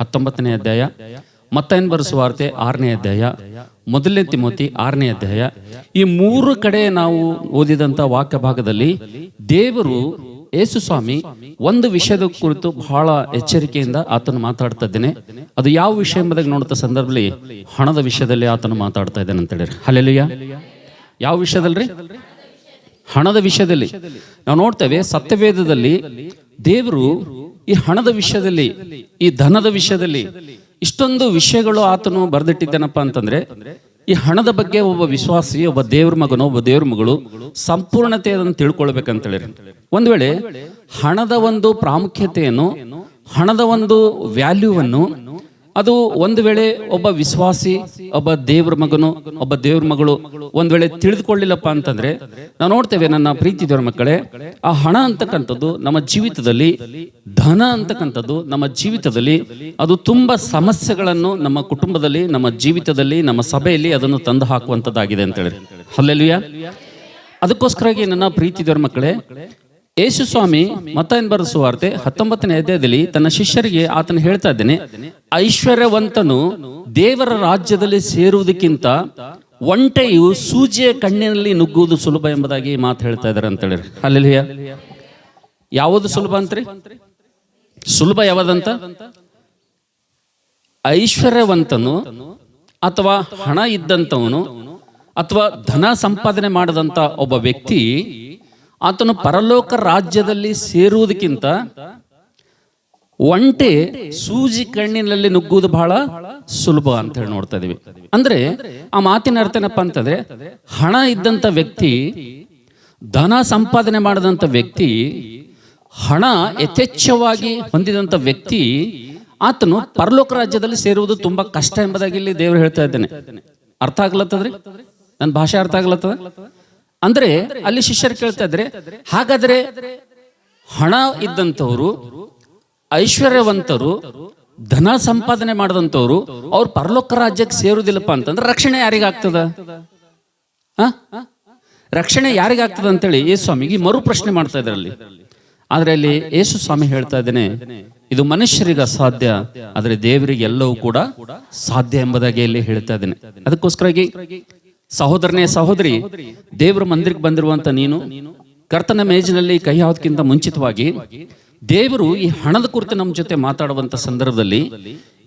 19ನೇ ಅಧ್ಯಾಯ, ಮತ್ತಾಯನ ಬರೆದ ಸುವಾರ್ತೆ 6ನೇ ಅಧ್ಯಾಯ, ಮೊದಲನೇ ತಿಮೋತಿ 6ನೇ ಅಧ್ಯಾಯ. ಈ ಮೂರು ಕಡೆ ನಾವು ಓದಿದಂಥ ವಾಕ್ಯ ಭಾಗದಲ್ಲಿ ದೇವರು ಯೇಸು ಸ್ವಾಮಿ ಒಂದು ವಿಷಯದ ಕುರಿತು ಬಹಳ ಎಚ್ಚರಿಕೆಯಿಂದ ಆತನು ಮಾತಾಡ್ತಾ ಇದ್ದೇನೆ. ಅದು ಯಾವ ವಿಷಯ ಎಂಬುದಾಗಿ ನೋಡುತ್ತ ಸಂದರ್ಭದಲ್ಲಿ ಹಣದ ವಿಷಯದಲ್ಲಿ ಆತನು ಮಾತಾಡ್ತಾ ಇದ್ದಾನೆ ಅಂತ ಹೇಳಿರಿ. ಹಲ್ಲೆಲೂಯಾ. ಯಾವ ವಿಷಯದಲ್ರಿ? ಹಣದ ವಿಷಯದಲ್ಲಿ. ನಾವು ನೋಡ್ತೇವೆ ಸತ್ಯವೇದದಲ್ಲಿ ದೇವರು ಈ ಹಣದ ವಿಷಯದಲ್ಲಿ, ಈ ಧನದ ವಿಷಯದಲ್ಲಿ ಇಷ್ಟೊಂದು ವಿಷಯಗಳು ಆತನು ಬರೆದಿಟ್ಟಿದ್ದೇನಪ್ಪ ಅಂತಂದ್ರೆ, ಈ ಹಣದ ಬಗ್ಗೆ ಒಬ್ಬ ವಿಶ್ವಾಸಿ, ಒಬ್ಬ ದೇವ್ರ ಮಗನು, ಒಬ್ಬ ದೇವ್ರ ಮಗಳು ಸಂಪೂರ್ಣತೆ ಅದನ್ನು ತಿಳ್ಕೊಳ್ಬೇಕಂತೇಳಿ. ಒಂದು ವೇಳೆ ಹಣದ ಒಂದು ಪ್ರಾಮುಖ್ಯತೆಯನ್ನು, ಹಣದ ಒಂದು ವ್ಯಾಲ್ಯೂವನ್ನು ಅದು ಒಂದು ವೇಳೆ ಒಬ್ಬ ವಿಶ್ವಾಸಿ, ಒಬ್ಬ ದೇವ್ರ ಮಗನು, ಒಬ್ಬ ದೇವ್ರ ಮಗಳು ಒಂದ್ ವೇಳೆ ತಿಳಿದುಕೊಳ್ಳಿಲ್ಲಪ್ಪ ಅಂತಂದ್ರೆ, ನಾವು ನೋಡ್ತೇವೆ ನನ್ನ ಪ್ರೀತಿ ದೇವ್ರ ಮಕ್ಕಳೇ, ಆ ಹಣ ಅಂತಕ್ಕಂಥದ್ದು ನಮ್ಮ ಜೀವಿತದಲ್ಲಿ, ಧನ ಅಂತಕ್ಕಂಥದ್ದು ನಮ್ಮ ಜೀವಿತದಲ್ಲಿ ಅದು ತುಂಬಾ ಸಮಸ್ಯೆಗಳನ್ನು ನಮ್ಮ ಕುಟುಂಬದಲ್ಲಿ, ನಮ್ಮ ಜೀವಿತದಲ್ಲಿ, ನಮ್ಮ ಸಭೆಯಲ್ಲಿ ಅದನ್ನು ತಂದು ಹಾಕುವಂಥದ್ದಾಗಿದೆ ಅಂತ ಹೇಳಿ. ಹಲ್ಲೆಲೂಯಾ. ಅದಕ್ಕೋಸ್ಕರಾಗಿ ನನ್ನ ಪ್ರೀತಿ ದೇವ್ರ ಮಕ್ಕಳೇ, ಯೇಸು ಸ್ವಾಮಿ ಮತ್ತಾಯನ ಬರೆದ ಸುವಾರ್ತೆ 19ನೇ ಅಧ್ಯಾಯದಲ್ಲಿ ತನ್ನ ಶಿಷ್ಯರಿಗೆ ಆತನು ಹೇಳ್ತಾ ಇದ್ದೇನೆ, ಐಶ್ವರ್ಯವಂತನು ದೇವರ ರಾಜ್ಯದಲ್ಲಿ ಸೇರುವುದಕ್ಕಿಂತ ಒಂಟೆಯು ಸೂಜಿಯ ಕಣ್ಣಿನಲ್ಲಿ ನುಗ್ಗುವುದು ಸುಲಭ ಎಂಬುದಾಗಿ ಮಾತು ಹೇಳ್ತಾ ಇದ್ದಾರೆ ಅಂತ ಹೇಳಿ. ಹಲ್ಲೆಲೂಯಾ. ಯಾವುದು ಸುಲಭ ಅಂತ್ರಿ? ಸುಲಭ ಯಾವದಂತ? ಐಶ್ವರ್ಯವಂತನು ಅಥವಾ ಹಣ ಇದ್ದಂಥವನು ಅಥವಾ ಧನ ಸಂಪಾದನೆ ಮಾಡದಂತ ಒಬ್ಬ ವ್ಯಕ್ತಿ ಆತನು ಪರಲೋಕ ರಾಜ್ಯದಲ್ಲಿ ಸೇರುವುದಕ್ಕಿಂತ ಒಂಟೆ ಸೂಜಿ ಕಣ್ಣಿನಲ್ಲಿ ನುಗ್ಗುವುದು ಬಹಳ ಸುಲಭ ಅಂತ ಹೇಳಿ ನೋಡ್ತಾ ಇದೀವಿ. ಅಂದ್ರೆ ಆ ಮಾತಿನ ಅರ್ಥ ಏನಪ್ಪ ಅಂತಂದ್ರೆ, ಹಣ ಇದ್ದಂತ ವ್ಯಕ್ತಿ, ಧನ ಸಂಪಾದನೆ ಮಾಡದಂತ ವ್ಯಕ್ತಿ, ಹಣ ಯಥೇಚ್ಛವಾಗಿ ಹೊಂದಿದಂತ ವ್ಯಕ್ತಿ ಆತನು ಪರಲೋಕ ರಾಜ್ಯದಲ್ಲಿ ಸೇರುವುದು ತುಂಬಾ ಕಷ್ಟ ಎಂಬುದಾಗಿ ಇಲ್ಲಿ ದೇವರು ಹೇಳ್ತಾ ಇದ್ದೇನೆ. ಅರ್ಥ ಆಗ್ಲತ್ತದ್ರಿ? ನನ್ನ ಭಾಷೆ ಅರ್ಥ ಆಗ್ಲತ್ತದ? ಅಂದ್ರೆ ಅಲ್ಲಿ ಶಿಷ್ಯರು ಕೇಳ್ತಾ ಇದ್ರೆ, ಹಾಗಾದ್ರೆ ಹಣ ಇದ್ದಂಥವ್ರು, ಐಶ್ವರ್ಯವಂತರು, ಧನ ಸಂಪಾದನೆ ಮಾಡದಂಥವ್ರು ಅವ್ರು ಪರಲೋಕ ರಾಜ್ಯಕ್ಕೆ ಸೇರುವುದಿಲ್ಲಪ್ಪ ಅಂತಂದ್ರೆ ರಕ್ಷಣೆ ಯಾರಿಗಾಗ್ತದ? ರಕ್ಷಣೆ ಯಾರಿಗಾಗ್ತದ ಅಂತೇಳಿ ಯೇಸು ಸ್ವಾಮಿಗೆ ಮರು ಪ್ರಶ್ನೆ ಮಾಡ್ತಾ ಇದ್ದಾರೆ ಅಲ್ಲಿ. ಆದ್ರೆ ಅಲ್ಲಿ ಯೇಸು ಸ್ವಾಮಿ ಹೇಳ್ತಾ ಇದ್ದೇನೆ, ಇದು ಮನುಷ್ಯರಿಗೆ ಅಸಾಧ್ಯ, ಆದ್ರೆ ದೇವರಿಗೆ ಎಲ್ಲವೂ ಕೂಡ ಸಾಧ್ಯ ಎಂಬುದಾಗಿ ಇಲ್ಲಿ ಹೇಳ್ತಾ ಇದ್ದೇನೆ. ಅದಕ್ಕೋಸ್ಕರಾಗಿ ಸಹೋದರನೇ, ಸಹೋದರಿ, ದೇವರ ಮಂದಿರಕ್ಕೆ ಬಂದಿರುವಂತ ನೀನು ಕರ್ತನ ಮೇಜಿನಲ್ಲಿ ಕೈ ಹಾಕೋದಕ್ಕಿಂತ ಮುಂಚಿತವಾಗಿ ದೇವರು ಈ ಹಣದ ಕುರಿತು ನಮ್ಮ ಜೊತೆ ಮಾತಾಡುವಂತ ಸಂದರ್ಭದಲ್ಲಿ,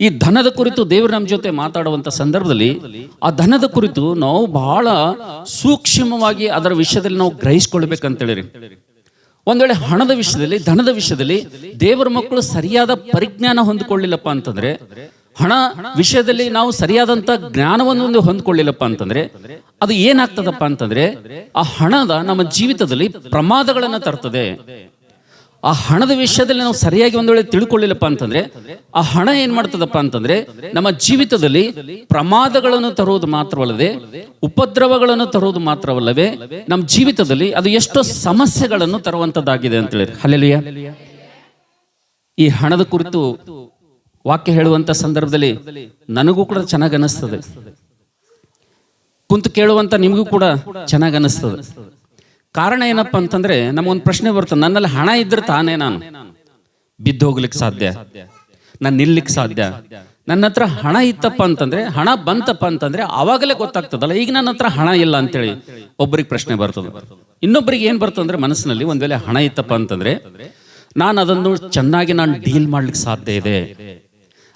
ಈ ಧನದ ಕುರಿತು ದೇವರು ನಮ್ಮ ಜೊತೆ ಮಾತಾಡುವಂತ ಸಂದರ್ಭದಲ್ಲಿ, ಆ ಧನದ ಕುರಿತು ನಾವು ಬಹಳ ಸೂಕ್ಷ್ಮವಾಗಿ ಅದರ ವಿಷಯದಲ್ಲಿ ನಾವು ಗ್ರಹಿಸ್ಕೊಳ್ಬೇಕಂತೇಳಿ. ಒಂದ್ ವೇಳೆ ಹಣದ ವಿಷಯದಲ್ಲಿ, ಧನದ ವಿಷಯದಲ್ಲಿ ದೇವರ ಮಕ್ಕಳು ಸರಿಯಾದ ಪರಿಜ್ಞಾನ ಹೊಂದಿಕೊಳ್ಳಿಲ್ಲಪ್ಪ ಅಂತಂದ್ರೆ, ಹಣ ವಿಷಯದಲ್ಲಿ ನಾವು ಸರಿಯಾದಂತ ಜ್ಞಾನವನ್ನು ಹೊಂದ್ಕೊಳ್ಳಿಲ್ಲಪ್ಪ ಅಂತಂದ್ರೆ ಅದು ಏನಾಗ್ತದಪ್ಪ ಅಂತಂದ್ರೆ, ಆ ಹಣದ ನಮ್ಮ ಜೀವಿತದಲ್ಲಿ ಪ್ರಮಾದಗಳನ್ನ ತರ್ತದೆ. ಆ ಹಣದ ವಿಷಯದಲ್ಲಿ ನಾವು ಸರಿಯಾಗಿ ಒಂದ್ ವೇಳೆ ತಿಳ್ಕೊಳ್ಳಿಲ್ಲಪ್ಪ ಅಂತಂದ್ರೆ, ಆ ಹಣ ಏನ್ ಮಾಡ್ತದಪ್ಪ ಅಂತಂದ್ರೆ ನಮ್ಮ ಜೀವಿತದಲ್ಲಿ ಪ್ರಮಾದಗಳನ್ನು ತರುವುದು ಮಾತ್ರವಲ್ಲದೆ, ಉಪದ್ರವಗಳನ್ನು ತರುವುದು ಮಾತ್ರವಲ್ಲವೇ, ನಮ್ಮ ಜೀವಿತದಲ್ಲಿ ಅದು ಎಷ್ಟೋ ಸಮಸ್ಯೆಗಳನ್ನು ತರುವಂತದ್ದಾಗಿದೆ ಅಂತೇಳಿ. ಹಲ್ಲೆಲೂಯಾ. ಈ ಹಣದ ಕುರಿತು ವಾಕ್ಯ ಹೇಳುವಂತ ಸಂದರ್ಭದಲ್ಲಿ ನನಗೂ ಕೂಡ ಚೆನ್ನಾಗಿ ಅನಿಸ್ತದೆ, ಕುಂತು ಕೇಳುವಂತ ನಿಮಗೂ ಕೂಡ ಚೆನ್ನಾಗಿ ಅನಿಸ್ತದೆ. ಕಾರಣ ಏನಪ್ಪಾ ಅಂತಂದ್ರೆ, ನಮಗೊಂದು ಪ್ರಶ್ನೆ ಬರ್ತದೆ, ನನ್ನಲ್ಲಿ ಹಣ ಇದ್ರೆ ತಾನೇ ನಾನು ಬಿದ್ದು ಹೋಗ್ಲಿಕ್ಕೆ ಸಾಧ್ಯ, ನಾನು ನಿಲ್ಲಿಕ್ಕೆ ಸಾಧ್ಯ. ನನ್ನ ಹತ್ರ ಹಣ ಇತ್ತಪ್ಪ ಅಂತಂದ್ರೆ, ಹಣ ಬಂತಪ್ಪ ಅಂತಂದ್ರೆ ಅವಾಗಲೇ ಗೊತ್ತಾಗ್ತದಲ್ಲ, ಈಗ ನನ್ನ ಹತ್ರ ಹಣ ಇಲ್ಲ ಅಂತೇಳಿ ಒಬ್ಬರಿಗೆ ಪ್ರಶ್ನೆ ಬರ್ತದೆ. ಇನ್ನೊಬ್ಬರಿಗೆ ಏನ್ ಬರ್ತಂದ್ರೆ ಮನಸ್ಸಿನಲ್ಲಿ, ಒಂದ್ ವೇಳೆ ಹಣ ಇತ್ತಪ್ಪ ಅಂತಂದ್ರೆ ನಾನು ಅದನ್ನು ಚೆನ್ನಾಗಿ ಡೀಲ್ ಮಾಡ್ಲಿಕ್ಕೆ ಸಾಧ್ಯ ಇದೆ,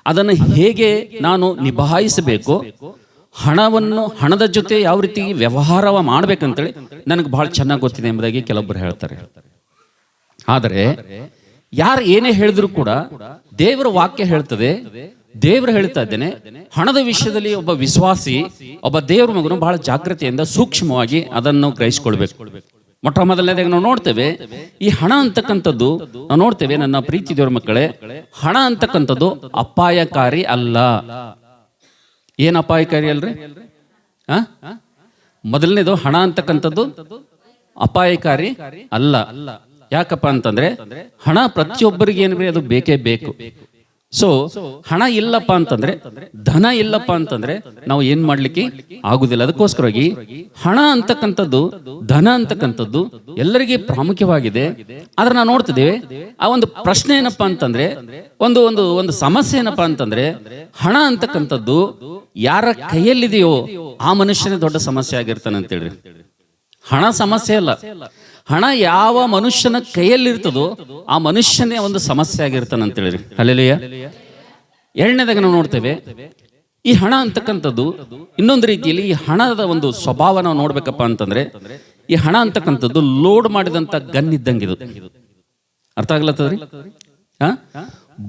ಅದನ್ನು ಹೇಗೆ ನಾನು ನಿಭಾಯಿಸಬೇಕು, ಹಣದ ಜೊತೆ ಯಾವ ರೀತಿ ವ್ಯವಹಾರ ಮಾಡ್ಬೇಕಂತೇಳಿ ನನಗೆ ಬಹಳ ಚೆನ್ನಾಗಿ ಗೊತ್ತಿದೆ ಎಂಬುದಾಗಿ ಕೆಲವೊಬ್ಬರು ಹೇಳ್ತಾರೆ. ಆದರೆ ಯಾರು ಏನೇ ಹೇಳಿದ್ರು ಕೂಡ ದೇವರ ವಾಕ್ಯ ಹೇಳ್ತದೆ, ದೇವರು ಹೇಳ್ತಾ ಇದ್ದೇನೆ, ಹಣದ ವಿಷಯದಲ್ಲಿ ಒಬ್ಬ ವಿಶ್ವಾಸಿ, ಒಬ್ಬ ದೇವರ ಮಗನು ಬಹಳ ಜಾಗೃತಿಯಿಂದ ಸೂಕ್ಷ್ಮವಾಗಿ ಅದನ್ನು ಗ್ರಹಿಸಿಕೊಳ್ಬೇಕು. ಮೊಟ್ಟ ಮೊದಲನೇದಾಗಿ ನಾವು ನೋಡ್ತೇವೆ, ಈ ಹಣ ಅಂತಕ್ಕಂಥದ್ದು ನಾವು ನೋಡ್ತೇವೆ ನನ್ನ ಪ್ರೀತಿ ದೇವರ ಮಕ್ಕಳೇ, ಹಣ ಅಂತಕ್ಕಂಥದ್ದು ಅಪಾಯಕಾರಿ ಅಲ್ಲ. ಏನ್ ಅಪಾಯಕಾರಿ ಅಲ್ರಿ? ಮೊದಲನೇದು, ಹಣ ಅಂತಕ್ಕಂಥದ್ದು ಅಪಾಯಕಾರಿ ಅಲ್ಲ. ಯಾಕಪ್ಪ ಅಂತಂದ್ರೆ ಹಣ ಪ್ರತಿಯೊಬ್ಬರಿಗೆ ಏನ್ರಿ ಅದು ಬೇಕೇ ಬೇಕು. ಸೊ ಹಣ ಇಲ್ಲಪ್ಪ ಅಂತಂದ್ರೆ, ಧನ ಇಲ್ಲಪ್ಪ ಅಂತಂದ್ರೆ ನಾವು ಏನ್ ಮಾಡ್ಲಿಕ್ಕೆ ಆಗುದಿಲ್ಲ. ಅದಕ್ಕೋಸ್ಕರವಾಗಿ ಹಣ ಅಂತಕ್ಕಂಥದ್ದು, ಧನ ಅಂತಕ್ಕಂಥದ್ದು ಎಲ್ಲರಿಗೆ ಪ್ರಾಮುಖ್ಯವಾಗಿದೆ. ಆದ್ರೆ ನಾವು ನೋಡ್ತಿದ್ದೇವೆ, ಆ ಒಂದು ಪ್ರಶ್ನೆ ಏನಪ್ಪಾ ಅಂತಂದ್ರೆ, ಒಂದು ಒಂದು ಒಂದು ಸಮಸ್ಯೆ ಏನಪ್ಪಾ ಅಂತಂದ್ರೆ, ಹಣ ಅಂತಕ್ಕಂಥದ್ದು ಯಾರ ಕೈಯಲ್ಲಿದೆಯೋ ಆ ಮನುಷ್ಯನೇ ದೊಡ್ಡ ಸಮಸ್ಯೆ ಆಗಿರ್ತಾನೆ ಅಂತೇಳಿ. ಹಣ ಸಮಸ್ಯೆ ಅಲ್ಲ, ಹಣ ಯಾವ ಮನುಷ್ಯನ ಕೈಯಲ್ಲಿರ್ತದೋ ಆ ಮನುಷ್ಯನೇ ಒಂದು ಸಮಸ್ಯೆ ಆಗಿರ್ತಾನೆ ಅಂತೇಳಿ. ಹಲ್ಲೆಲೂಯಾ. ಎರಡನೇದಾಗ ನಾವು ನೋಡ್ತೇವೆ, ಈ ಹಣ ಅಂತಕ್ಕಂಥದ್ದು ಇನ್ನೊಂದು ರೀತಿಯಲ್ಲಿ, ಈ ಹಣದ ಒಂದು ಸ್ವಭಾವ ನಾವು ನೋಡ್ಬೇಕಪ್ಪ ಅಂತಂದ್ರೆ, ಈ ಹಣ ಅಂತಕ್ಕಂಥದ್ದು ಲೋಡ್ ಮಾಡಿದಂತ ಗನ್ ಇದ್ದಂಗಿದು. ಅರ್ಥ ಆಗ್ಲತ್ತದ್ರಿ?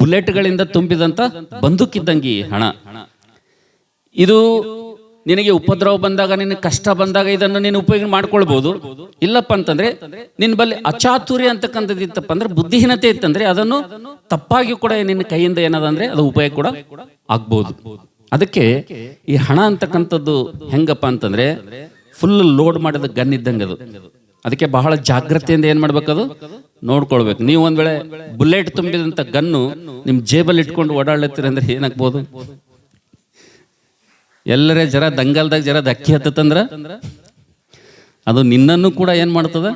ಬುಲೆಟ್ಗಳಿಂದ ತುಂಬಿದಂತ ಬಂದೂಕಿದ್ದಂಗೆ ಹಣ. ಇದು ನಿನಗೆ ಉಪದ್ರವ ಬಂದಾಗ, ನಿನಗೆ ಕಷ್ಟ ಬಂದಾಗ ಇದನ್ನು ನೀನು ಉಪಯೋಗ ಮಾಡ್ಕೊಳ್ಬಹುದು. ಇಲ್ಲಪ್ಪ ಅಂತಂದ್ರೆ ನಿನ್ನ ಬಲ್ಲಿ ಅಚಾತುರ್ಯ ಅಂತಕ್ಕಂಥದ್ದು ಇತ್ತಪ್ಪ ಅಂದ್ರೆ, ಬುದ್ಧಿಹೀನತೆ ಇತ್ತಂದ್ರೆ ಅದನ್ನು ತಪ್ಪಾಗಿ ಕೂಡ ನಿನ್ನ ಕೈಯಿಂದ ಏನದಂದ್ರೆ ಅದು ಉಪಯೋಗ ಕೂಡ ಆಗ್ಬಹುದು. ಅದಕ್ಕೆ ಈ ಹಣ ಅಂತಕ್ಕಂಥದ್ದು ಹೆಂಗಪ್ಪ ಅಂತಂದ್ರೆ ಫುಲ್ ಲೋಡ್ ಮಾಡಿದ ಗನ್ ಇದ್ದಂಗೆ ಅದು. ಅದಕ್ಕೆ ಬಹಳ ಜಾಗ್ರತೆಯಿಂದ ಏನ್ ಮಾಡ್ಬೇಕದು ನೋಡ್ಕೊಳ್ಬೇಕು. ನೀವು ಒಂದ್ ವೇಳೆ ಬುಲೆಟ್ ತುಂಬಿದಂತ ಗನ್ನು ನಿಮ್ ಜೇಬಲ್ಲಿ ಇಟ್ಕೊಂಡು ಓಡಾಡ್ಲತ್ತೀರಿ ಅಂದ್ರೆ ಏನಾಗ್ಬೋದು? ಎಲ್ಲರೇ ಜರ ದಂಗಲ್ದಾಗ ಜರ ಧಕ್ಕಿ ಹತ್ತಂದ್ರ ಅದು ನಿನ್ನನ್ನು ಕೂಡ ಏನ್ ಮಾಡ್ತದ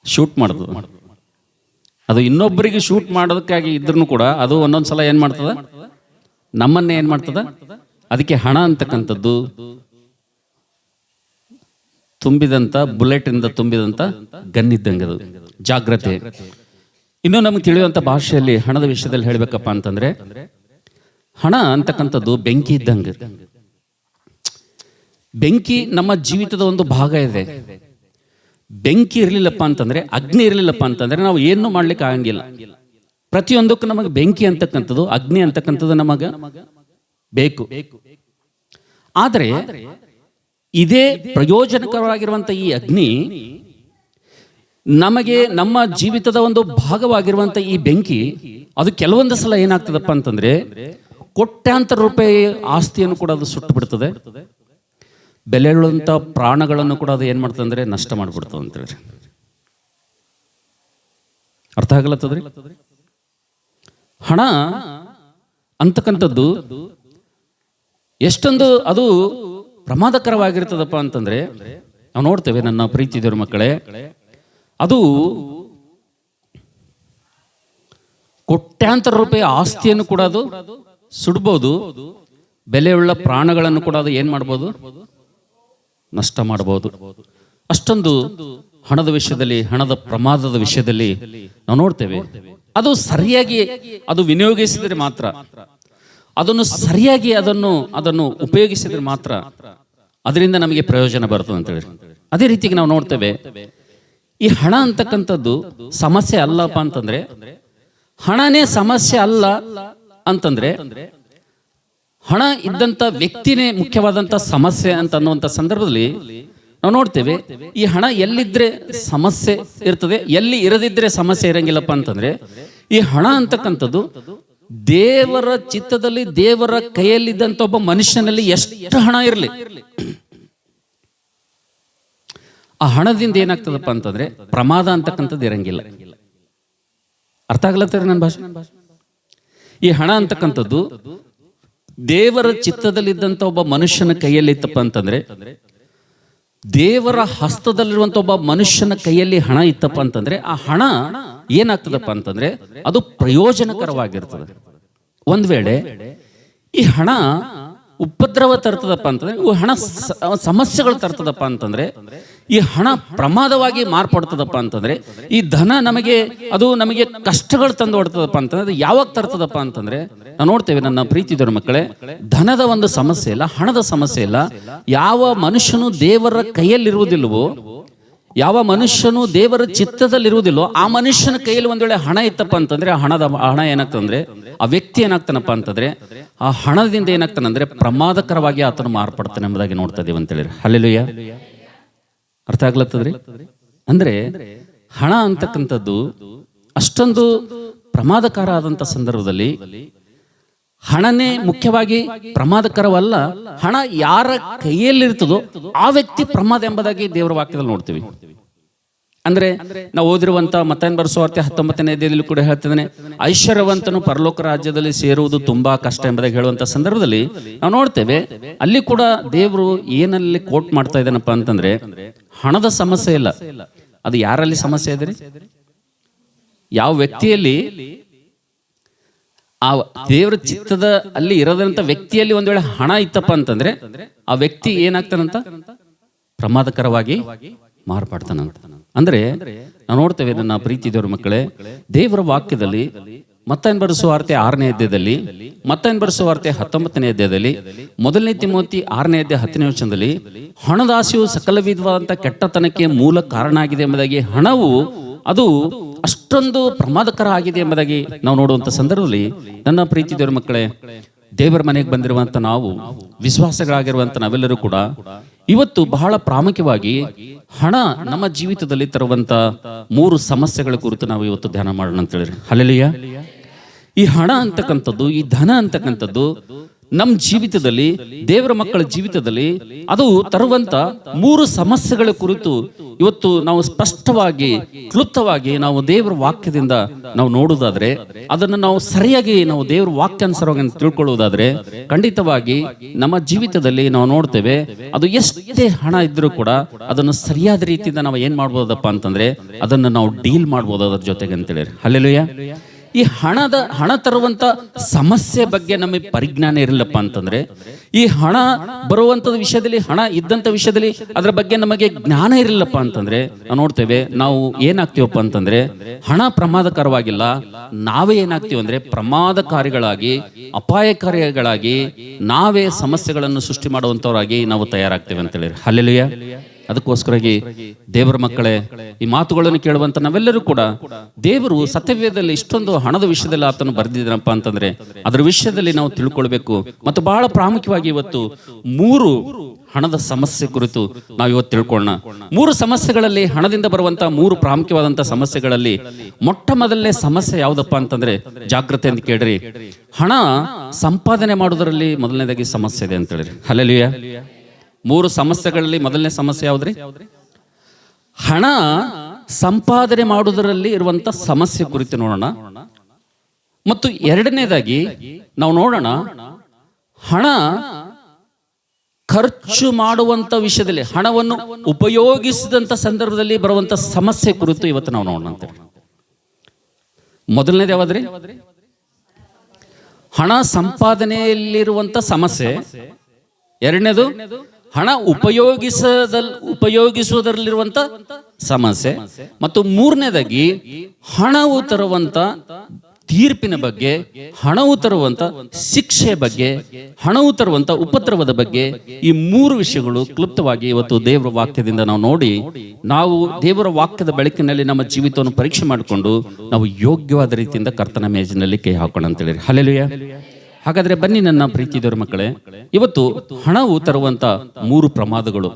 ಶೂಟ್ ಮಾಡ್ತದ. ಅದು ಇನ್ನೊಬ್ಬರಿಗೆ ಶೂಟ್ ಮಾಡೋದಕ್ಕಾಗಿ ಇದ್ರೂ ಕೂಡ ಅದು ಒಂದೊಂದ್ಸಲ ಏನ್ ಮಾಡ್ತದ, ನಮ್ಮನ್ನೇ ಏನ್ ಮಾಡ್ತದ. ಅದಕ್ಕೆ ಹಣ ಅಂತಕ್ಕಂಥದ್ದು ತುಂಬಿದಂತ ಬುಲೆಟ್ ಇಂದ ತುಂಬಿದಂತ ಗನ್ ಇದ್ದಂಗೆ ಅದು. ಜಾಗ್ರತೆ. ಇನ್ನು ನಮ್ಗೆ ತಿಳಿಯುವಂತ ಭಾಷೆಯಲ್ಲಿ ಹಣದ ವಿಷಯದಲ್ಲಿ ಹೇಳ್ಬೇಕಪ್ಪ ಅಂತಂದ್ರೆ, ಹಣ ಅಂತಕ್ಕಂಥದ್ದು ಬೆಂಕಿ ಇದ್ದಂಗೆ. ಬೆಂಕಿ ನಮ್ಮ ಜೀವಿತದ ಒಂದು ಭಾಗ ಇದೆ. ಬೆಂಕಿ ಇರಲಿಲ್ಲಪ್ಪ ಅಂತಂದ್ರೆ, ಅಗ್ನಿ ಇರಲಿಲ್ಲಪ್ಪ ಅಂತಂದ್ರೆ ನಾವು ಏನು ಮಾಡ್ಲಿಕ್ಕೆ ಆಗಂಗಿಲ್ಲ. ಪ್ರತಿಯೊಂದಕ್ಕೂ ನಮಗೆ ಬೆಂಕಿ ಅಂತಕ್ಕಂಥದ್ದು, ಅಗ್ನಿ ಅಂತಕ್ಕಂಥದ್ದು ನಮಗೆ ಬೇಕು. ಆದರೆ ಇದೇ ಪ್ರಯೋಜನಕರವಾಗಿರುವಂತ ಈ ಅಗ್ನಿ ನಮಗೆ ನಮ್ಮ ಜೀವಿತದ ಒಂದು ಭಾಗವಾಗಿರುವಂತ ಈ ಬೆಂಕಿ, ಅದು ಕೆಲವೊಂದು ಸಲ ಏನಾಗ್ತದಪ್ಪ ಅಂತಂದ್ರೆ ಕೋಟ್ಯಾಂತರ ರೂಪಾಯಿ ಆಸ್ತಿಯನ್ನು ಕೂಡ ಅದು ಸುಟ್ಟು ಬಿಡ್ತದೆ. ಬೆಲೆಯುಳ್ಳಂತ ಪ್ರಾಣಗಳನ್ನು ಕೂಡ ಅದು ಏನ್ ಮಾಡ್ತದೆ ಅಂದ್ರೆ ನಷ್ಟ ಮಾಡ್ಬಿಡ್ತದೆ ಅಂತ ಹೇಳಿ. ಅರ್ಥ ಆಗಲತ್ತದ್ರಿ? ಹಣ ಅಂತಕ್ಕಂಥದ್ದು ಎಷ್ಟೊಂದು ಅದು ಪ್ರಮಾದಕರವಾಗಿರ್ತದಪ್ಪ ಅಂತಂದ್ರೆ ನಾವು ನೋಡ್ತೇವೆ. ನನ್ನ ಪ್ರೀತಿ ದೇವ್ರ ಮಕ್ಕಳೇ, ಅದು ಕೋಟ್ಯಾಂತರ ರೂಪಾಯಿ ಆಸ್ತಿಯನ್ನು ಕೂಡ ಅದು ಸುಡ್ಬೋದು. ಬೆಲೆಯುಳ್ಳ ಪ್ರಾಣಗಳನ್ನು ಕೂಡ ಅದು ಏನ್ ಮಾಡ್ಬೋದು, ನಷ್ಟ ಮಾಡಬಹುದು. ಅಷ್ಟೊಂದು ಹಣದ ವಿಷಯದಲ್ಲಿ, ಹಣದ ಪ್ರಮಾದದ ವಿಷಯದಲ್ಲಿ ನಾವು ನೋಡ್ತೇವೆ. ಅದು ಸರಿಯಾಗಿ ಅದು ವಿನಿಯೋಗಿಸಿದ್ರೆ ಮಾತ್ರ, ಅದನ್ನು ಸರಿಯಾಗಿ ಅದನ್ನು ಉಪಯೋಗಿಸಿದ್ರೆ ಮಾತ್ರ ಅದರಿಂದ ನಮಗೆ ಪ್ರಯೋಜನ ಬರ್ತದೆ ಅಂತ ಹೇಳಿ. ಅದೇ ರೀತಿಗೆ ನಾವು ನೋಡ್ತೇವೆ, ಈ ಹಣ ಅಂತಕ್ಕಂಥದ್ದು ಸಮಸ್ಯೆ ಅಲ್ಲಪ್ಪ ಅಂತಂದ್ರೆ, ಹಣನೇ ಸಮಸ್ಯೆ ಅಲ್ಲ ಅಂತಂದ್ರೆ ಹಣ ಇದ್ದಂತ ವ್ಯಕ್ತಿನೇ ಮುಖ್ಯವಾದಂತ ಸಮಸ್ಯೆ ಅಂತ ಅನ್ನುವಂಥ ಸಂದರ್ಭದಲ್ಲಿ ನಾವು ನೋಡ್ತೇವೆ, ಈ ಹಣ ಎಲ್ಲಿದ್ರೆ ಸಮಸ್ಯೆ ಇರ್ತದೆ, ಎಲ್ಲಿ ಇರದಿದ್ರೆ ಸಮಸ್ಯೆ ಇರಂಗಿಲ್ಲಪ್ಪ ಅಂತಂದ್ರೆ, ಈ ಹಣ ಅಂತಕ್ಕಂಥದ್ದು ದೇವರ ಚಿತ್ತದಲ್ಲಿ, ದೇವರ ಕೈಯಲ್ಲಿದ್ದಂತ ಒಬ್ಬ ಮನುಷ್ಯನಲ್ಲಿ ಎಷ್ಟು ಹಣ ಇರಲಿ, ಆ ಹಣದಿಂದ ಏನಾಗ್ತದಪ್ಪ ಅಂತಂದ್ರೆ ಪ್ರಮಾದ ಅಂತಕ್ಕಂಥದ್ದು ಇರಂಗಿಲ್ಲ. ಅರ್ಥ ಆಗ್ಲತ್ತಾರೆ ನನ್ನ ಭಾಷೆ? ಈ ಹಣ ಅಂತಕ್ಕಂಥದ್ದು ದೇವರ ಚಿತ್ತದಲ್ಲಿದ್ದಂತ ಒಬ್ಬ ಮನುಷ್ಯನ ಕೈಯಲ್ಲಿ ಇತ್ತಪ್ಪ ಅಂತಂದ್ರೆ, ದೇವರ ಹಸ್ತದಲ್ಲಿರುವಂತ ಒಬ್ಬ ಮನುಷ್ಯನ ಕೈಯಲ್ಲಿ ಹಣ ಇತ್ತಪ್ಪ ಅಂತಂದ್ರೆ, ಆ ಹಣ ಏನಾಗ್ತದಪ್ಪ ಅಂತಂದ್ರೆ ಅದು ಪ್ರಯೋಜನಕರವಾಗಿರ್ತದೆ. ಒಂದ್ ವೇಳೆ ಈ ಹಣ ಉಪದ್ರವ ತರ್ತದಪ್ಪ ಅಂತಂದ್ರೆ, ಹಣ ಸಮಸ್ಯೆಗಳು ತರ್ತದಪ್ಪ ಅಂತಂದ್ರೆ, ಈ ಹಣ ಪ್ರಮಾದವಾಗಿ ಮಾರ್ಪಡ್ತದಪ್ಪ ಅಂತಂದ್ರೆ, ಈ ಧನ ನಮಗೆ ಕಷ್ಟಗಳು ತಂದು ಹೊಡ್ತದಪ್ಪ ಅಂತಂದ್ರೆ, ಅದು ಯಾವಾಗ ತರ್ತದಪ್ಪ ಅಂತಂದ್ರೆ ನಾವು ನೋಡ್ತೇವೆ. ನನ್ನ ಪ್ರೀತಿದವರ ಮಕ್ಕಳೇ, ಧನದ ಒಂದು ಸಮಸ್ಯೆ ಇಲ್ಲ, ಹಣದ ಸಮಸ್ಯೆ ಇಲ್ಲ. ಯಾವ ಮನುಷ್ಯನು ದೇವರ ಕೈಯಲ್ಲಿರುವುದಿಲ್ಲವೋ, ಯಾವ ಮನುಷ್ಯನು ದೇವರ ಚಿತ್ತದಲ್ಲಿರುವುದಿಲ್ಲೋ ಆ ಮನುಷ್ಯನ ಕೈಯಲ್ಲಿ ಒಂದ್ ವೇಳೆ ಹಣ ಇತ್ತಪ್ಪ ಅಂತಂದ್ರೆ, ಹಣ ಏನಾಗ್ತಂದ್ರೆ, ಆ ವ್ಯಕ್ತಿ ಏನಾಗ್ತಾನಪ್ಪ ಅಂತಂದ್ರೆ ಆ ಹಣದಿಂದ ಏನಾಗ್ತಾನಂದ್ರೆ ಪ್ರಮಾದಕರವಾಗಿ ಆತನು ಮಾರ್ಪಡ್ತಾನೆ ಎಂಬುದಾಗಿ ನೋಡ್ತಾ ಇದೀವಿ ಅಂತ ಹೇಳಿ. ಹಲ್ಲೆಲೂಯಾ. ಅರ್ಥ ಆಗ್ಲತ್ತದ್ರಿ? ಅಂದ್ರೆ ಹಣ ಅಂತಕ್ಕಂಥದ್ದು ಅಷ್ಟೊಂದು ಪ್ರಮಾದಕರ ಆದಂತ ಸಂದರ್ಭದಲ್ಲಿ ಹಣನೇ ಮುಖ್ಯವಾಗಿ ಪ್ರಮಾದಕರವಲ್ಲ, ಹಣ ಯಾರ ಕೈಯಲ್ಲಿರ್ತದೋ ಆ ವ್ಯಕ್ತಿ ಪ್ರಮಾದ ಎಂಬುದಾಗಿ ದೇವರ ವಾಕ್ಯದಲ್ಲಿ ನೋಡ್ತೀವಿ. ಅಂದ್ರೆ ನಾವು ಓದಿರುವಂತ ಮತ್ತಾಯನ ಬರೆಸುವಾರ್ತೆ 19ನೇ ಅಧ್ಯಾಯದಲ್ಲಿ ಕೂಡ ಹೇಳ್ತಿದ್ದಾನೆ, ಐಶ್ವರ್ಯವಂತನು ಪರಲೋಕ ರಾಜ್ಯದಲ್ಲಿ ಸೇರುವುದು ತುಂಬಾ ಕಷ್ಟ ಎಂಬುದಾಗಿ ಹೇಳುವಂತ ಸಂದರ್ಭದಲ್ಲಿ ನಾವು ನೋಡ್ತೇವೆ, ಅಲ್ಲಿ ಕೂಡ ದೇವರು ಏನಲ್ಲಿ ಕೋಟ್ ಮಾಡ್ತಾ ಇದ್ದಾನಪ್ಪ ಅಂತಂದ್ರೆ, ಹಣದ ಸಮಸ್ಯೆ ಇಲ್ಲ. ಅದು ಯಾರಲ್ಲಿ ಸಮಸ್ಯೆ ಇದೆ? ಯಾವ ವ್ಯಕ್ತಿಯಲ್ಲಿ ಆ ದೇವರ ಚಿತ್ತದ ಅಲ್ಲಿ ಇರೋದಂತ ವ್ಯಕ್ತಿಯಲ್ಲಿ ಒಂದ್ ವೇಳೆ ಹಣ ಇತ್ತಪ್ಪ ಅಂತಂದ್ರೆ ಆ ವ್ಯಕ್ತಿ ಏನಾಗ್ತಾನಂತ, ಪ್ರಮಾದಕರವಾಗಿ ಮಾರ್ಪಾಡ್ತಾನಂತ. ಅಂದ್ರೆ ನಾವು ನೋಡ್ತೇವೆ ನನ್ನ ಪ್ರೀತಿ ದೇವರ ಮಕ್ಕಳೇ, ದೇವರ ವಾಕ್ಯದಲ್ಲಿ ಮತ್ತಾಯನ ಬರೆಸುವಾರ್ತೆ 6ನೇ ಅಧ್ಯಾಯದಲ್ಲಿ, ಮತ್ತಾಯನ ಬರೆಸುವಾರ್ತೆ 19ನೇ ಅಧ್ಯಾಯದಲ್ಲಿ, 1 ತಿಮೋತಿ 6ನೇ ಅಧ್ಯಾಯ 10ನೇ ವಚನದಲ್ಲಿ ಹಣದಾಸೆಯು ಸಕಲ ವಿಧವಾದಂತ ಕೆಟ್ಟತನಕ್ಕೆ ಮೂಲ ಕಾರಣ ಆಗಿದೆ ಎಂಬುದಾಗಿ, ಹಣವು ಅದು ಅಷ್ಟೊಂದು ಪ್ರಮಾದಕರ ಆಗಿದೆ ಎಂಬುದಾಗಿ ನಾವು ನೋಡುವಂತ ಸಂದರ್ಭದಲ್ಲಿ ನನ್ನ ಪ್ರೀತಿ ದೇವರ ಮಕ್ಕಳೇ, ದೇವರ ಮನೆಗೆ ಬಂದಿರುವಂತ ನಾವು ವಿಶ್ವಾಸಗಳಾಗಿರುವಂತ ನಾವೆಲ್ಲರೂ ಕೂಡ ಇವತ್ತು ಬಹಳ ಪ್ರಾಮುಖ್ಯವಾಗಿ ಹಣ ನಮ್ಮ ಜೀವಿತದಲ್ಲಿ ತರುವಂತ 3 ಸಮಸ್ಯೆಗಳ ಕುರಿತು ನಾವು ಇವತ್ತು ಧ್ಯಾನ ಮಾಡೋಣ ಅಂತ ಹೇಳಿರಿ. ಹಲ್ಲೆಲೂಯಾ. ಈ ಹಣ ಅಂತಕ್ಕಂಥದ್ದು, ಈ ಧನ ಅಂತಕ್ಕಂಥದ್ದು ನಮ್ಮ ಜೀವಿತದಲ್ಲಿ, ದೇವರ ಮಕ್ಕಳ ಜೀವಿತದಲ್ಲಿ ಅದು ತರುವಂತ 3 ಸಮಸ್ಯೆಗಳ ಕುರಿತು ಇವತ್ತು ನಾವು ಸ್ಪಷ್ಟವಾಗಿ, ಕ್ಲುಪ್ತವಾಗಿ ನಾವು ದೇವರ ವಾಕ್ಯದಿಂದ ನಾವು ನೋಡುವುದಾದ್ರೆ, ಅದನ್ನು ನಾವು ಸರಿಯಾಗಿ ನಾವು ದೇವರ ವಾಕ್ಯಾನುಸಾರವಾಗಿ ತಿಳ್ಕೊಳ್ಳುವುದಾದ್ರೆ, ಖಂಡಿತವಾಗಿ ನಮ್ಮ ಜೀವಿತದಲ್ಲಿ ನಾವು ನೋಡ್ತೇವೆ, ಅದು ಎಷ್ಟೇ ಹಣ ಇದ್ರೂ ಕೂಡ ಅದನ್ನು ಸರಿಯಾದ ರೀತಿಯಿಂದ ನಾವು ಏನ್ ಮಾಡ್ಬೋದಪ್ಪ ಅಂತಂದ್ರೆ ಅದನ್ನು ನಾವು ಡೀಲ್ ಮಾಡ್ಬೋದು ಅದ್ರ ಜೊತೆಗೆ ಅಂತೇಳಿ. ಹಲ್ಲೆಲೂಯಾ. ಈ ಹಣ ತರುವಂತ ಸಮಸ್ಯೆ ಬಗ್ಗೆ ನಮಗೆ ಪರಿಜ್ಞಾನ ಇರಲಿಲ್ಲಪ್ಪ ಅಂತಂದ್ರೆ, ಈ ಹಣ ಬರುವಂತದ ವಿಷಯದಲ್ಲಿ, ಹಣ ಇದ್ದಂತ ವಿಷಯದಲ್ಲಿ ಅದರ ಬಗ್ಗೆ ನಮಗೆ ಜ್ಞಾನ ಇರಲಿಲ್ಲಪ್ಪ ಅಂತಂದ್ರೆ ನಾವು ನೋಡ್ತೇವೆ, ನಾವು ಏನಾಗ್ತೀವಪ್ಪ ಅಂತಂದ್ರೆ ಹಣ ಪ್ರಮಾದಕರವಾಗಿಲ್ಲ, ನಾವೇ ಏನಾಗ್ತೀವಿ ಅಂದ್ರೆ ಪ್ರಮಾದಕಾರಿಗಳಾಗಿ, ಅಪಾಯಕಾರಿಗಳಾಗಿ, ನಾವೇ ಸಮಸ್ಯೆಗಳನ್ನು ಸೃಷ್ಟಿ ಮಾಡುವಂತವರಾಗಿ ನಾವು ತಯಾರಾಗ್ತೇವೆ ಅಂತೇಳಿ. ಹಲ್ಲೆಲೂಯಾ. ಅದಕ್ಕೋಸ್ಕರಾಗಿ ದೇವರ ಮಕ್ಕಳೇ, ಈ ಮಾತುಗಳನ್ನು ಕೇಳುವಂತ ನಾವೆಲ್ಲರೂ ಕೂಡ ದೇವರು ಸತ್ಯವೇದದಲ್ಲಿ ಇಷ್ಟೊಂದು ಹಣದ ವಿಷಯದಲ್ಲಿ ಆತನು ಬರೆದಿದ್ದಾನಪ್ಪ ಅಂತಂದ್ರೆ ಅದರ ವಿಷಯದಲ್ಲಿ ನಾವು ತಿಳ್ಕೊಳ್ಬೇಕು. ಮತ್ತು ಬಹಳ ಪ್ರಾಮುಖ್ಯವಾಗಿ ಇವತ್ತು 3 ಹಣದ ಸಮಸ್ಯೆ ಕುರಿತು ನಾವು ಇವತ್ತು ತಿಳ್ಕೊಳ್ಳೋಣ. 3 ಸಮಸ್ಯೆಗಳಲ್ಲಿ, ಹಣದಿಂದ ಬರುವಂತ 3 ಪ್ರಾಮುಖ್ಯವಾದಂತಹ ಸಮಸ್ಯೆಗಳಲ್ಲಿ ಮೊಟ್ಟ ಮೊದಲನೇ ಸಮಸ್ಯೆ ಯಾವ್ದಪ್ಪ ಅಂತಂದ್ರೆ, ಜಾಗ್ರತೆ ಅಂತ ಕೇಳ್ರಿ, ಹಣ ಸಂಪಾದನೆ ಮಾಡೋದರಲ್ಲಿ ಮೊದಲನೇದಾಗಿ ಸಮಸ್ಯೆ ಇದೆ ಅಂತ ಹೇಳ್ರಿ. ಹಲ್ಲೆಲೂಯಾ. 3 ಸಮಸ್ಯೆಗಳಲ್ಲಿ ಮೊದಲನೇ ಸಮಸ್ಯೆ ಯಾವ್ದ್ರಿ? ಹಣ ಸಂಪಾದನೆ ಮಾಡುವುದರಲ್ಲಿ ಇರುವಂತ ಸಮಸ್ಯೆ ಕುರಿತು ನೋಡೋಣ. ಮತ್ತು ಎರಡನೇದಾಗಿ ನಾವು ನೋಡೋಣ, ಹಣ ಖರ್ಚು ಮಾಡುವಂತ ವಿಷಯದಲ್ಲಿ, ಹಣವನ್ನು ಉಪಯೋಗಿಸಿದಂತ ಸಂದರ್ಭದಲ್ಲಿ ಬರುವಂತ ಸಮಸ್ಯೆ ಕುರಿತು ಇವತ್ತು ನಾವು ನೋಡೋಣ ಅಂತ. ಮೊದಲನೇದು ಯಾವ್ದ್ರಿ? ಹಣ ಸಂಪಾದನೆಯಲ್ಲಿರುವಂತ ಸಮಸ್ಯೆ. ಎರಡನೇದು ಹಣ ಉಪಯೋಗಿಸುವುದರಲ್ಲಿರುವಂತ ಸಮಸ್ಯೆ. ಮತ್ತು ಮೂರನೇದಾಗಿ ಹಣವು ತರುವಂತ ತೀರ್ಪಿನ ಬಗ್ಗೆ, ಹಣವು ತರುವಂತ ಶಿಕ್ಷೆ ಬಗ್ಗೆ, ಹಣವು ತರುವಂತ ಉಪದ್ರವದ ಬಗ್ಗೆ, ಈ 3 ವಿಷಯಗಳು ಕ್ಲುಪ್ತವಾಗಿ ಇವತ್ತು ದೇವರ ವಾಕ್ಯದಿಂದ ನಾವು ನೋಡಿ, ನಾವು ದೇವರ ವಾಕ್ಯದ ಬೆಳಕಿನಲ್ಲಿ ನಮ್ಮ ಜೀವಿತವನ್ನು ಪರೀಕ್ಷೆ ಮಾಡಿಕೊಂಡು ನಾವು ಯೋಗ್ಯವಾದ ರೀತಿಯಿಂದ ಕರ್ತನ ಮೇಜಿನಲ್ಲಿ ಕೈ ಹಾಕೋಣ ಅಂತೇಳಿ. ಹಲ್ಲೆಲೂಯಾ. ಹಾಗಾದ್ರೆ ಬನ್ನಿ ನನ್ನ ಪ್ರೀತಿ ದೇವರ ಮಕ್ಕಳೇ, ಇವತ್ತು ಹಣವು ತರುವಂತ 3 ಪ್ರಮಾದಗಳು,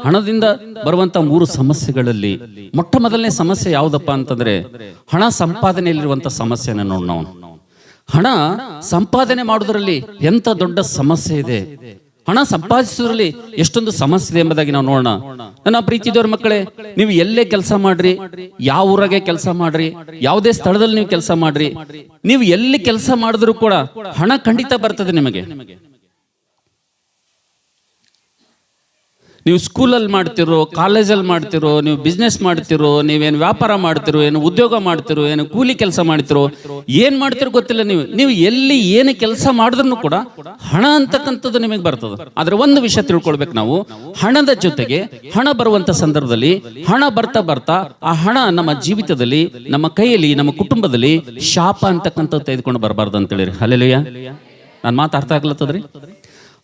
ಹಣದಿಂದ ಬರುವಂತ 3 ಸಮಸ್ಯೆಗಳಲ್ಲಿ ಮೊಟ್ಟ ಮೊದಲನೇ ಸಮಸ್ಯೆ ಯಾವುದಪ್ಪ ಅಂತಂದ್ರೆ ಹಣ ಸಂಪಾದನೆಯಲ್ಲಿರುವಂತ ಸಮಸ್ಯೆನ ನೋಡೋಣ ನಾವು. ಹಣ ಸಂಪಾದನೆ ಮಾಡೋದ್ರಲ್ಲಿ ಎಂತ ದೊಡ್ಡ ಸಮಸ್ಯೆ ಇದೆ, ಹಣ ಸಂಪಾದಿಸೋದ್ರಲ್ಲಿ ಎಷ್ಟೊಂದು ಸಮಸ್ಯೆ ಇದೆ ಎಂಬುದಾಗಿ ನಾವು ನೋಡೋಣ. ನನ್ನ ಪ್ರೀತಿ ದೇವರ ಮಕ್ಕಳೇ, ನೀವು ಎಲ್ಲೇ ಕೆಲಸ ಮಾಡ್ರಿ, ಯಾವ ಊರಾಗೆ ಕೆಲಸ ಮಾಡ್ರಿ, ಯಾವುದೇ ಸ್ಥಳದಲ್ಲಿ ನೀವು ಕೆಲಸ ಮಾಡ್ರಿ, ನೀವು ಎಲ್ಲಿ ಕೆಲಸ ಮಾಡಿದ್ರು ಕೂಡ ಹಣ ಖಂಡಿತ ಬರ್ತದೆ ನಿಮಗೆ. ನೀವು ಸ್ಕೂಲಲ್ಲಿ ಮಾಡ್ತಿರೋ, ಕಾಲೇಜಲ್ಲಿ ಮಾಡ್ತಿರೋ, ನೀವು ಬಿಸ್ನೆಸ್ ಮಾಡ್ತಿರೋ, ನೀವೇನು ವ್ಯಾಪಾರ ಮಾಡ್ತಿರೋ, ಏನು ಉದ್ಯೋಗ ಮಾಡ್ತಿರೋ, ಏನು ಕೂಲಿ ಕೆಲಸ ಮಾಡ್ತಿರೋ, ಏನ್ ಮಾಡ್ತಿರೋ ಗೊತ್ತಿಲ್ಲ, ನೀವು ಎಲ್ಲಿ ಏನು ಕೆಲಸ ಮಾಡಿದ್ರು ಕೂಡ ಹಣ ಅಂತಕ್ಕಂಥದ್ದು ನಿಮಗೆ ಬರ್ತದೆ. ಆದ್ರೆ ಒಂದು ವಿಷಯ ತಿಳ್ಕೊಳ್ಬೇಕು ನಾವು, ಹಣದ ಜೊತೆಗೆ ಹಣ ಬರುವಂತ ಸಂದರ್ಭದಲ್ಲಿ, ಹಣ ಬರ್ತಾ ಆ ಹಣ ನಮ್ಮ ಜೀವಿತದಲ್ಲಿ, ನಮ್ಮ ಕೈಯಲ್ಲಿ, ನಮ್ಮ ಕುಟುಂಬದಲ್ಲಿ ಶಾಪ ಅಂತಕ್ಕಂಥದ್ದು ತೆಗೆದುಕೊಂಡು ಬರಬಾರ್ದು ಅಂತೇಳಿ. ಹಲ್ಲೆಲೂಯಾ. ನಾನು ಮಾತು ಅರ್ಥ ಆಗ್ಲತ್ತದ್ರಿ?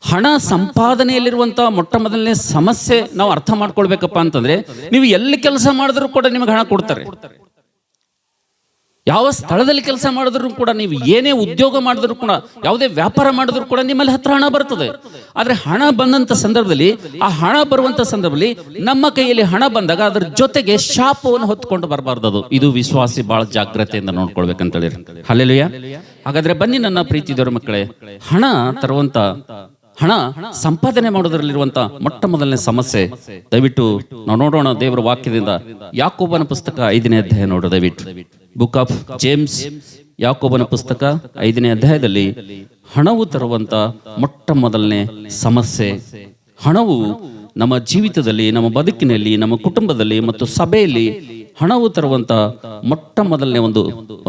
ಹಣ ಸಂಪಾದನೆಯಲ್ಲಿರುವಂತ ಮೊಟ್ಟ ಮೊದಲನೇ ಸಮಸ್ಯೆ ನಾವು ಅರ್ಥ ಮಾಡ್ಕೊಳ್ಬೇಕಪ್ಪ ಅಂತಂದ್ರೆ, ನೀವು ಎಲ್ಲಿ ಕೆಲಸ ಮಾಡಿದ್ರು ಕೂಡ ನಿಮಗೆ ಹಣ ಕೊಡ್ತಾರೆ. ಯಾವ ಸ್ಥಳದಲ್ಲಿ ಕೆಲಸ ಮಾಡಿದ್ರು ಕೂಡ, ನೀವು ಏನೇ ಉದ್ಯೋಗ ಮಾಡಿದ್ರು ಕೂಡ, ಯಾವುದೇ ವ್ಯಾಪಾರ ಮಾಡಿದ್ರು ಕೂಡ ನಿಮ್ಮಲ್ಲಿ ಹತ್ರ ಹಣ ಬರ್ತದೆ. ಆದ್ರೆ ಹಣ ಬಂದಂತ ಸಂದರ್ಭದಲ್ಲಿ, ಆ ಹಣ ಬರುವಂತ ಸಂದರ್ಭದಲ್ಲಿ ನಮ್ಮ ಕೈಯಲ್ಲಿ ಹಣ ಬಂದಾಗ ಅದ್ರ ಜೊತೆಗೆ ಶಾಪವನ್ನು ಹೊತ್ಕೊಂಡು ಬರಬಾರ್ದು. ಇದು ವಿಶ್ವಾಸಿ ಬಹಳ ಜಾಗ್ರತೆಯಿಂದ ನೋಡ್ಕೊಳ್ಬೇಕಂತ ಹೇಳಿ. ಹಲ್ಲೆಲೂಯಾ. ಹಾಗಾದ್ರೆ ಬನ್ನಿ ನನ್ನ ಪ್ರೀತಿ ದೇವರ ಮಕ್ಕಳೇ, ಹಣ ತರುವಂತ ಹಣ ಸಂಪಾದನೆ ಮಾಡೋದ್ರಲ್ಲಿರುವಂತ ಮೊಟ್ಟ ಮೊದಲನೇ ಸಮಸ್ಯೆ. ದಯವಿಟ್ಟು ನಾವು ನೋಡೋಣ ದೇವರ ವಾಕ್ಯದಿಂದ. ಯಾಕೋಬನ ಪುಸ್ತಕ 5ನೇ ಅಧ್ಯಾಯ ನೋಡು ದಯವಿಟ್ಟು. ಬುಕ್ ಆಫ್ ಜೇಮ್ಸ್, ಯಾಕೋಬನ ಪುಸ್ತಕ 5ನೇ ಅಧ್ಯಾಯದಲ್ಲಿ ಹಣವು ತರುವಂತ ಮೊಟ್ಟ ಮೊದಲನೇ ಸಮಸ್ಯೆ. ಹಣವು ನಮ್ಮ ಜೀವಿತದಲ್ಲಿ, ನಮ್ಮ ಬದುಕಿನಲ್ಲಿ, ನಮ್ಮ ಕುಟುಂಬದಲ್ಲಿ ಮತ್ತು ಸಭೆಯಲ್ಲಿ ಹಣವು ತರುವಂತ ಮೊಟ್ಟ ಮೊದಲನೇ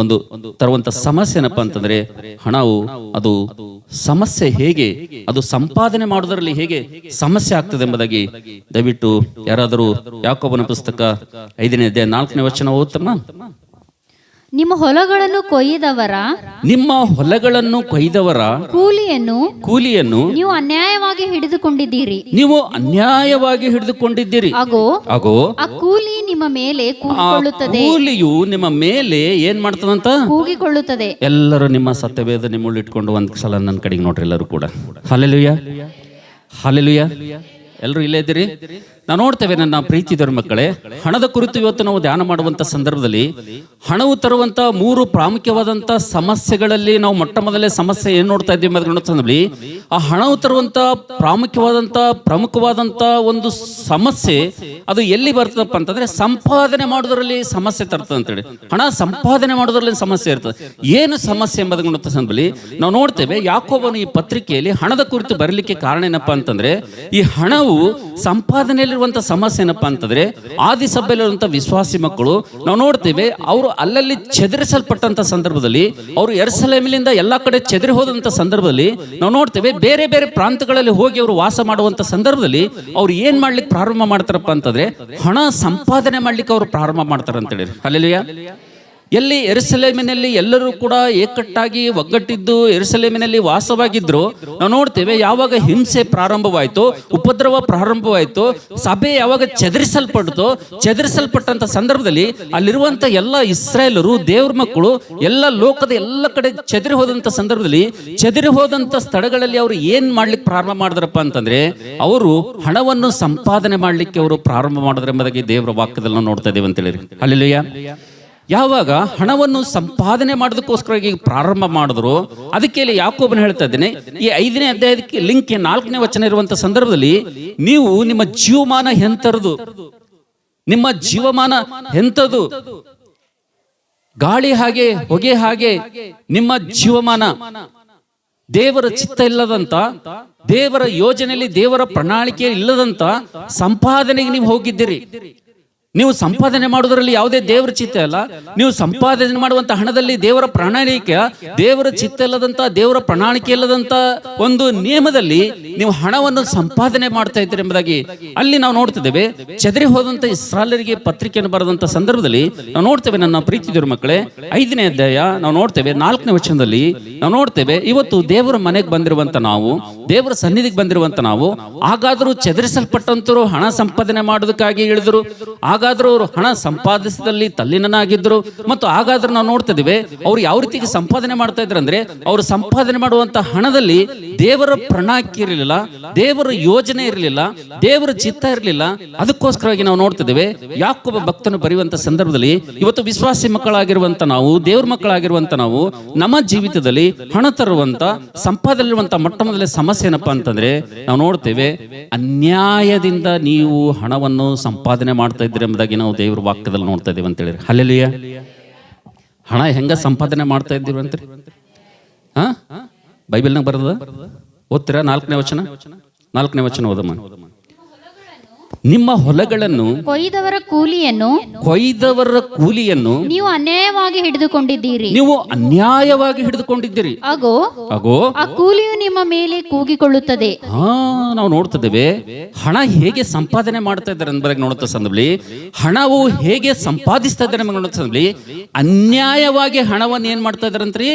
ಒಂದು ತರುವಂತ ಸಮಸ್ಯೆ ಏನಪ್ಪಾ ಅಂತಂದ್ರೆ, ಹಣವು ಅದು ಸಮಸ್ಯೆ ಹೇಗೆ ಅದು ಸಂಪಾದನೆ ಮಾಡೋದರಲ್ಲಿ ಹೇಗೆ ಸಮಸ್ಯೆ ಆಗ್ತದೆ ಎಂಬುದಾಗಿ ದಯವಿಟ್ಟು ಯಾರಾದರೂ ಯಾಕೋಬನ ಪುಸ್ತಕ 5ನೇ ಅಧ್ಯಾಯ 4ನೇ ವಚನ ಓದ್ತಮ್ಮ. ನಿಮ್ಮ ಹೊಲಗಳನ್ನು ಕೊಯ್ದವರ ಕೂಲಿಯನ್ನು ನೀವು ಅನ್ಯಾಯವಾಗಿ ಹಿಡಿದುಕೊಂಡಿದ್ದೀರಿ. ಅಗೋ ಆ ಕೂಲಿ ನಿಮ್ಮ ಮೇಲೆ ಕೂಗಿಕೊಳ್ಳುತ್ತದೆ. ಕೂಲಿಯು ನಿಮ್ಮ ಮೇಲೆ ಏನ್ ಮಾಡ್ತದಂತ? ಕೂಗಿಕೊಳ್ಳುತ್ತದೆ. ಎಲ್ಲರೂ ನಿಮ್ಮ ಸತ್ಯವೇದ ನಿಮ್ಮಲ್ಲಿ ಇಟ್ಕೊಂಡು ಒಂದ್ ಸಲ ನನ್ನ ಕಡೆಗೆ ನೋಡ್ರಿ ಎಲ್ಲರೂ ಕೂಡ. Hallelujah, hallelujah. ಎಲ್ಲರೂ ಇಲ್ಲೇ ಇದ್ದೀರಿ? ನಾವು ನೋಡ್ತೇವೆ ನನ್ನ ಪ್ರೀತಿದವರ ಮಕ್ಕಳೇ, ಹಣದ ಕುರಿತು ಇವತ್ತು ನಾವು ಧ್ಯಾನ ಮಾಡುವಂತ ಸಂದರ್ಭದಲ್ಲಿ ಹಣವು ತರುವಂತ 3 ಪ್ರಾಮುಖ್ಯವಾದಂತ ಸಮಸ್ಯೆಗಳಲ್ಲಿ ನಾವು ಮೊಟ್ಟ ಮೊದಲೇ ಸಮಸ್ಯೆ ಏನ್ ನೋಡ್ತಾ ಇದ್ದೀವಿ ಸಂದರ್ಭದಲ್ಲಿ, ಆ ಹಣವು ತರುವಂತ ಪ್ರಮುಖವಾದಂತ ಒಂದು ಸಮಸ್ಯೆ ಅದು ಎಲ್ಲಿ ಬರ್ತದಪ್ಪ ಅಂತಂದ್ರೆ, ಸಂಪಾದನೆ ಮಾಡೋದ್ರಲ್ಲಿ ಸಮಸ್ಯೆ ತರ್ತದೆ ಅಂತೇಳಿ. ಹಣ ಸಂಪಾದನೆ ಮಾಡೋದ್ರಲ್ಲಿ ಸಮಸ್ಯೆ ಇರ್ತದೆ. ಏನು ಸಮಸ್ಯೆ ಎಂಬುದನ್ನು ಸಂದರ್ಭದಲ್ಲಿ ನಾವು ನೋಡ್ತೇವೆ. ಯಾಕೋಬನು ಈ ಪತ್ರಿಕೆಯಲ್ಲಿ ಹಣದ ಕುರಿತು ಬರಲಿಕ್ಕೆ ಕಾರಣ ಏನಪ್ಪಾ ಅಂತಂದ್ರೆ, ಈ ಹಣವು ಸಂಪಾದನೆಯಲ್ಲಿ ಸಮಸ್ಯೆ ಏನಪ್ಪಾ ಅಂತಂದ್ರೆ, ಆದಿ ಸಭೆಯಲ್ಲಿರುವಂತಹ ವಿಶ್ವಾಸಿ ಮಕ್ಕಳು ನಾವು ನೋಡ್ತೇವೆ, ಅವರು ಅಲ್ಲಲ್ಲಿ ಚದುರಿಸಲ್ಪಟ್ಟಂತ ಸಂದರ್ಭದಲ್ಲಿ, ಅವರು ಯೆರೂಸಲೇಮಿನಿಂದ ಎಲ್ಲಾ ಕಡೆ ಚದುರಿ ಹೋದಂತ ಸಂದರ್ಭದಲ್ಲಿ ನಾವು ನೋಡ್ತೇವೆ, ಬೇರೆ ಬೇರೆ ಪ್ರಾಂತಗಳಲ್ಲಿ ಹೋಗಿ ಅವರು ವಾಸ ಮಾಡುವಂತ ಸಂದರ್ಭದಲ್ಲಿ ಅವ್ರು ಏನ್ ಮಾಡ್ಲಿಕ್ಕೆ ಪ್ರಾರಂಭ ಮಾಡ್ತಾರಪ್ಪ ಅಂತಂದ್ರೆ, ಹಣ ಸಂಪಾದನೆ ಮಾಡ್ಲಿಕ್ಕೆ ಅವರು ಪ್ರಾರಂಭ ಮಾಡ್ತಾರೆ ಅಂತ ಹೇಳಿ. ಹಲ್ಲೆಲೂಯಾ. ಎಲ್ಲಿ ಯೆರೂಸಲೇಮಿನಲ್ಲಿ ಎಲ್ಲರೂ ಕೂಡ ಏಕಟ್ಟಾಗಿ ಒಗ್ಗಟ್ಟಿದ್ದು ಯೆರೂಸಲೇಮಿನಲ್ಲಿ ವಾಸವಾಗಿದ್ರು ನಾವು ನೋಡ್ತೇವೆ. ಯಾವಾಗ ಹಿಂಸೆ ಪ್ರಾರಂಭವಾಯಿತು, ಉಪದ್ರವ ಪ್ರಾರಂಭವಾಯಿತು, ಸಭೆ ಯಾವಾಗ ಚದುರಿಸಲ್ಪಟ್ಟಂತ ಸಂದರ್ಭದಲ್ಲಿ ಅಲ್ಲಿರುವಂತ ಎಲ್ಲ ಇಸ್ರಾಯೇಲರು, ದೇವ್ರ ಮಕ್ಕಳು, ಎಲ್ಲ ಲೋಕದ ಎಲ್ಲ ಕಡೆ ಚದುರಿ ಹೋದಂತ ಸಂದರ್ಭದಲ್ಲಿ, ಚದುರಿ ಹೋದಂತ ಸ್ಥಳಗಳಲ್ಲಿ ಅವರು ಏನ್ ಮಾಡ್ಲಿಕ್ಕೆ ಪ್ರಾರಂಭ ಮಾಡಿದ್ರಪ್ಪ ಅಂತಂದ್ರೆ, ಅವರು ಹಣವನ್ನು ಸಂಪಾದನೆ ಮಾಡ್ಲಿಕ್ಕೆ ಅವರು ಪ್ರಾರಂಭ ಮಾಡಿದ್ರ ಎಂಬುದಾಗಿ ದೇವರ ವಾಕ್ಯದಲ್ಲಿ ನಾವು ನೋಡ್ತಾ ಇದ್ದೇವೆ ಅಂತ ಹೇಳಿ. ಹಲ್ಲೆಲೂಯಾ. ಯಾವಾಗ ಹಣವನ್ನು ಸಂಪಾದನೆ ಮಾಡೋದಕ್ಕೋಸ್ಕರ ಪ್ರಾರಂಭ ಮಾಡಿದ್ರು, ಅದಕ್ಕೆ ಇಲ್ಲಿ ಯಾಕೋಬನು ಹೇಳ್ತಾ ಇದ್ದೇನೆ, ಈ 5ನೇ ಅಧ್ಯಾಯಕ್ಕೆ ಲಿಂಕ್ 4ನೇ ವಚನ ಇರುವಂತ ಸಂದರ್ಭದಲ್ಲಿ, ನೀವು ನಿಮ್ಮ ಜೀವಮಾನ ಎಂತದು, ಗಾಳಿ ಹಾಗೆ ಹೊಗೆ ಹಾಗೆ ನಿಮ್ಮ ಜೀವಮಾನ. ದೇವರ ಚಿತ್ತ ಇಲ್ಲದಂತ, ದೇವರ ಯೋಜನೆಯಲ್ಲಿ ದೇವರ ಪ್ರಣಾಳಿಕೆ ಇಲ್ಲದಂತ ಸಂಪಾದನೆಗೆ ನೀವು ಹೋಗಿದ್ದೀರಿ. ನೀವು ಸಂಪಾದನೆ ಮಾಡುವುದರಲ್ಲಿ ಯಾವುದೇ ದೇವರ ಚಿತ್ತ ಇಲ್ಲ. ನೀವು ಸಂಪಾದನೆ ಮಾಡುವಂತ ಹಣದಲ್ಲಿ ದೇವರ ಪ್ರಣಾಳಿಕೆ, ದೇವರ ಚಿತ್ತ ಇಲ್ಲದಂತ, ದೇವರ ಪ್ರಣಾಳಿಕೆ ಇಲ್ಲದಂತ ಒಂದು ನಿಯಮದಲ್ಲಿ ನೀವು ಹಣವನ್ನು ಸಂಪಾದನೆ ಮಾಡ್ತಾ ಇದ್ದೀರಿ ಎಂಬುದಾಗಿ ಅಲ್ಲಿ ನಾವು ನೋಡ್ತಿದ್ದೇವೆ. ಚದರಿ ಹೋದಂತ ಇಸ್ರಾಯೇಲರಿಗೆ ಪತ್ರಿಕೆಯನ್ನು ಬರೆದಂತ ಸಂದರ್ಭದಲ್ಲಿ ನಾವು ನೋಡ್ತೇವೆ. ನನ್ನ ಪ್ರೀತಿದವರ ಮಕ್ಕಳೇ, 5ನೇ ಅಧ್ಯಾಯ ನಾವು ನೋಡ್ತೇವೆ 4ನೇ ವಚನದಲ್ಲಿ ನಾವು ನೋಡ್ತೇವೆ, ಇವತ್ತು ದೇವರ ಮನೆಗೆ ಬಂದಿರುವಂತ ನಾವು, ದೇವರ ಸನ್ನಿಧಿಗೆ ಬಂದಿರುವಂತ ನಾವು, ಹಾಗಾದರೂ ಚದರಿಸಲ್ಪಟ್ಟಂತರು ಹಣ ಸಂಪಾದನೆ ಮಾಡೋದಕ್ಕಾಗಿ ಇಳಿದ್ರು, ಹಾಗಾದ್ರೂ ಅವರು ಹಣ ಸಂಪಾದಿಸದಲ್ಲಿ ತಲ್ಲೀನನಾಗಿದ್ರು. ಮತ್ತು ಹಾಗಾದ್ರೂ ನಾವು ನೋಡ್ತಾ ಇದ್ದೀವಿ ಅವ್ರು ಯಾವ ರೀತಿಗೆ ಸಂಪಾದನೆ ಮಾಡ್ತಾ ಇದ್ರು ಅಂದ್ರೆ, ಅವರು ಸಂಪಾದನೆ ಮಾಡುವಂತ ಹಣದಲ್ಲಿ ದೇವರ ಪ್ರಣಾಳಿಕೆ ಇರಲಿಲ್ಲ, ದೇವರ ಯೋಜನೆ ಇರಲಿಲ್ಲ, ದೇವರ ಚಿತ್ತ ಇರಲಿಲ್ಲ. ಅದಕ್ಕೋಸ್ಕರವಾಗಿ ನಾವು ನೋಡ್ತಿದ್ದೇವೆ, ಯಾಕೋಬ ಭಕ್ತನು ಬರೆಯುವಂತ ಸಂದರ್ಭದಲ್ಲಿ ಇವತ್ತು ವಿಶ್ವಾಸಿ ಮಕ್ಕಳಾಗಿರುವಂತ ನಾವು, ದೇವ್ರ ಮಕ್ಕಳಾಗಿರುವಂತ ನಾವು, ನಮ್ಮ ಜೀವಿತದಲ್ಲಿ ಹಣ ತರುವಂತ ಸಂಪಾದನೆ ಮೊಟ್ಟ ಮೊದಲೇ ಸಮಸ್ಯೆ ಏನಪ್ಪಾ ಅಂತಂದ್ರೆ, ನಾವು ನೋಡ್ತೇವೆ ಅನ್ಯಾಯದಿಂದ ನೀವು ಹಣವನ್ನು ಸಂಪಾದನೆ ಮಾಡ್ತಾ ಇದ್ದೀರಿ ಎಂಬುದಾಗಿ ನಾವು ದೇವರ ವಾಕ್ಯದಲ್ಲಿ ನೋಡ್ತಾ ಇದ್ದೀವಿ ಅಂತ ಹೇಳಿ. ಹಲ್ಲೆಲೂಯಾ. ಹಣ ಹೆಂಗ ಸಂಪಾದನೆ ಮಾಡ್ತಾ ಇದ್ದೀವಿ ಅಂತ ಬೈಬಲ್ನಾಗ ಬರ್ತದ, ಓದ್ತೀರಾ? 4ನೇ ವಚನ ಓದಮ್ಮ. ನಿಮ್ಮ ಹೊಲಗಳನ್ನು ಕೊಯ್ದವರ ಕೂಲಿಯನ್ನು ನೀವು ಅನ್ಯಾಯವಾಗಿ ಹಿಡಿದುಕೊಂಡಿದ್ದೀರಿ. ಅಗೋ ಆ ಕೂಲಿಯು ನಿಮ್ಮ ಮೇಲೆ ಕೂಗಿಕೊಳ್ಳುತ್ತದೆ. ನಾವು ನೋಡ್ತಿದ್ದೇವೆ ಹಣ ಹೇಗೆ ಸಂಪಾದನೆ ಮಾಡ್ತಾ ಇದ್ದಾರೆ ಅನ್ನೋದಕ್ಕೆ ನೋಡುತ್ತಾ ಸಂದರ್ಭದಲ್ಲಿ, ಹಣವು ಹೇಗೆ ಸಂಪಾದಿಸ್ತಾ ಇದ್ದಾರೆ ನೋಡುತ್ತಾ ಸಂದರ್ಭದಲ್ಲಿ, ಅನ್ಯಾಯವಾಗಿ ಹಣವನ್ನು ಏನ್ ಮಾಡ್ತಾ ಇದ್ದಾರಂತ್ರಿ?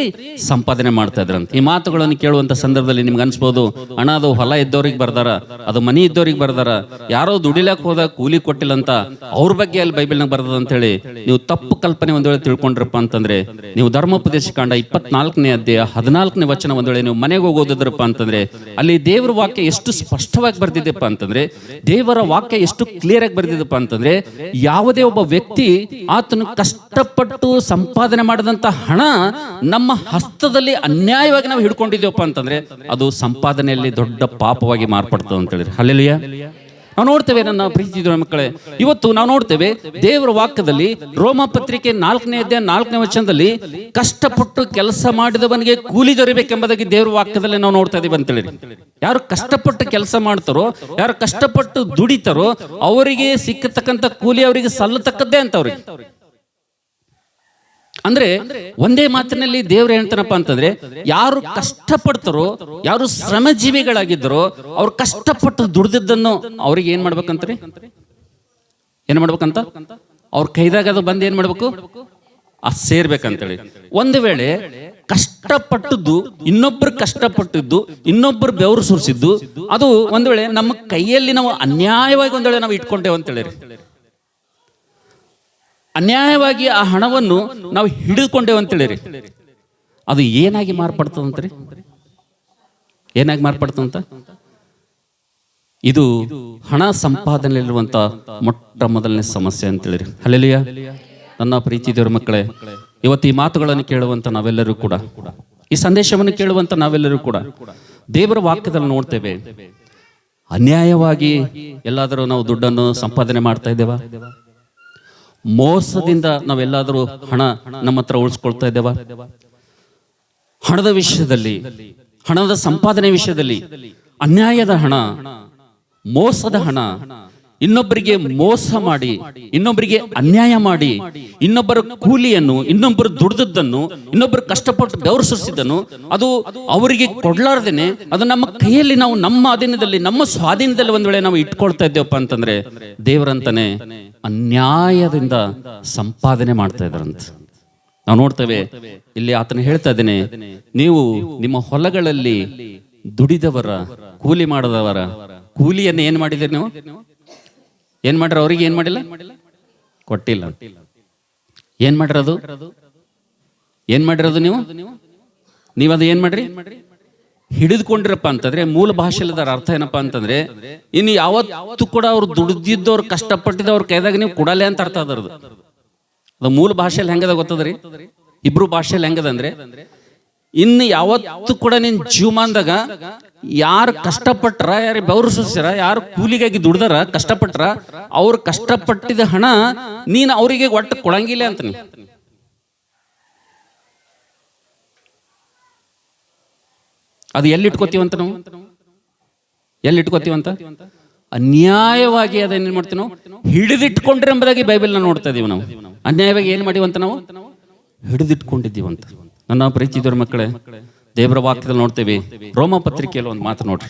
ಸಂಪಾದನೆ ಮಾಡ್ತಾ ಇದ್ರಂತ. ಈ ಮಾತುಗಳನ್ನು ಕೇಳುವಂತ ಸಂದರ್ಭದಲ್ಲಿ ನಿಮ್ಗೆ ಅನ್ಸ್ಬೋದು, ಹಣ ಅದು ಹೊಲ ಇದ್ದವ್ರಿಗೆ ಬರ್ದಾರ, ಅದು ಮನಿ ಇದ್ದವ್ರಿಗೆ ಬರ್ದಾರ, ಯಾರೋ ದುಡಿಲಕ್ ಹೋದಾಗ ಕೂಲಿ ಕೊಟ್ಟಿಲ್ಲ ಅಂತ ಅವ್ರ ಬಗ್ಗೆ ಅಲ್ಲಿ ಬೈಬಲ್ನಾಗ ಬರ್ತದ ಅಂತ ಹೇಳಿ ನೀವು ತಪ್ಪು ಕಲ್ಪನೆ ಒಂದ್ ವೇಳೆ ತಿಳ್ಕೊಂಡ್ರಪ್ಪ ಅಂತಂದ್ರೆ, ನೀವು ಧರ್ಮೋಪದೇಶ ಕಾಂಡ 24ನೇ ಅಧ್ಯಾಯ 14ನೇ ವಚನ ಒಂದ್ ವೇಳೆ ನೀವು ಮನೆಗೆ ಹೋಗೋದಿದ್ರಪ್ಪ ಅಂತಂದ್ರೆ, ಅಲ್ಲಿ ದೇವರ ವಾಕ್ಯ ಎಷ್ಟು ಸ್ಪಷ್ಟವಾಗಿ ಬರ್ದಿದೆಪ್ಪ ಅಂತಂದ್ರೆ, ದೇವರ ವಾಕ್ಯ ಎಷ್ಟು ಕ್ಲಿಯರ್ ಆಗಿ ಬರ್ದಿದೆಪ್ಪ ಅಂತಂದ್ರೆ, ಯಾವುದೇ ಒಬ್ಬ ವ್ಯಕ್ತಿ ಆತನು ಕಷ್ಟಪಟ್ಟು ಸಂಪಾದನೆ ಮಾಡಿದಂತ ಹಣ ನಮ್ಮ ಹಸ್ತದಲ್ಲಿ ಅನ್ಯಾಯವಾಗಿ ನಾವು ಹಿಡ್ಕೊಂಡಿದ್ದೇವಪ್ಪ ಅಂತಂದ್ರೆ ಅದು ಸಂಪಾದನೆಯಲ್ಲಿ ದೊಡ್ಡ ಪಾಪವಾಗಿ ಮಾರ್ಪಡ್ತದೆ ಅಂತ ಹೇಳಿದ್ರೆ, ಹಲ್ಲೆಲೂಯಾ. ನಾವು ನೋಡ್ತೇವೆ ನನ್ನ ಪ್ರೀತಿಯ ಮಕ್ಕಳೇ, ಇವತ್ತು ನಾವು ನೋಡ್ತೇವೆ ದೇವರ ವಾಕ್ಯದಲ್ಲಿ ರೋಮ ಪತ್ರಿಕೆ 4ನೇ ಅಧ್ಯಾಯ 4ನೇ ವಚನದಲ್ಲಿ ಕಷ್ಟಪಟ್ಟು ಕೆಲಸ ಮಾಡಿದವನಿಗೆ ಕೂಲಿ ದೊರೆಯಬೇಕೆಂಬುದಾಗಿ ದೇವರ ವಾಕ್ಯದಲ್ಲಿ ನಾವು ನೋಡ್ತಾ ಇದೀವಿ ಅಂತ ಹೇಳಿ. ಯಾರು ಕಷ್ಟಪಟ್ಟು ಕೆಲಸ ಮಾಡ್ತಾರೋ, ಯಾರು ಕಷ್ಟಪಟ್ಟು ದುಡಿತಾರೋ ಅವರಿಗೆ ಸಿಕ್ಕತಕ್ಕಂಥ ಕೂಲಿ ಅವರಿಗೆ ಸಲ್ಲತಕ್ಕದ್ದೇ ಅಂತ ಅವ್ರಿಗೆ. ಅಂದ್ರೆ ಒಂದೇ ಮಾತಿನಲ್ಲಿ ದೇವ್ರು ಹೇಳ್ತಾನಪ್ಪ ಅಂತಂದ್ರೆ, ಯಾರು ಕಷ್ಟಪಡ್ತಾರೋ, ಯಾರು ಶ್ರಮಜೀವಿಗಳಾಗಿದ್ದರೋ, ಅವ್ರು ಕಷ್ಟಪಟ್ಟು ದುಡ್ದಿದ್ದನ್ನು ಅವ್ರಿಗೆ ಏನ್ ಮಾಡ್ಬೇಕಂತ್ರಿ, ಏನ್ ಮಾಡ್ಬೇಕಂತ ಅವ್ರ ಕೈದಾಗ ಅದು ಬಂದು ಏನ್ ಮಾಡ್ಬೇಕು, ಸೇರ್ಬೇಕಂತೇಳಿ. ಒಂದು ವೇಳೆ ಕಷ್ಟಪಟ್ಟದ್ದು ಇನ್ನೊಬ್ರು ಕಷ್ಟಪಟ್ಟಿದ್ದು ಇನ್ನೊಬ್ರು ಬೆವರು ಸುರಿಸಿದ್ದು ಅದು ಒಂದ್ ವೇಳೆ ನಮ್ಮ ಕೈಯಲ್ಲಿ ನಾವು ಅನ್ಯಾಯವಾಗಿ ಒಂದ್ ವೇಳೆ ನಾವು ಇಟ್ಕೊಂಡೇವೆ ಅಂತ ಹೇಳಿರಿ, ಅನ್ಯಾಯವಾಗಿ ಆ ಹಣವನ್ನು ನಾವು ಹಿಡಿದುಕೊಂಡೇವೆ ಅಂತೇಳಿರಿ, ಅದು ಏನಾಗಿ ಮಾರ್ಪಡ್ತದಂತ್ರಿ, ಏನಾಗಿ ಮಾರ್ಪಡ್ತದಂತ? ಇದು ಹಣ ಸಂಪಾದನೆಯಲ್ಲಿರುವಂತ ಮೊಟ್ಟ ಮೊದಲನೇ ಸಮಸ್ಯೆ ಅಂತೇಳಿರಿ. ಹಲ್ಲೆಲೂಯಾ. ನನ್ನ ಪ್ರೀತಿ ದೇವರ ಮಕ್ಕಳೇ, ಇವತ್ತು ಈ ಮಾತುಗಳನ್ನು ಕೇಳುವಂತ ನಾವೆಲ್ಲರೂ ಕೂಡ, ಈ ಸಂದೇಶವನ್ನು ಕೇಳುವಂತ ನಾವೆಲ್ಲರೂ ಕೂಡ ದೇವರ ವಾಕ್ಯದಲ್ಲಿ ನೋಡ್ತೇವೆ, ಅನ್ಯಾಯವಾಗಿ ಎಲ್ಲಾದರೂ ನಾವು ದುಡ್ಡನ್ನು ಸಂಪಾದನೆ ಮಾಡ್ತಾ ಇದ್ದೇವಾ? ಮೋಸದಿಂದ ನಾವೆಲ್ಲಾದರೂ ಹಣ ನಮ್ಮ ಹತ್ರ ಉಳಿಸ್ಕೊಳ್ತಾ ಇದ್ದೇವಾ? ಹಣದ ವಿಷಯದಲ್ಲಿ, ಹಣದ ಸಂಪಾದನೆ ವಿಷಯದಲ್ಲಿ ಅನ್ಯಾಯದ ಹಣ, ಮೋಸದ ಹಣ, ಇನ್ನೊಬ್ಬರಿಗೆ ಮೋಸ ಮಾಡಿ, ಇನ್ನೊಬ್ಬರಿಗೆ ಅನ್ಯಾಯ ಮಾಡಿ, ಇನ್ನೊಬ್ಬರ ಕೂಲಿಯನ್ನು, ಇನ್ನೊಬ್ಬರು ದುಡ್ದದ್ದನ್ನು, ಇನ್ನೊಬ್ಬರು ಕಷ್ಟಪಟ್ಟು ಬೆವರು ಸುರಿಸಿದ್ದನ್ನು ಅದು ಅವರಿಗೆ ಕೊಡ್ಲಾರ್ದೇನೆ ಅದು ನಮ್ಮ ಕೈಯಲ್ಲಿ ನಾವು ನಮ್ಮ ಅಧೀನದಲ್ಲಿ, ನಮ್ಮ ಸ್ವಾಧೀನದಲ್ಲಿ ಒಂದ್ ವೇಳೆ ನಾವು ಇಟ್ಕೊಳ್ತಾ ಇದ್ದೇವಪ್ಪ ಅಂತಂದ್ರೆ ದೇವರಂತಾನೆ ಅನ್ಯಾಯದಿಂದ ಸಂಪಾದನೆ ಮಾಡ್ತಾ ಇದ್ದಾರಂತ ನಾವು ನೋಡ್ತೇವೆ. ಇಲ್ಲಿ ಆತನ ಹೇಳ್ತಾ ಇದ್ದೇನೆ, ನೀವು ನಿಮ್ಮ ಹೊಲಗಳಲ್ಲಿ ದುಡಿದವರ, ಕೂಲಿ ಮಾಡದವರ ಕೂಲಿಯನ್ನು ಏನ್ ಮಾಡಿದಿರಿ, ನೀವು ಏನ್ ಮಾಡ್ರ? ಅವ್ರಿಗೆ ಏನ್ ಮಾಡಿಲ್ಲ, ಕೊಟ್ಟಿಲ್ಲ. ಏನ್ ಮಾಡಿರೋದು, ಏನ್ ಮಾಡಿರೋದು ನೀವು ಅದು ಏನ್ ಮಾಡ್ರಿ, ಹಿಡಿದುಕೊಂಡಿರಪ್ಪ ಅಂತಂದ್ರೆ ಮೂಲ ಭಾಷೆಯಲ್ಲಿ ಅರ್ಥ ಏನಪ್ಪಾ ಅಂತಂದ್ರೆ, ಇನ್ನು ಯಾವತ್ತು ಕೂಡ ಅವ್ರು ದುಡಿದಿದ್ದವ್ರು ಕಷ್ಟಪಟ್ಟಿದ್ದವ್ರ ಕೈದಾಗ ನೀವು ಕೊಡಲೆ ಅಂತ ಅರ್ಥ ಅದರದು. ಅದು ಮೂಲ ಭಾಷೆಯಲ್ಲಿ ಹೆಂಗದ ಗೊತ್ತದ್ರಿ, ಇಬ್ರು ಭಾಷೆಯಲ್ಲಿ ಹೆಂಗದ ಅಂದ್ರೆ, ಇನ್ನು ಯಾವತ್ತು ಕೂಡ ನಿನ್ ಜೀವಮಾನದಾಗ ಯಾರು ಕಷ್ಟಪಟ್ರ, ಯಾರು ಬೆವರು ಸುರಿಸ್ಯಾರ, ಯಾರು ಕೂಲಿಗಾಗಿ ದುಡ್ದಾರ, ಕಷ್ಟಪಟ್ರ, ಅವ್ರು ಕಷ್ಟಪಟ್ಟಿದ ಹಣ ನೀನು ಅವರಿಗೆ ಒಟ್ಟು ಕೊಡಂಗಿಲ್ಲ ಅಂತ. ಅದು ಎಲ್ಲಿಟ್ಕೋತೀವಂತ ನಾವು, ಎಲ್ಲಿಟ್ಕೋತೀವಂತ? ಅನ್ಯಾಯವಾಗಿ ಅದನ್ನೇನ್ ಮಾಡ್ತೀವಿ ನಾವು, ಹಿಡಿದಿಟ್ಕೊಂಡ್ರೆ ಎಂಬುದಾಗಿ ಬೈಬಲ್ನ ನೋಡ್ತಾ ಇದೀವಿ ನಾವು. ಅನ್ಯಾಯವಾಗಿ ಏನ್ ಮಾಡಿವಂತ ನಾವು ಹಿಡಿದಿಟ್ಕೊಂಡಿದ್ದೀವಂತ. ನನ್ನ ಪ್ರೀತಿದವ್ರ ಮಕ್ಕಳೇ, ದೇವರ ವಾಕ್ಯದಲ್ಲಿ ನೋಡ್ತೇವೆ, ರೋಮ ಪತ್ರಿಕೆಯಲ್ಲಿ ಒಂದು ಮಾತು ನೋಡ್ರಿ.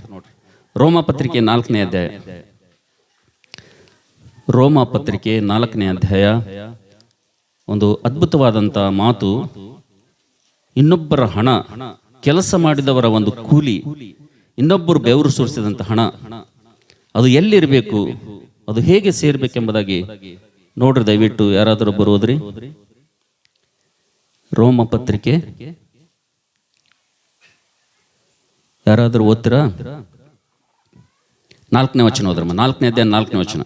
ರೋಮ ಪತ್ರಿಕೆ 4ನೇ ಅಧ್ಯಾಯ, ರೋಮ ಪತ್ರಿಕೆ 4ನೇ ಅಧ್ಯಾಯ ಒಂದು ಅದ್ಭುತವಾದಂತ ಮಾತು. ಇನ್ನೊಬ್ಬರ ಹಣ, ಕೆಲಸ ಮಾಡಿದವರ ಒಂದು ಕೂಲಿ, ಇನ್ನೊಬ್ಬರು ಬೆವರು ಸುರಿಸಿದಂತ ಹಣ ಅದು ಎಲ್ಲಿರಬೇಕು, ಅದು ಹೇಗೆ ಸೇರ್ಬೇಕೆಂಬುದಾಗಿ ನೋಡ್ರಿ. ದಯವಿಟ್ಟು ಯಾರಾದರೂ ಬರೋದ್ರಿ, ರೋಮ ಪತ್ರಿಕೆ ಯಾರಾದರೂ ಓದ್ತೀರಾ? 4ನೇ ವಚನ ಹೋದ್ರಮ್ಮ. 4ನೇ ಅಧ್ಯಾಯ 4ನೇ ವಚನ.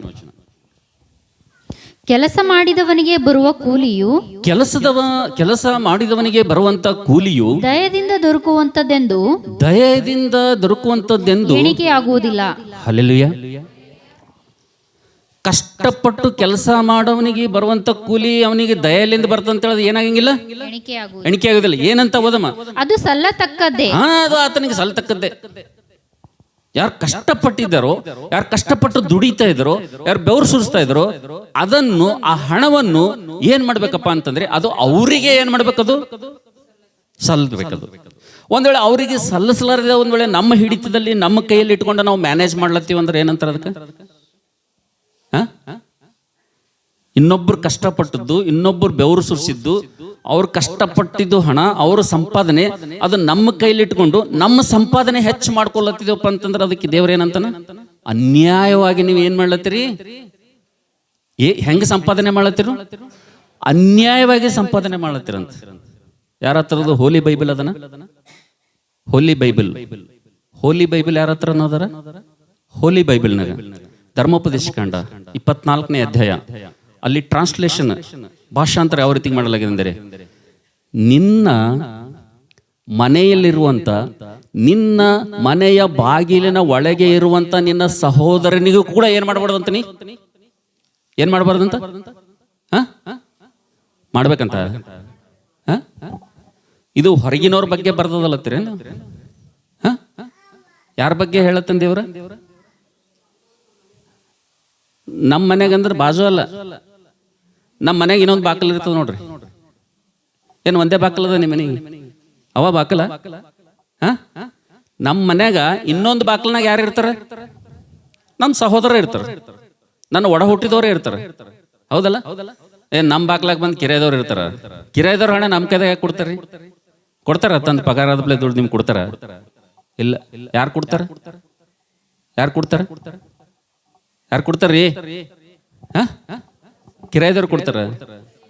ಕೆಲಸ ಮಾಡಿದವನಿಗೆ ಬರುವ ಕೂಲಿಯು, ಕೆಲಸ ಮಾಡಿದವನಿಗೆ ಬರುವಂತ ಕೂಲಿಯು ದಯದಿಂದ ದೊರಕುವಂತದ್ದೆಂದು, ದಯದಿಂದ ದೊರಕುವಂತದ್ದೆಂದು ಎಣಿಕೆಯಾಗುವುದಿಲ್ಲ. ಹಲ್ಲೆಲೂಯಾ. ಕಷ್ಟಪಟ್ಟು ಕೆಲಸ ಮಾಡೋವನಿಗೆ ಬರುವಂತ ಕೂಲಿ ಅವನಿಗೆ ದಯಲಿಂದ ಬರ್ತಂತ ಹೇಳೋದು ಏನಾಗಂಗಿಲ್ಲ, ಎಣಿಕೆ ಆಗುದಿಲ್ಲ. ಏನಂತ ಓದಮ್ಮ? ಅದು ಸಲ್ಲತಕ್ಕದ್ದೇ. ಅದು ಆತನಿಗೆ ಸಲ್ಲತಕ್ಕದ್ದೇ. ಯಾರು ಕಷ್ಟಪಟ್ಟಿದ್ದಾರೋ, ಯಾರು ಕಷ್ಟಪಟ್ಟು ದುಡಿತಾ ಇದ್ದಾರೋ, ಯಾರು ಬೆವರು ಸುರಿಸ್ತಾ ಇದ್ದಾರೋ, ಅದನ್ನು, ಆ ಹಣವನ್ನು ಏನ್ ಮಾಡ್ಬೇಕಪ್ಪ ಅಂತಂದ್ರೆ ಅದು ಅವರಿಗೆ ಏನ್ ಮಾಡ್ಬೇಕದು ಸಲ್ಲಬೇಕದು. ಒಂದ್ ವೇಳೆ ಅವರಿಗೆ ಸಲ್ಲಿಸಲಾರದೆ ಒಂದ್ ವೇಳೆ ನಮ್ಮ ಹಿಡಿತದಲ್ಲಿ ನಮ್ಮ ಕೈಯಲ್ಲಿ ಇಟ್ಕೊಂಡು ನಾವು ಮ್ಯಾನೇಜ್ ಮಾಡ್ಲತ್ತೀವಿ ಅಂದ್ರೆ ಏನಂತಾರ ಅದಕ್ಕೆ? ಇನ್ನೊಬ್ರು ಕಷ್ಟಪಟ್ಟದ್ದು, ಇನ್ನೊಬ್ರು ಬೆವರು ಸುರಿಸಿದ್ದು, ಅವ್ರು ಕಷ್ಟಪಟ್ಟಿದ್ದು ಹಣ, ಅವ್ರ ಸಂಪಾದನೆ, ಅದು ನಮ್ಮ ಕೈಲಿ ಇಟ್ಕೊಂಡು ನಮ್ಮ ಸಂಪಾದನೆ ಹೆಚ್ಚು ಮಾಡ್ಕೊಳತ್ತಿದೆವಪ್ಪ ಅಂತಂದ್ರೆ ಅದಕ್ಕೆ ದೇವ್ರೇನಂತಾನ? ಅನ್ಯಾಯವಾಗಿ ನೀವು ಏನ್ ಮಾಡ್ಲತ್ತೀರಿ? ಹೆಂಗೆ ಸಂಪಾದನೆ ಮಾಡ್ಲತ್ತೀರ? ಅನ್ಯಾಯವಾಗಿ ಸಂಪಾದನೆ ಮಾಡ್ಲತ್ತೀರಂತ. ಯಾರ ಹತ್ರದು ಹೋಲಿ ಬೈಬಲ್ ಅದನ? ಹೋಲಿ ಬೈಬಲ್, ಹೋಲಿ ಬೈಬಲ್ ಯಾರ ಹತ್ರ ಅನ್ನೋದಾರ? ಹೋಲಿ ಬೈಬಲ್ನಾಗ ಧರ್ಮೋಪದೇಶ ಕಾಂಡ 24ನೇ ಅಧ್ಯಾಯ, ಅಲ್ಲಿ ಟ್ರಾನ್ಸ್ಲೇಷನ್ ಭಾಷಾಂತರ ಯಾವ ರೀತಿ ಮಾಡಲಾಗಿದೆ ಅಂದರೆ, ನಿನ್ನ ಮನೆಯಲ್ಲಿರುವಂತ, ನಿನ್ನ ಮನೆಯ ಬಾಗಿಲಿನ ಒಳಗೆ ಇರುವಂತ ನಿನ್ನ ಸಹೋದರನಿಗೂ ಕೂಡ ಏನ್ ಮಾಡಬಾರ್ದಂತ? ಏನ್ ಮಾಡಬಾರ್ದಂತ? ಮಾಡ್ಬೇಕಂತ. ಇದು ಹೊರಗಿನವ್ರ ಬಗ್ಗೆ ಬರ್ದದಲ್ಲತ್ತೀರ? ಯಾರ ಬಗ್ಗೆ ಹೇಳತ್ತಂದ ದೇವ್ರ? ನಮ್ಮ ಮನೆಗಂದ್ರೆ ಬಾಜು ಅಲ್ಲ, ನಮ್ಮ ಮನೆಗೆ ಇನ್ನೊಂದು ಬಾಕಲ್ ಇರ್ತದ ನೋಡ್ರಿ. ಏನು ಒಂದೇ ಬಾಕಲ್ ಅದ ನಿಮ್ಮ ಮನೆಗೆ? ಅವ ಬಾಕಲ? ನಮ್ಮ ಮನ್ಯಾಗ ಇನ್ನೊಂದು ಬಾಕಲ್ನಾಗ ಯಾರು ಇರ್ತಾರ? ನಮ್ಮ ಸಹೋದರ ಇರ್ತಾರ, ನನ್ನ ಒಡ ಹುಟ್ಟಿದವರೇ ಇರ್ತಾರ. ಹೌದಲ್ಲ? ನಮ್ಮ ಬಾಕ್ಲಾಗ ಬಂದು ಕಿರಾಯದವ್ರು ಇರ್ತಾರ. ಕಿರಾಯದವ್ರ ಹಣ ನಮ್ಮ ಕೈದಾಗ ಕೊಡ್ತಾರ್ರಿ? ಕೊಡ್ತಾರ? ತಂದು ಪಗಾರದ ಬೆಲೆ ದುಡ್ಡು ನಿಮ್ಗೆ ಕೊಡ್ತಾರ? ಇಲ್ಲ. ಯಾರು ಕೊಡ್ತಾರ? ಯಾರು ಕೊಡ್ತಾರ? ಯಾರು ಕೊಡ್ತಾರ್ರಿ? ಕಿರಾಯದವ್ರು ಕೊಡ್ತಾರ?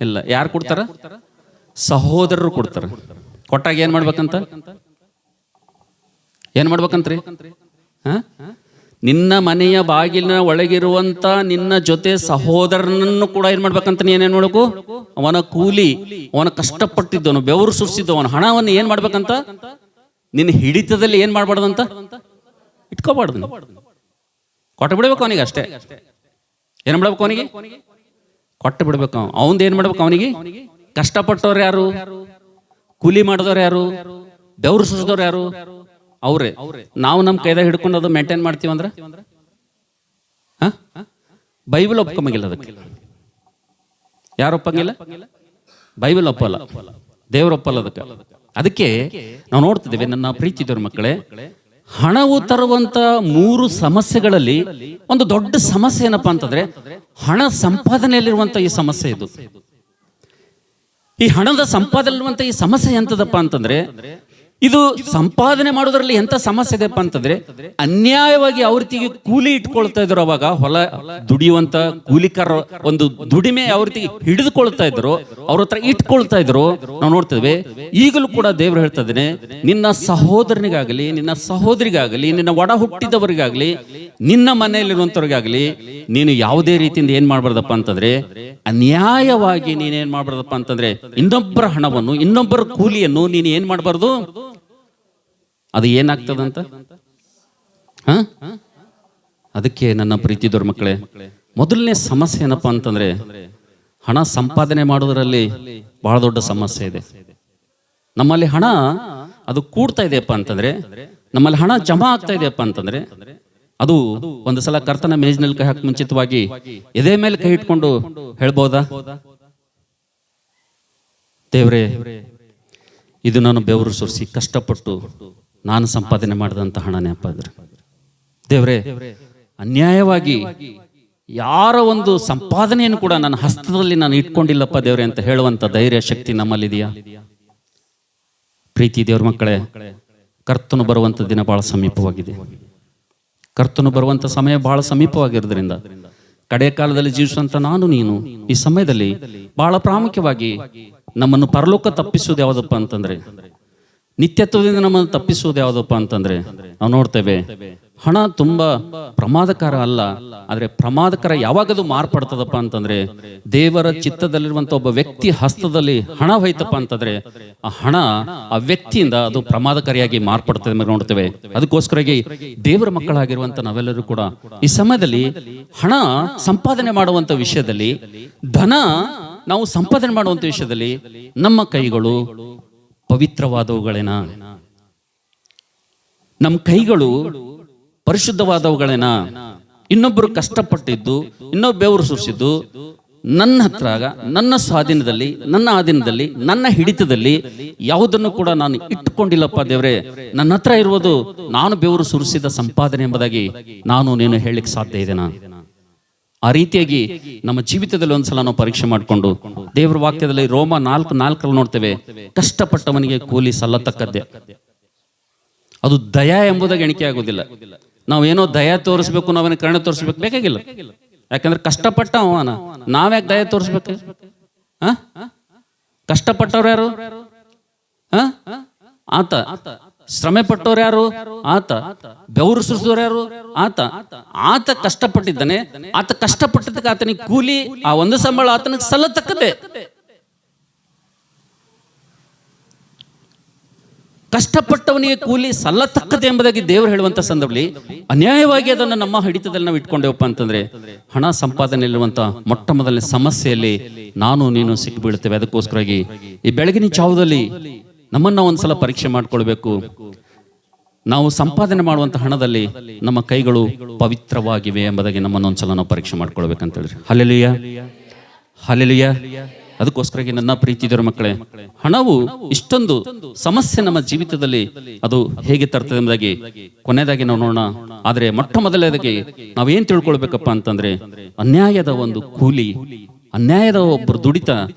ಇಲ್ಲ. ಯಾರು ಕೊಡ್ತಾರ? ಸಹೋದರರು ಕೊಡ್ತಾರ. ಕೊಟ್ಟಾಗ ಏನ್ ಮಾಡ್ಬೇಕಂತ? ಏನ್ ಮಾಡ್ಬೇಕಂತ್ರಿ? ನಿನ್ನ ಮನೆಯ ಬಾಗಿಲಿನ ಒಳಗಿರುವಂತ ನಿನ್ನ ಜೊತೆ ಸಹೋದರನನ್ನು ಕೂಡ ಏನ್ ಮಾಡ್ಬೇಕಂತ? ನೀನೇನ್ ಮಾಡ್ಬೇಕು? ಅವನ ಕೂಲಿ, ಅವನ ಕಷ್ಟಪಟ್ಟಿದ್ದವನು, ಬೆವರು ಸುರಿಸಿದ್ದು, ಅವನ ಹಣವನ್ನು ಏನ್ ಮಾಡ್ಬೇಕಂತ? ನಿನ್ನ ಹಿಡಿತದಲ್ಲಿ ಏನ್ ಮಾಡ್ಬಾರ್ದಂತ? ಇಟ್ಕೋಬಾರ್ದು. ಕೊಟ್ಟು ಬಿಡ್ಬೇಕು ಅವನಿಗೆ ಅಷ್ಟೇ. ಏನ್ ಮಾಡ್ಬೇಕು ಅವನಿಗೆ? ಕೊಟ್ಟು ಬಿಡ್ಬೇಕು. ಅವಂದ ಏನ್ ಮಾಡ್ಬೇಕು ಅವನಿಗೆ? ಕಷ್ಟಪಟ್ಟವ್ರು ಯಾರು? ಕೂಲಿ ಮಾಡಿದವ್ರು ಯಾರು? ಬೆವರು ಸುರಿದವ್ರು ಯಾರು? ಅವ್ರೆ. ನಾವು ನಮ್ಮ ಕೈದಾಗ ಹಿಡ್ಕೊಂಡು ಅದು ಮೇಂಟೈನ್ ಮಾಡ್ತೀವಿ ಅಂದ್ರೆ ಬೈಬಲ್ ಒಪ್ಕೊಂಬಂಗಿಲ್ಲ. ಅದಕ್ಕೆ ಯಾರು ಒಪ್ಪಂಗಿಲ್ಲ? ಬೈಬಲ್ ಒಪ್ಪಲ್ಲ, ದೇವ್ರ ಒಪ್ಪಲ್ಲ. ಅದಕ್ಕೆ ನಾವು ನೋಡ್ತಿದ್ದೇವೆ ನನ್ನ ಪ್ರೀತಿದವ್ರ ಮಕ್ಕಳೇ, ಹಣವು ತರುವಂತ 3 ಸಮಸ್ಯೆಗಳಲ್ಲಿ ಒಂದು ದೊಡ್ಡ ಸಮಸ್ಯೆ ಏನಪ್ಪಾ ಅಂತಂದ್ರೆ ಹಣ ಸಂಪಾದನೆಯಲ್ಲಿರುವಂತ ಈ ಸಮಸ್ಯೆ. ಇದು ಈ ಹಣದ ಸಂಪಾದನೆಯಲ್ಲಿರುವಂತ ಈ ಸಮಸ್ಯೆ ಎಂತದಪ್ಪ ಅಂತಂದ್ರೆ, ಇದು ಸಂಪಾದನೆ ಮಾಡೋದ್ರಲ್ಲಿ ಎಂತ ಸಮಸ್ಯೆ ಇದೆಪ್ಪ ಅಂತಂದ್ರೆ, ಅನ್ಯಾಯವಾಗಿ ಅವ್ರ ರೀತಿಗೆ ಕೂಲಿ ಇಟ್ಕೊಳ್ತಾ ಇದ್ರು. ಅವಾಗ ಹೊಲ ದುಡಿಯುವಂತ ಕೂಲಿಕಾರ ಒಂದು ದುಡಿಮೆ ಅವ್ರ ರೀತಿಗೆ ಹಿಡಿದುಕೊಳ್ತಾ ಇದ್ರು, ಅವ್ರ ಹತ್ರ ಇಟ್ಕೊಳ್ತಾ ಇದ್ರು. ನಾವು ನೋಡ್ತೇವೆ ಈಗಲೂ ಕೂಡ ದೇವ್ರು ಹೇಳ್ತಾ ಇದ್ದಾನೆ, ನಿನ್ನ ಸಹೋದರನಿಗಾಗಲಿ, ನಿನ್ನ ಸಹೋದರಿಗಾಗಲಿ, ನಿನ್ನ ಒಡ ಹುಟ್ಟಿದವರಿಗಾಗಲಿ, ನಿನ್ನ ಮನೆಯಲ್ಲಿರುವಂತವ್ರಿಗಾಗಲಿ ನೀನು ಯಾವುದೇ ರೀತಿಯಿಂದ ಏನ್ ಮಾಡ್ಬಾರ್ದಪ್ಪ ಅಂತಂದ್ರೆ, ಅನ್ಯಾಯವಾಗಿ ನೀನೇನ್ ಮಾಡ್ಬಾರ್ದಪ್ಪ ಅಂತಂದ್ರೆ, ಇನ್ನೊಬ್ಬರ ಹಣವನ್ನು, ಇನ್ನೊಬ್ಬರ ಕೂಲಿಯನ್ನು ನೀನು ಏನ್ ಮಾಡ್ಬಾರ್ದು. ಅದು ಏನಾಗ್ತದಂತ? ಅದಕ್ಕೆ ನನ್ನ ಪ್ರೀತಿದವ್ರ ಮಕ್ಕಳೇ, ಮೊದಲನೇ ಸಮಸ್ಯೆ ಏನಪ್ಪಾ ಅಂತಂದ್ರೆ, ಹಣ ಸಂಪಾದನೆ ಮಾಡೋದ್ರಲ್ಲಿ ಬಹಳ ದೊಡ್ಡ ಸಮಸ್ಯೆ ಇದೆ. ನಮ್ಮಲ್ಲಿ ಹಣ ಅದು ಕೂಡ್ತಾ ಇದೆಯಪ್ಪ ಅಂತಂದ್ರೆ, ನಮ್ಮಲ್ಲಿ ಹಣ ಜಮಾ ಆಗ್ತಾ ಇದೆಯಪ್ಪ ಅಂತಂದ್ರೆ, ಅದು ಒಂದು ಸಲ ಕರ್ತನ ಮೇಜಿನಲ್ಲಿ ಕೈ ಹಾಕಿ ಮುಂಚಿತವಾಗಿ ಎದೆ ಮೇಲೆ ಕೈ ಇಟ್ಕೊಂಡು ಹೇಳ್ಬೋದಾ, ದೇವ್ರೇ ಇದು ನಾನು ಬೆವರು ಸುರಿಸಿ ಕಷ್ಟಪಟ್ಟು ನಾನು ಸಂಪಾದನೆ ಮಾಡಿದಂತ ಹಣನೇ ಅಪ್ಪ. ದೇವ್ರೇ ಅನ್ಯಾಯವಾಗಿ ಯಾರ ಒಂದು ಸಂಪಾದನೆಯನ್ನು ಕೂಡ ನನ್ನ ಹಸ್ತದಲ್ಲಿ ನಾನು ಇಟ್ಕೊಂಡಿಲ್ಲಪ್ಪ ದೇವ್ರೆ ಅಂತ ಹೇಳುವಂತ ಧೈರ್ಯ ಶಕ್ತಿ ನಮ್ಮಲ್ಲಿದೆಯಾ? ಪ್ರೀತಿ ದೇವ್ರ ಮಕ್ಕಳೇ, ಕರ್ತನು ಬರುವಂತ ದಿನ ಬಹಳ ಸಮೀಪವಾಗಿದೆ. ಕರ್ತನು ಬರುವಂತ ಸಮಯ ಬಹಳ ಸಮೀಪವಾಗಿರೋದ್ರಿಂದ ಕಡೆ ಕಾಲದಲ್ಲಿ ಜೀವಿಸುವಂತ ನಾನು ನೀನು ಈ ಸಮಯದಲ್ಲಿ ಬಹಳ ಪ್ರಾಮುಖ್ಯವಾಗಿ ನಮ್ಮನ್ನು ಪರಲೋಕ ತಪ್ಪಿಸುವುದು ಯಾವುದಪ್ಪ ಅಂತಂದ್ರೆ, ನಿತ್ಯತ್ವದಿಂದ ನಮ್ಮನ್ನು ತಪ್ಪಿಸುವುದು ಯಾವುದಪ್ಪ ಅಂತಂದ್ರೆ, ನಾವು ನೋಡ್ತೇವೆ ಹಣ ತುಂಬಾ ಪ್ರಮಾದಕರ ಅಲ್ಲ, ಆದ್ರೆ ಪ್ರಮಾದಕರ ಯಾವಾಗದು ಮಾರ್ಪಡ್ತದಪ್ಪ ಅಂತಂದ್ರೆ, ದೇವರ ಚಿತ್ತದಲ್ಲಿರುವಂತ ಒಬ್ಬ ವ್ಯಕ್ತಿ ಹಸ್ತದಲ್ಲಿ ಹಣ ಹೋಯ್ತಪ್ಪ ಅಂತಂದ್ರೆ ಆ ಹಣ ಆ ವ್ಯಕ್ತಿಯಿಂದ ಅದು ಪ್ರಮಾದಕಾರಿಯಾಗಿ ಮಾರ್ಪಡ್ತದೆ ನೋಡ್ತೇವೆ. ಅದಕ್ಕೋಸ್ಕರವಾಗಿ ದೇವರ ಮಕ್ಕಳಾಗಿರುವಂತ ನಾವೆಲ್ಲರೂ ಕೂಡ ಈ ಸಮಯದಲ್ಲಿ ಹಣ ಸಂಪಾದನೆ ಮಾಡುವಂತ ವಿಷಯದಲ್ಲಿ, ಧನ ನಾವು ಸಂಪಾದನೆ ಮಾಡುವಂತ ವಿಷಯದಲ್ಲಿ ನಮ್ಮ ಕೈಗಳು ಪವಿತ್ರವಾದವುಗಳೇನ? ನಮ್ಮ ಕೈಗಳು ಪರಿಶುದ್ಧವಾದವುಗಳೇನ? ಇನ್ನೊಬ್ಬರು ಕಷ್ಟಪಟ್ಟಿದ್ದು, ಇನ್ನೊಬ್ಬ ಬೆವರು ಸುರಿಸಿದ್ದು ನನ್ನ ಹತ್ರ, ನನ್ನ ಸ್ವಾಧೀನದಲ್ಲಿ, ನನ್ನ ಆಧೀನದಲ್ಲಿ, ನನ್ನ ಹಿಡಿತದಲ್ಲಿ ಯಾವುದನ್ನು ಕೂಡ ನಾನು ಇಟ್ಟುಕೊಂಡಿಲ್ಲಪ್ಪ ದೇವ್ರೆ. ನನ್ನ ಹತ್ರ ಇರುವುದು ನಾನು ಬೆವರು ಸುರಿಸಿದ ಸಂಪಾದನೆ ಎಂಬುದಾಗಿ ನಾನು ನೀನು ಹೇಳಲಿಕ್ಕೆ ಸಾಧ್ಯ ಇದೆನಾ? ಆ ರೀತಿಯಾಗಿ ನಮ್ಮ ಜೀವಿತದಲ್ಲಿ ಒಂದ್ಸಲ ನಾವು ಪರೀಕ್ಷೆ ಮಾಡಿಕೊಂಡು, ದೇವರ ವಾಕ್ಯದಲ್ಲಿ ರೋಮ 4:4 ನೋಡ್ತೇವೆ, ಕಷ್ಟಪಟ್ಟವನಿಗೆ ಕೂಲಿ ಸಲ್ಲತಕ್ಕದ್ದೇ. ಅದು ದಯಾ ಎಂಬುದಾಗಿ ಎಣಿಕೆ ಆಗುವುದಿಲ್ಲ. ನಾವೇನೋ ದಯ ತೋರಿಸ್ಬೇಕು, ನಾವೇನೋ ಕರುಣೆ ತೋರಿಸ್ಬೇಕು, ಬೇಕಾಗಿಲ್ಲ. ಯಾಕಂದ್ರೆ ಕಷ್ಟಪಟ್ಟ ಅವನ, ನಾವ್ಯಾಕೆ ದಯ ತೋರಿಸ್ಬೇಕು? ಕಷ್ಟಪಟ್ಟವ್ರು ಯಾರು? ಆತ. ಶ್ರಮೆ ಪಟ್ಟವ್ರು ಯಾರು? ಆತ. ಬೆವರು ಸುರಿಸಿದವ್ರು ಯಾರು? ಆತ ಕಷ್ಟಪಟ್ಟಿದ್ದಾನೆ. ಆತ ಕಷ್ಟಪಟ್ಟಿದ್ದಕ್ಕೆ ಆತನಿಗೆ ಕೂಲಿ, ಆ ಒಂದು ಸಂಬಳ ಆತನಿಗೆ ಸಲ್ಲತಕ್ಕದ್ದೇ. ಕಷ್ಟಪಟ್ಟವನಿಗೆ ಕೂಲಿ ಸಲ್ಲತಕ್ಕದೆ ಎಂಬುದಾಗಿ ದೇವರು ಹೇಳುವಂತ ಸಂದರ್ಭದಲ್ಲಿ ಅನ್ಯಾಯವಾಗಿ ಅದನ್ನು ನಮ್ಮ ಹಿಡಿತದಲ್ಲಿ ನಾವು ಇಟ್ಕೊಂಡೇವಪ್ಪ ಅಂತಂದ್ರೆ ಹಣ ಸಂಪಾದನೆಯಲ್ಲಿರುವಂತ ಮೊಟ್ಟ ಮೊದಲನೇ ಸಮಸ್ಯೆಯಲ್ಲಿ ನಾನು ನೀನು ಸಿಕ್ಕಿಬೀಳ್ತೇವೆ. ಅದಕ್ಕೋಸ್ಕರವಾಗಿ ಈ ಬೆಳಗಿನ ಜಾವದಲ್ಲಿ ನಮ್ಮನ್ನ ಒಂದ್ಸಲ ಪರೀಕ್ಷೆ ಮಾಡ್ಕೊಳ್ಬೇಕು. ನಾವು ಸಂಪಾದನೆ ಮಾಡುವಂತ ಹಣದಲ್ಲಿ ನಮ್ಮ ಕೈಗಳು ಪವಿತ್ರವಾಗಿವೆ ಎಂಬುದಾಗಿ ನಮ್ಮನ್ನ ಒಂದ್ಸಲ ನಾವು ಪರೀಕ್ಷೆ ಮಾಡ್ಕೊಳ್ಬೇಕಂತ ಹೇಳಿರಿ. Hallelujah, hallelujah. ಅದಕ್ಕೋಸ್ಕರ ನನ್ನ ಪ್ರೀತಿ ದೇವರ ಮಕ್ಕಳೇ, ಹಣವು ಇಷ್ಟೊಂದು ಸಮಸ್ಯೆ ನಮ್ಮ ಜೀವಿತದಲ್ಲಿ ಅದು ಹೇಗೆ ತರ್ತದೆ ಎಂಬುದಾಗಿ ಕೊನೆಯದಾಗಿ ನಾವು ನೋಡೋಣ. ಆದರೆ ಮೊಟ್ಟ ಮೊದಲನೇದಾಗಿ ನಾವೇನ್ ತಿಳ್ಕೊಳ್ಬೇಕಪ್ಪ ಅಂತಂದ್ರೆ, ಅನ್ಯಾಯದ ಒಂದು ಕೂಲಿ, ಅನ್ಯಾಯದ ಒಬ್ಬರು ದುಡಿತ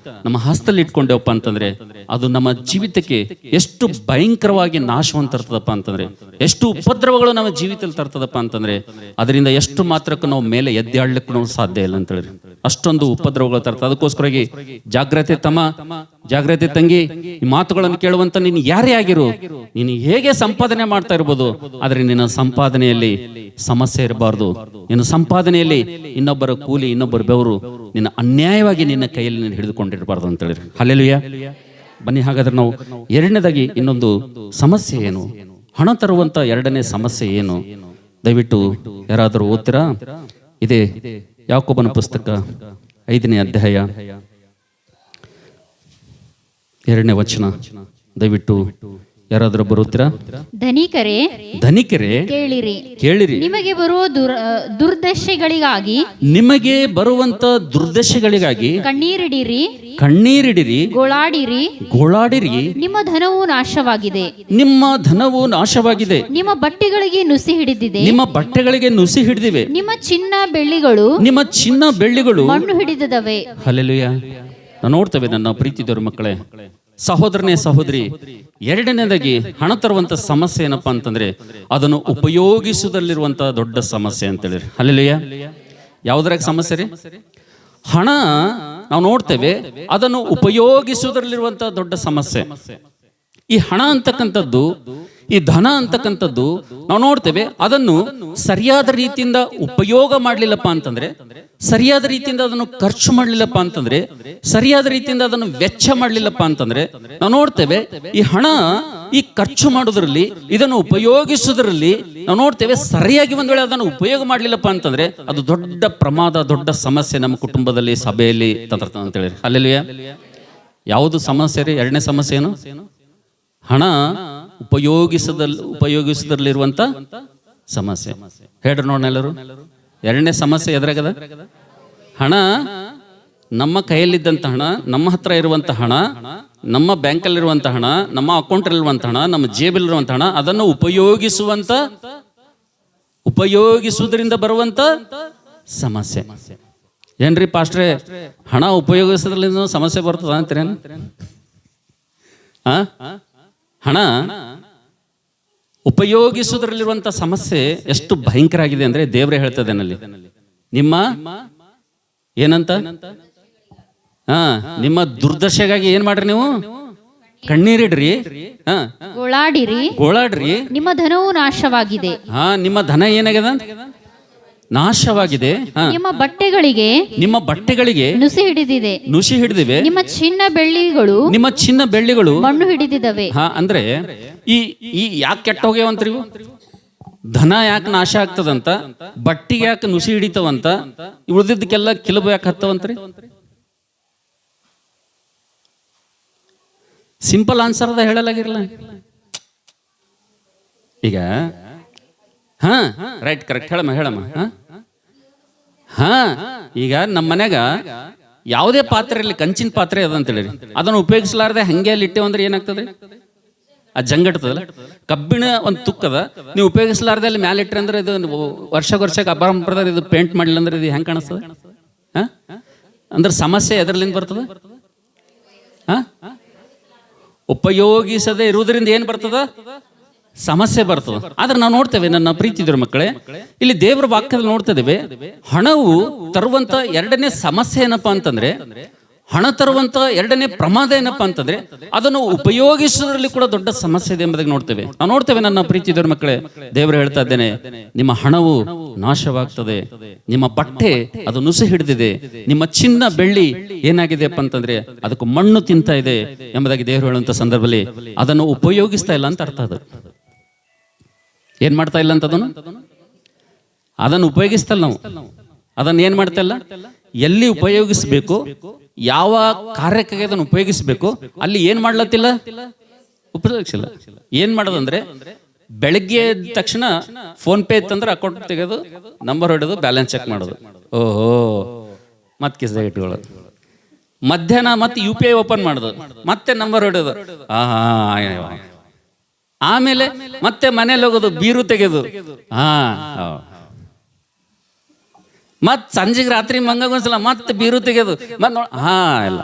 ನಮ್ಮ ಹಸ್ತಲ್ಲಿ ಇಟ್ಕೊಂಡೇವಪ್ಪ ಅಂತಂದ್ರೆ ಅದು ನಮ್ಮ ಜೀವಿತಕ್ಕೆ ಎಷ್ಟು ಭಯಂಕರವಾಗಿ ನಾಶವನ್ನು ತರ್ತದಪ್ಪ ಅಂತಂದ್ರೆ, ಎಷ್ಟು ಉಪದ್ರವಗಳು ನಮ್ಮ ಜೀವಿತದಲ್ಲಿ ತರ್ತದಪ್ಪ ಅಂತಂದ್ರೆ ಅದರಿಂದ ಎಷ್ಟು ಮಾತ್ರಕ್ಕೂ ನಾವು ಮೇಲೆ ಎದ್ದಾಡ್ಲಿಕ್ಕೂ ನಾವು ಸಾಧ್ಯ ಇಲ್ಲ ಅಂತ ಹೇಳಿ ಅಷ್ಟೊಂದು ಉಪದ್ರವಗಳು ತರ್ತದೆ. ಅದಕ್ಕೋಸ್ಕರವಾಗಿ ಜಾಗ್ರತೆ ತಮ್ಮ, ಜಾಗ್ರತೆ ತಂಗಿ, ಈ ಮಾತುಗಳನ್ನು ಕೇಳುವಂತ ನೀನು ಯಾರೇ ಆಗಿರು, ನೀನು ಹೇಗೆ ಸಂಪಾದನೆ ಮಾಡ್ತಾ ಇರ್ಬೋದು, ಆದ್ರೆ ನಿನ್ನ ಸಂಪಾದನೆಯಲ್ಲಿ ಸಮಸ್ಯೆ ಇರಬಾರ್ದು. ನಿನ್ನ ಸಂಪಾದನೆಯಲ್ಲಿ ಇನ್ನೊಬ್ಬರ ಕೂಲಿ, ಇನ್ನೊಬ್ಬರ ಬೆವರು ನಿನ್ನ ಅನ್ಯಾಯವಾಗಿ ನಿನ್ನ ಕೈಯಲ್ಲಿ ನೀನು ಹಿಡಿದುಕೊಂಡಿರಬಾರ್ದು ಅಂತ ಹೇಳಿರಿ. ಹಲ್ಲೆಲೂಯಾ. ಬನ್ನಿ, ಹಾಗಾದ್ರೆ ನಾವು ಎರಡನೇದಾಗಿ ಇನ್ನೊಂದು ಸಮಸ್ಯೆ ಏನು, ಹಣ ತರುವಂತ ಎರಡನೇ ಸಮಸ್ಯೆ ಏನು, ದಯವಿಟ್ಟು ಯಾರಾದರೂ ಓದ್ತೀರಾ? ಇದೆ ಯಾಕೋಬನ ಪುಸ್ತಕ 5ನೇ ಅಧ್ಯಾಯ 2ನೇ ವಚನ. ದಯವಿಟ್ಟು ಯಾರಾದರೂ ಬರುತ್ತೀರಾ? ಧನಿಕರೇ ಕೇಳಿರಿ, ನಿಮಗೆ ಬರುವ ದುರ್ದಶೆಗಳಿಗಾಗಿ, ನಿಮಗೆ ಬರುವಂತ ದುರ್ದಶೆಗಳಿಗಾಗಿ ಕಣ್ಣೀರಿಡಿರಿ, ಗೋಳಾಡಿರಿ. ನಿಮ್ಮ ಧನವು ನಾಶವಾಗಿದೆ, ನಿಮ್ಮ ಬಟ್ಟೆಗಳಿಗೆ ನುಸಿ ಹಿಡಿದಿವೆ, ನಿಮ್ಮ ಚಿನ್ನ ಬೆಳ್ಳಿಗಳು ಮಣ್ಣು ಹಿಡಿದವೆ. ಹಲ್ಲೆಲೂಯಾ. ನಾವು ನೋಡ್ತೇವೆ ನನ್ನ ಪ್ರೀತಿ ದೇವರ ಮಕ್ಕಳೇ, ಸಹೋದರನೇ ಸಹೋದರಿ, ಎರಡನೇದಾಗಿ ಹಣ ತರುವಂತ ಸಮಸ್ಯೆ ಏನಪ್ಪಾ ಅಂತಂದ್ರೆ ಅದನ್ನು ಉಪಯೋಗಿಸುವುದರಲ್ಲಿರುವಂತಹ ದೊಡ್ಡ ಸಮಸ್ಯೆ ಅಂತ ಹೇಳಿರಿ. ಹಲ್ಲೆಲೂಯಾ. ಯಾವುದ್ರಾಗ ಸಮಸ್ಯೆ ರೀ? ಹಣ ನಾವು ನೋಡ್ತೇವೆ, ಅದನ್ನು ಉಪಯೋಗಿಸುವುದರಲ್ಲಿರುವಂತಹ ದೊಡ್ಡ ಸಮಸ್ಯೆ. ಈ ಹಣ ಅಂತಕ್ಕಂಥದ್ದು, ಈ ಧನ ಅಂತಕ್ಕಂಥದ್ದು ನಾವು ನೋಡ್ತೇವೆ, ಅದನ್ನು ಸರಿಯಾದ ರೀತಿಯಿಂದ ಉಪಯೋಗ ಮಾಡಲಿಲ್ಲಪ್ಪ ಅಂತಂದ್ರೆ, ಸರಿಯಾದ ರೀತಿಯಿಂದ ಅದನ್ನು ಖರ್ಚು ಮಾಡಲಿಲ್ಲಪ್ಪ ಅಂತಂದ್ರೆ, ಸರಿಯಾದ ರೀತಿಯಿಂದ ಅದನ್ನು ವೆಚ್ಚ ಮಾಡಲಿಲ್ಲಪ್ಪ ಅಂತಂದ್ರೆ ನಾವು ನೋಡ್ತೇವೆ ಈ ಹಣ ಈ ಖರ್ಚು ಮಾಡೋದ್ರಲ್ಲಿ, ಇದನ್ನು ಉಪಯೋಗಿಸುವುದರಲ್ಲಿ ನಾವು ನೋಡ್ತೇವೆ ಸರಿಯಾಗಿ ಒಂದ್ ವೇಳೆ ಅದನ್ನು ಉಪಯೋಗ ಮಾಡಲಿಲ್ಲಪ್ಪ ಅಂತಂದ್ರೆ ಅದು ದೊಡ್ಡ ಪ್ರಮಾದ, ದೊಡ್ಡ ಸಮಸ್ಯೆ ನಮ್ಮ ಕುಟುಂಬದಲ್ಲಿ, ಸಭೆಯಲ್ಲಿ ತಂದಿರ್ತದೆ ಅಂತ ಹೇಳಿ. ಅಲ್ಲೆಲೂಯಾ. ಯಾವುದು ಸಮಸ್ಯೆ ರೀ? ಎರಡನೇ ಸಮಸ್ಯೆ ಏನು? ಹಣ ಉಪಯೋಗಿಸುವುದರಲ್ಲಿರುವಂತ ಸಮಸ್ಯೆ. ಹೇಳ್ರಿ ನೋಡೋಣ ಎಲ್ಲರೂ. ಎರಡನೇ ಸಮಸ್ಯೆ ಎದುರಾಗದ ಹಣ, ನಮ್ಮ ಕೈಯಲ್ಲಿದ್ದಂತ ಹಣ, ನಮ್ಮ ಹತ್ರ ಇರುವಂತ ಹಣ, ನಮ್ಮ ಬ್ಯಾಂಕಲ್ಲಿರುವಂತ ಹಣ, ನಮ್ಮ ಅಕೌಂಟಲ್ಲಿರುವಂತ ಹಣ, ನಮ್ಮ ಜೇಬಲ್ಲಿರುವಂತ ಹಣ, ಅದನ್ನು ಉಪಯೋಗಿಸುವುದರಿಂದ ಬರುವಂತ ಸಮಸ್ಯೆ. ಏನ್ರಿ ಪಾಸ್ಟ್ರೆ, ಹಣ ಉಪಯೋಗಿಸೋದ್ರಿಂದ ಸಮಸ್ಯೆ ಬರ್ತದ ಅಂತೀರೇನು? ಹಣ ಉಪಯೋಗಿಸುವುದರಲ್ಲಿರುವಂತ ಸಮಸ್ಯೆ ಎಷ್ಟು ಭಯಂಕರ ಆಗಿದೆ ಅಂದ್ರೆ ದೇವರೇ ಹೇಳ್ತದೆ ನಲ್ಲಿ, ನಿಮ್ಮ ಏನಂತ ನಿಮ್ಮ ದುರ್ದಶೆಗಾಗಿ ಏನ್ ಮಾಡ್ರಿ ನೀವು? ಕಣ್ಣೀರಿಡ್ರಿ, ಗೋಳಾಡ್ರಿ. ನಿಮ್ಮ ಧನವು ನಾಶವಾಗಿದೆ. ನಿಮ್ಮ ಧನ ಏನಾಗ್ಯದ? ನಾಶವಾಗಿದೆ. ನಿಮ್ಮ ಬಟ್ಟೆಗಳಿಗೆ ನುಸಿ ಹಿಡಿದಿವೆ. ನಿಮ್ಮ ಚಿನ್ನ ಬೆಳ್ಳಿಗಳು ಮಣ್ಣು ಹಿಡಿದಿವೆ. ಅಂದ್ರೆ ಈ ಯಾಕೆ ಕೆಟ್ಟ ಹೋಗ್ಯಾವಂತ್ರಿ? ಧನ ಯಾಕೆ ನಾಶ ಆಗ್ತದಂತ, ಬಟ್ಟಿಗೆ ಯಾಕೆ ನುಸಿ ಹಿಡಿತವಂತ, ಉಳಿದಿದ್ದಕ್ಕೆಲ್ಲ ಕಿಲುಬು ಯಾಕೆ ಹತ್ತವಂತ್ರಿ? ಸಿಂಪಲ್ ಆನ್ಸರ್ ಅದ, ಹೇಳಲಾಗಿರಲ್ಲ. ಈಗ ರೈಟ್, ಕರೆಕ್ಟ್, ಹೇಳಮ್ಮ. ಈಗ ನಮ್ಮ ಮನ್ಯಾಗ ಯಾವುದೇ ಪಾತ್ರೆ ಇರಲಿ, ಕಂಚಿನ ಪಾತ್ರೆ ಅದ ಅಂತ ಹೇಳಿರಿ, ಅದನ್ನು ಉಪಯೋಗಿಸಲಾರದೆ ಹಂಗೆ ಅಲ್ಲಿ ಇಟ್ಟೇವ ಅಂದ್ರೆ ಏನಾಗ್ತದೆ? ಅದು ಜಂಗಟ್ತದಲ್ಲ. ಕಬ್ಬಿಣ ಒಂದು ತುಕ್ಕದ, ನೀವು ಉಪಯೋಗಿಸಲಾರದೆ ಅಲ್ಲಿ ಮ್ಯಾಲೆ ಇಟ್ಟರೆ ಅಂದ್ರೆ ಇದು ವರ್ಷಕ್ಕೆ ಅಪರಂಪರದಾಗ ಇದು ಪೇಂಟ್ ಮಾಡಲಿಲ್ಲ ಅಂದ್ರೆ ಇದು ಹೆಂಗೆ ಕಾಣಿಸ್ತದೆ? ಅಂದ್ರೆ ಸಮಸ್ಯೆ ಎದರ್ಲಿಂದ ಬರ್ತದ? ಉಪಯೋಗಿಸದೆ ಇರುವುದರಿಂದ ಏನ್ ಬರ್ತದ? ಸಮಸ್ಯೆ ಬರ್ತದೆ. ಆದ್ರೆ ನಾವು ನೋಡ್ತೇವೆ, ನನ್ನ ಪ್ರೀತಿದ್ರ ಮಕ್ಕಳೇ, ಇಲ್ಲಿ ದೇವರ ವಾಕ್ಯದಲ್ಲಿ ನೋಡ್ತಿದ್ದೇವೆ, ಹಣವು ತರುವಂತ ಎರಡನೇ ಸಮಸ್ಯೆ ಏನಪ್ಪಾ ಅಂತಂದ್ರೆ, ಹಣ ತರುವಂತ ಎರಡನೇ ಪ್ರಮಾದ ಏನಪ್ಪಾ ಅಂತಂದ್ರೆ, ಅದನ್ನು ಉಪಯೋಗಿಸುವುದರಲ್ಲಿ ಕೂಡ ದೊಡ್ಡ ಸಮಸ್ಯೆ ಇದೆ ಎಂಬುದಾಗಿ ನೋಡ್ತೇವೆ. ನಾವು ನೋಡ್ತೇವೆ ನನ್ನ ಪ್ರೀತಿದವರ ಮಕ್ಕಳೇ, ದೇವರು ಹೇಳ್ತಾ ಇದ್ದೇನೆ, ನಿಮ್ಮ ಹಣವು ನಾಶವಾಗ್ತದೆ, ನಿಮ್ಮ ಬಟ್ಟೆ ಅದು ನುಸಿ ಹಿಡಿದಿದೆ, ನಿಮ್ಮ ಚಿನ್ನ ಬೆಳ್ಳಿ ಏನಾಗಿದೆಪ್ಪ ಅಂತಂದ್ರೆ ಅದಕ್ಕೆ ಮಣ್ಣು ತಿಂತ ಇದೆ ಎಂಬುದಾಗಿ ದೇವರು ಹೇಳುವಂತ ಸಂದರ್ಭದಲ್ಲಿ ಅದನ್ನು ಉಪಯೋಗಿಸ್ತಾ ಇಲ್ಲ ಅಂತ ಅರ್ಥ. ಅದು ಏನ್ ಮಾಡ್ತಾ ಇಲ್ಲ ಅಂತ, ಅದನ್ನು ಉಪಯೋಗಿಸ್ತಲ್ಲ ನಾವು. ಅದನ್ನು ಏನ್ ಮಾಡ್ತಾ ಇಲ್ಲ, ಎಲ್ಲಿ ಉಪಯೋಗಿಸ್ಬೇಕು, ಯಾವ ಕಾರ್ಯಕ್ಕಾಗಿ ಅದನ್ನು ಉಪಯೋಗಿಸ್ಬೇಕು, ಅಲ್ಲಿ ಏನ್ ಮಾಡ್ಲತ್ತಿಲ್ಲ, ಉಪಯೋಗಿಸಿಲ್ಲ. ಏನ್ ಮಾಡೋದಂದ್ರೆ, ಬೆಳಗ್ಗೆ ಎದ್ದ ತಕ್ಷಣ ಫೋನ್ ಪೇ ಇತ್ತಂದ್ರೆ ಅಕೌಂಟ್ ತೆಗೆದು ನಂಬರ್ ಹೊಡೆದು ಬ್ಯಾಲೆನ್ಸ್ ಚೆಕ್ ಮಾಡೋದು, ಓಹೋ ಮತ್ತೆ ಕಿಸ್ದಾಗ ಇಟ್ಕೊಳ್ಳೋದು. ಮಧ್ಯಾಹ್ನ ಮತ್ತೆ UPI ಓಪನ್ ಮಾಡೋದು, ಮತ್ತೆ ನಂಬರ್ ಹೊಡೆದು, ಆಮೇಲೆ ಮತ್ತೆ ಮನೇಲಿ ಹೋಗೋದು, ಬೀರು ತೆಗೆದು, ಮತ್ ಸಂಜೆಗೆ ರಾತ್ರಿ ಮಂಗಾಗೊಂದ್ಸಲ ಮತ್ತೆ ಬೀರು ತೆಗೆದು, ಎಲ್ಲ